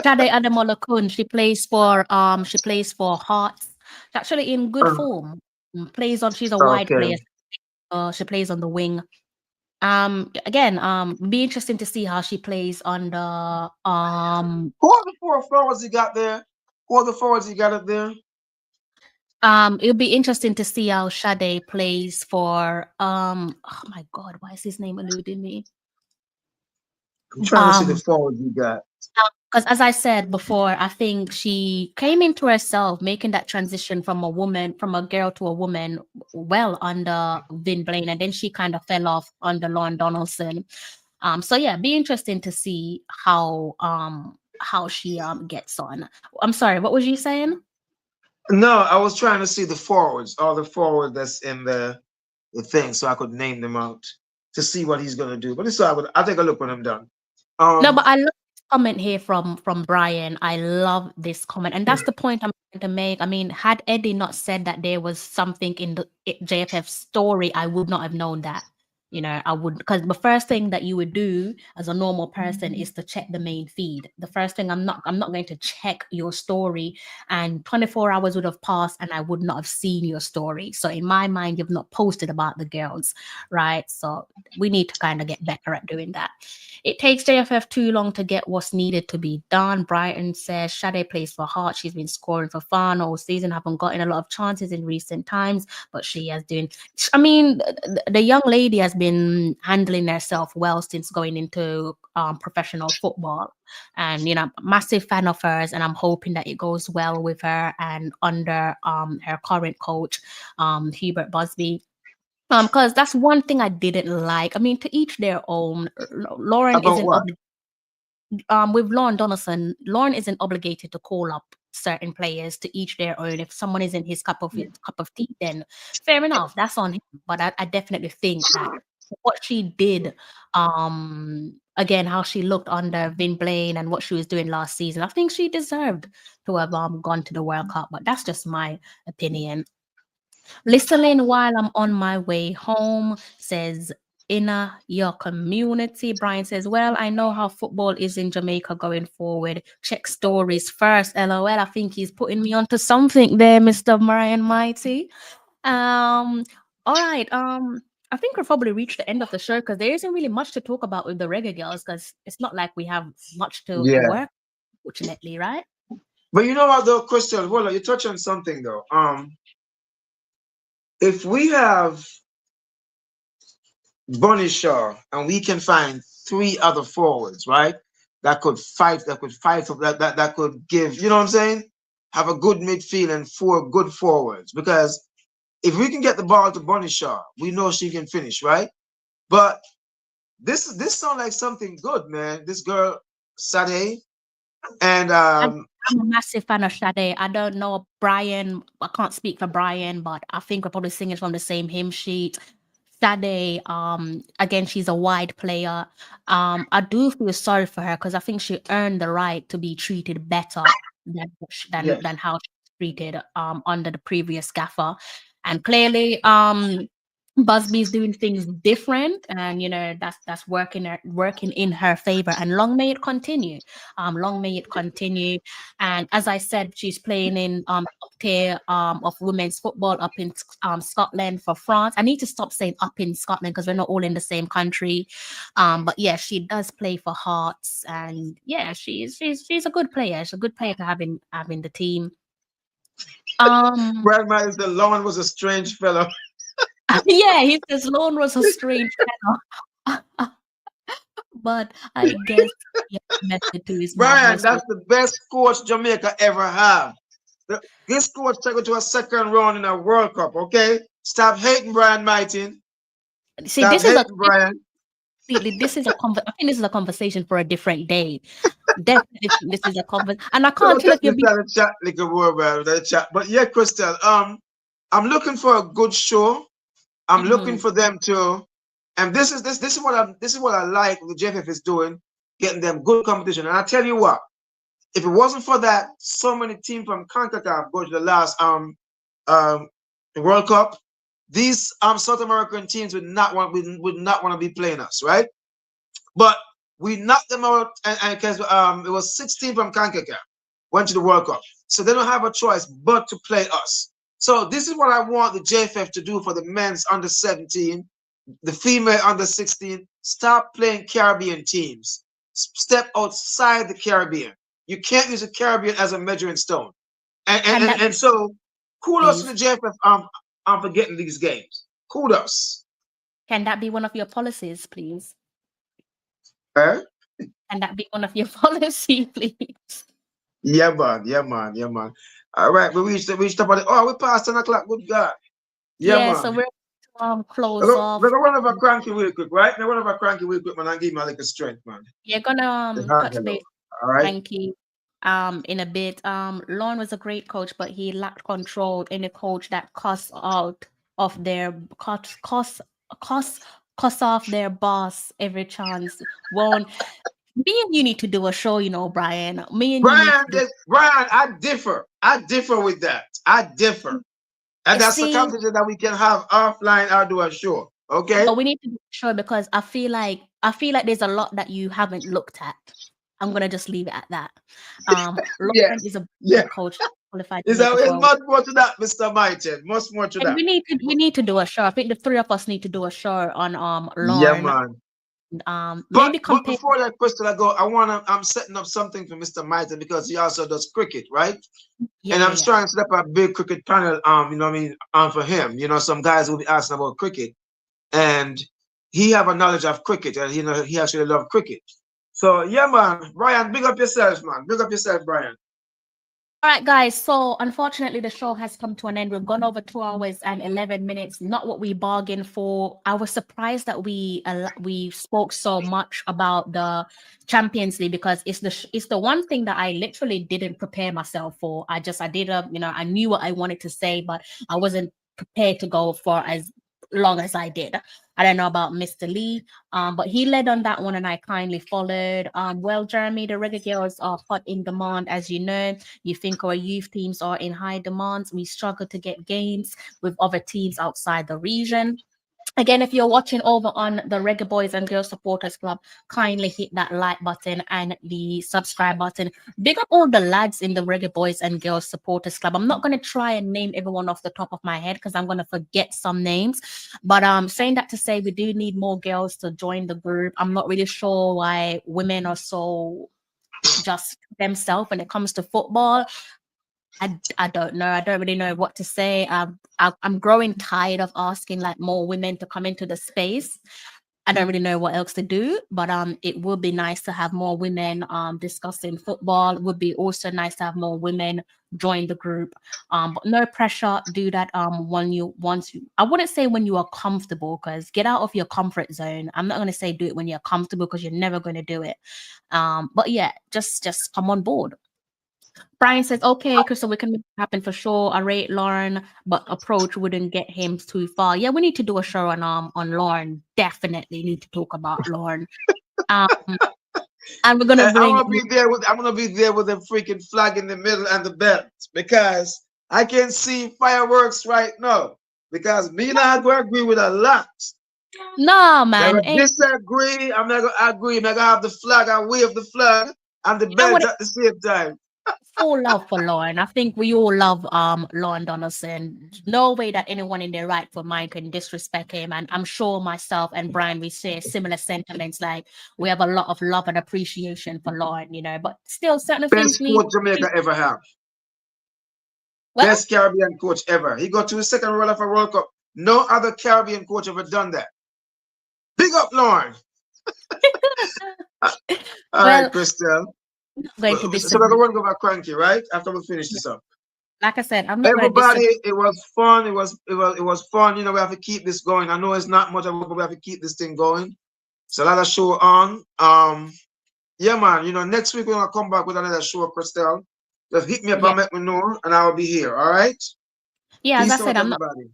Shade Ademolakun, she plays for Hearts. She's actually in good form. She's a wide Okay. player. She plays on the wing. Again, be interesting to see how she plays on the Who are the 4 forwards you got there? Who are the forwards you got up there? It'll be interesting to see how Shade plays for oh my god, why is his name eluding me? I'm trying to see the forwards you got. Because as I said before, I think she came into herself, making that transition from a girl to a woman, well under Vin Blaine, and then she kind of fell off under Lauren Donaldson. So yeah, be interesting to see how she gets on. I'm sorry, what was you saying? No, I was trying to see the forwards, all the forwards that's in the thing, so I could name them out to see what he's gonna do. But it's all good. I'll take a look when I'm done. No, but I love this comment here from Brian. I love this comment, and that's the point I'm trying to make. I mean, had Eddie not said that there was something in the JFF story, I would not have known that. You know, I would, because the first thing that you would do as a normal person is to check the main feed. The first thing I'm not going to check your story, and 24 hours would have passed and I would not have seen your story. So in my mind, you've not posted about the girls, right? So we need to kind of get better at doing that. It takes JFF too long to get what's needed to be done. Brighton says Shade plays for Heart. She's been scoring for fun all season, haven't gotten a lot of chances in recent times, but she has doing. I mean, the young lady has been handling herself well since going into professional football, and you know, massive fan of hers, and I'm hoping that it goes well with her and under her current coach, Hubert Busby. Because that's one thing I didn't like. I mean, to each their own. Lauren About isn't what? with Lauren Donaldson. Lauren isn't obligated to call up certain players, to each their own. If someone isn't his cup of tea, then fair enough, that's on him. But I definitely think that what she did, again, how she looked under Vin Blaine and what she was doing last season, I think she deserved to have gone to the World Cup. But that's just my opinion. Listening while I'm on my way home, says inner your community. Brian says, well, I know how football is in Jamaica going forward. Check stories first. LOL. I think he's putting me onto something there, Mr. Brian Mighty. All right. I think we've probably reached the end of the show because there isn't really much to talk about with the Reggae Girls, because it's not like we have much to work, fortunately, right? But you know what though, Christian? Well, you touch on something though. If we have Bunny Shaw and we can find 3 other forwards, right? That could fight, that could give, you know what I'm saying? Have a good midfield and 4 good forwards. Because if we can get the ball to Bunny Shaw, we know she can finish, right? But this sounds like something good, man. This girl, Sade, and I'm a massive fan of Sade. I don't know Brian. I can't speak for Brian, but I think we're probably singing from the same hymn sheet. Sade, again, she's a wide player. I do feel sorry for her because I think she earned the right to be treated better than how she was treated under the previous gaffer. And clearly, Busby's doing things different, and that's working in her favor. And long may it continue. Long may it continue. And as I said, she's playing in top tier of women's football up in Scotland for France. I need to stop saying up in Scotland because we're not all in the same country. But yeah, she does play for Hearts, and yeah, she's a good player. She's a good player to have in the team. Brad Myers, the Lawn was a strange fellow. Yeah, he says Lone was a strange fellow. But I guess method to his Brian, madness. that's the best coach Jamaica ever have. This coach took it to a second round in a World Cup, okay? Stop hating Brian Martin. See, Stop this is Brian. This is a I think this is a conversation for a different day. Definitely, this is a conversation, and I can't tell if you're being chat like a word, the chat. But yeah, Crystal, I'm looking for a good show. I'm looking for them to, and this is what I like the JFF is doing, getting them good competition. And I tell you what, if it wasn't for that, so many teams from CONCACAF go to the last World Cup. These South American teams would not want to be playing us, right? But we knocked them out, and because it was 16 from CONCACAF went to the World Cup, so they don't have a choice but to play us. So this is what I want the JFF to do for the men's under 17, the female under 16. Stop playing Caribbean teams. Step outside the Caribbean. You can't use the Caribbean as a measuring stone. And so kudos to the JFF for getting these games. Kudos. Can that be one of your policies, please? Can that be one of your policies, please? Yeah, man. All right, we reached up on it. Oh, we passed 10 o'clock. Good God. Yeah, man. So we're close off. We're gonna run over cranky real quick, right? We're gonna run over cranky real quick, man, and give me a little strength, man. You're gonna touch base. All right. Cranky. In a bit. Lorne was a great coach, but he lacked control. Any coach that costs off their boss every chance won't. Me and you need to do a show, Brian. Brian, I differ with that. I differ. And that's the conversation that we can have offline. I'll do a show. Okay. But we need to do a show because I feel like there's a lot that you haven't looked at. I'm gonna just leave it at that. Lauren is a coach qualified. There's much more to that, Mr. Mighty. Much more to that. We need to do a show. I think the three of us need to do a show on Lauren. Yeah, man. But before that question I'm setting up something for Mr. Mighty because he also does cricket, right? Yeah, and I'm trying to set up a big cricket panel, for him. Some guys will be asking about cricket, and he have a knowledge of cricket, and he actually love cricket. So yeah, man, Brian, big up yourself, man. Big up yourself, Brian. All right, guys. So unfortunately, the show has come to an end. We've gone over 2 hours and 11 minutes. Not what we bargained for. I was surprised that we spoke so much about the Champions League because it's the one thing that I literally didn't prepare myself for. I knew what I wanted to say, but I wasn't prepared to go for as long as I did. I don't know about Mr. Lee, but he led on that one and I kindly followed. Well, Jeremy, the Reggae Girls are hot in demand, as you know. You think our youth teams are in high demand. We struggle to get games with other teams outside the region. Again, if you're watching over on the Reggae Boys and Girls Supporters Club, kindly hit that like button and the subscribe button. Big up all the lads in the Reggae Boys and Girls Supporters Club. I'm not going to try and name everyone off the top of my head because I'm going to forget some names. But saying that to say we do need more girls to join the group. I'm not really sure why women are so just themselves when it comes to football. I don't know. I don't really know what to say. I'm growing tired of asking more women to come into the space. I don't really know what else to do, but it would be nice to have more women discussing football. It would be also nice to have more women join the group. But no pressure. Do that I wouldn't say when you are comfortable, because get out of your comfort zone. I'm not going to say do it when you're comfortable because you're never going to do it. But yeah, just come on board. Brian says, okay, Crystal, we can make it happen for sure. I rate Lauren, but approach wouldn't get him too far. Yeah, we need to do a show on Lauren. Definitely need to talk about Lauren. And we're gonna I'm gonna be there with the freaking flag in the middle and the belt because I can see fireworks right now. because me not going to agree with a lot. No, man. I'm gonna disagree. I'm not gonna agree. I'm not gonna have the flag and wave the flag and the belt at the same time. Full love for Lauren. I think we all love Lauren Donaldson. No way that anyone in their rightful mind can disrespect him. And I'm sure myself and Brian, we share similar sentiments. Like we have a lot of love and appreciation for Lauren, you know, but still certain Best things need coach Jamaica ever have. Well, Best Caribbean coach ever. He got to his second World of a World Cup. No other Caribbean coach ever done that. Big up, Lauren. All right, Christelle. I'm going to So we're going to go back cranky, right? After we finish this up. Like I said, I'm not everybody. It was fun. It was fun. You know, we have to keep this going. I know it's not much, but we have to keep this thing going. So another show on. Yeah, man. You know, next week we're gonna come back with another show, Christelle. Just hit me up and let me know, and I'll be here. All right. Yeah, Peace as I said, I'm everybody.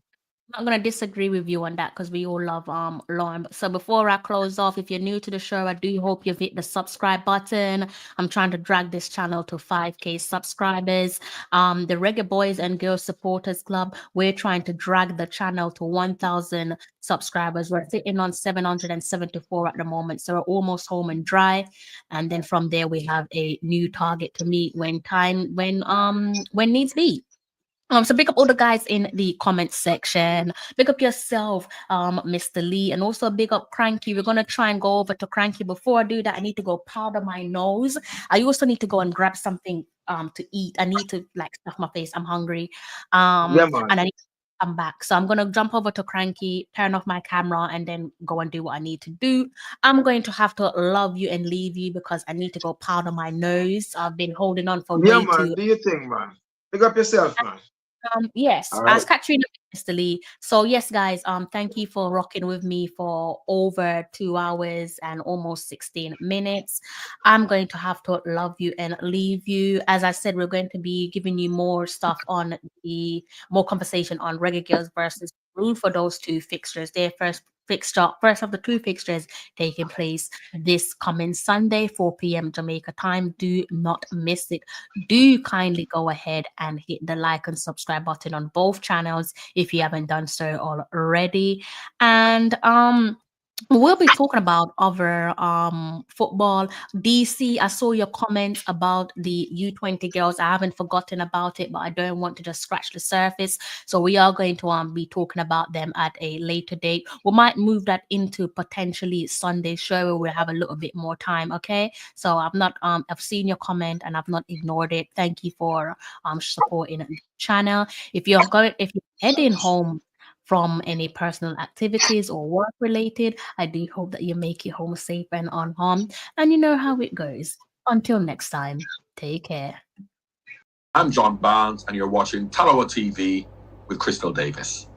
not going to disagree with you on that because we all love Lauren. So before I close off, if you're new to the show, I do hope you've hit the subscribe button. I'm trying to drag this channel to 5K subscribers. The Reggae Boys and Girls Supporters Club, we're trying to drag the channel to 1,000 subscribers. We're sitting on 774 at the moment, so we're almost home and dry. And then from there, we have a new target to meet when needs be. So pick up all the guys in the comment section. Pick up yourself, Mr. Lee, and also big up Cranky. We're gonna try and go over to Cranky. Before I do that, I need to go powder my nose. I also need to go and grab something to eat. I need to like stuff my face. I'm hungry. And I need to come back. So I'm gonna jump over to Cranky, turn off my camera, and then go and do what I need to do. I'm going to have to love you and leave you because I need to go powder my nose. I've been holding on for way too. Do your thing, man. Pick up yourself, man. Yes, as Katrina, Mr. Lee. So yes, guys, thank you for rocking with me for over 2 hours and almost 16 minutes. I'm going to have to love you and leave you. As I said, we're going to be giving you more stuff on more conversation on Reggae Girlz versus Peru for those two fixtures. Their first of the two fixtures taking place this coming Sunday, 4 p.m. Jamaica time. Do not miss it. Do kindly go ahead and hit the like and subscribe button on both channels if you haven't done so already. And we'll be talking about other football. DC, I saw your comments about the U20 girls. I haven't forgotten about it, but I don't want to just scratch the surface. So we are going to be talking about them at a later date. We might move that into potentially Sunday show where we'll have a little bit more time. Okay. So I've seen your comment and I've not ignored it. Thank you for supporting the channel. If you're heading home from any personal activities or work related, I do hope that you make it home safe and unharmed. And you know how it goes. Until next time, take care. I'm John Barnes, and you're watching Talawa TV with Crystal Davis.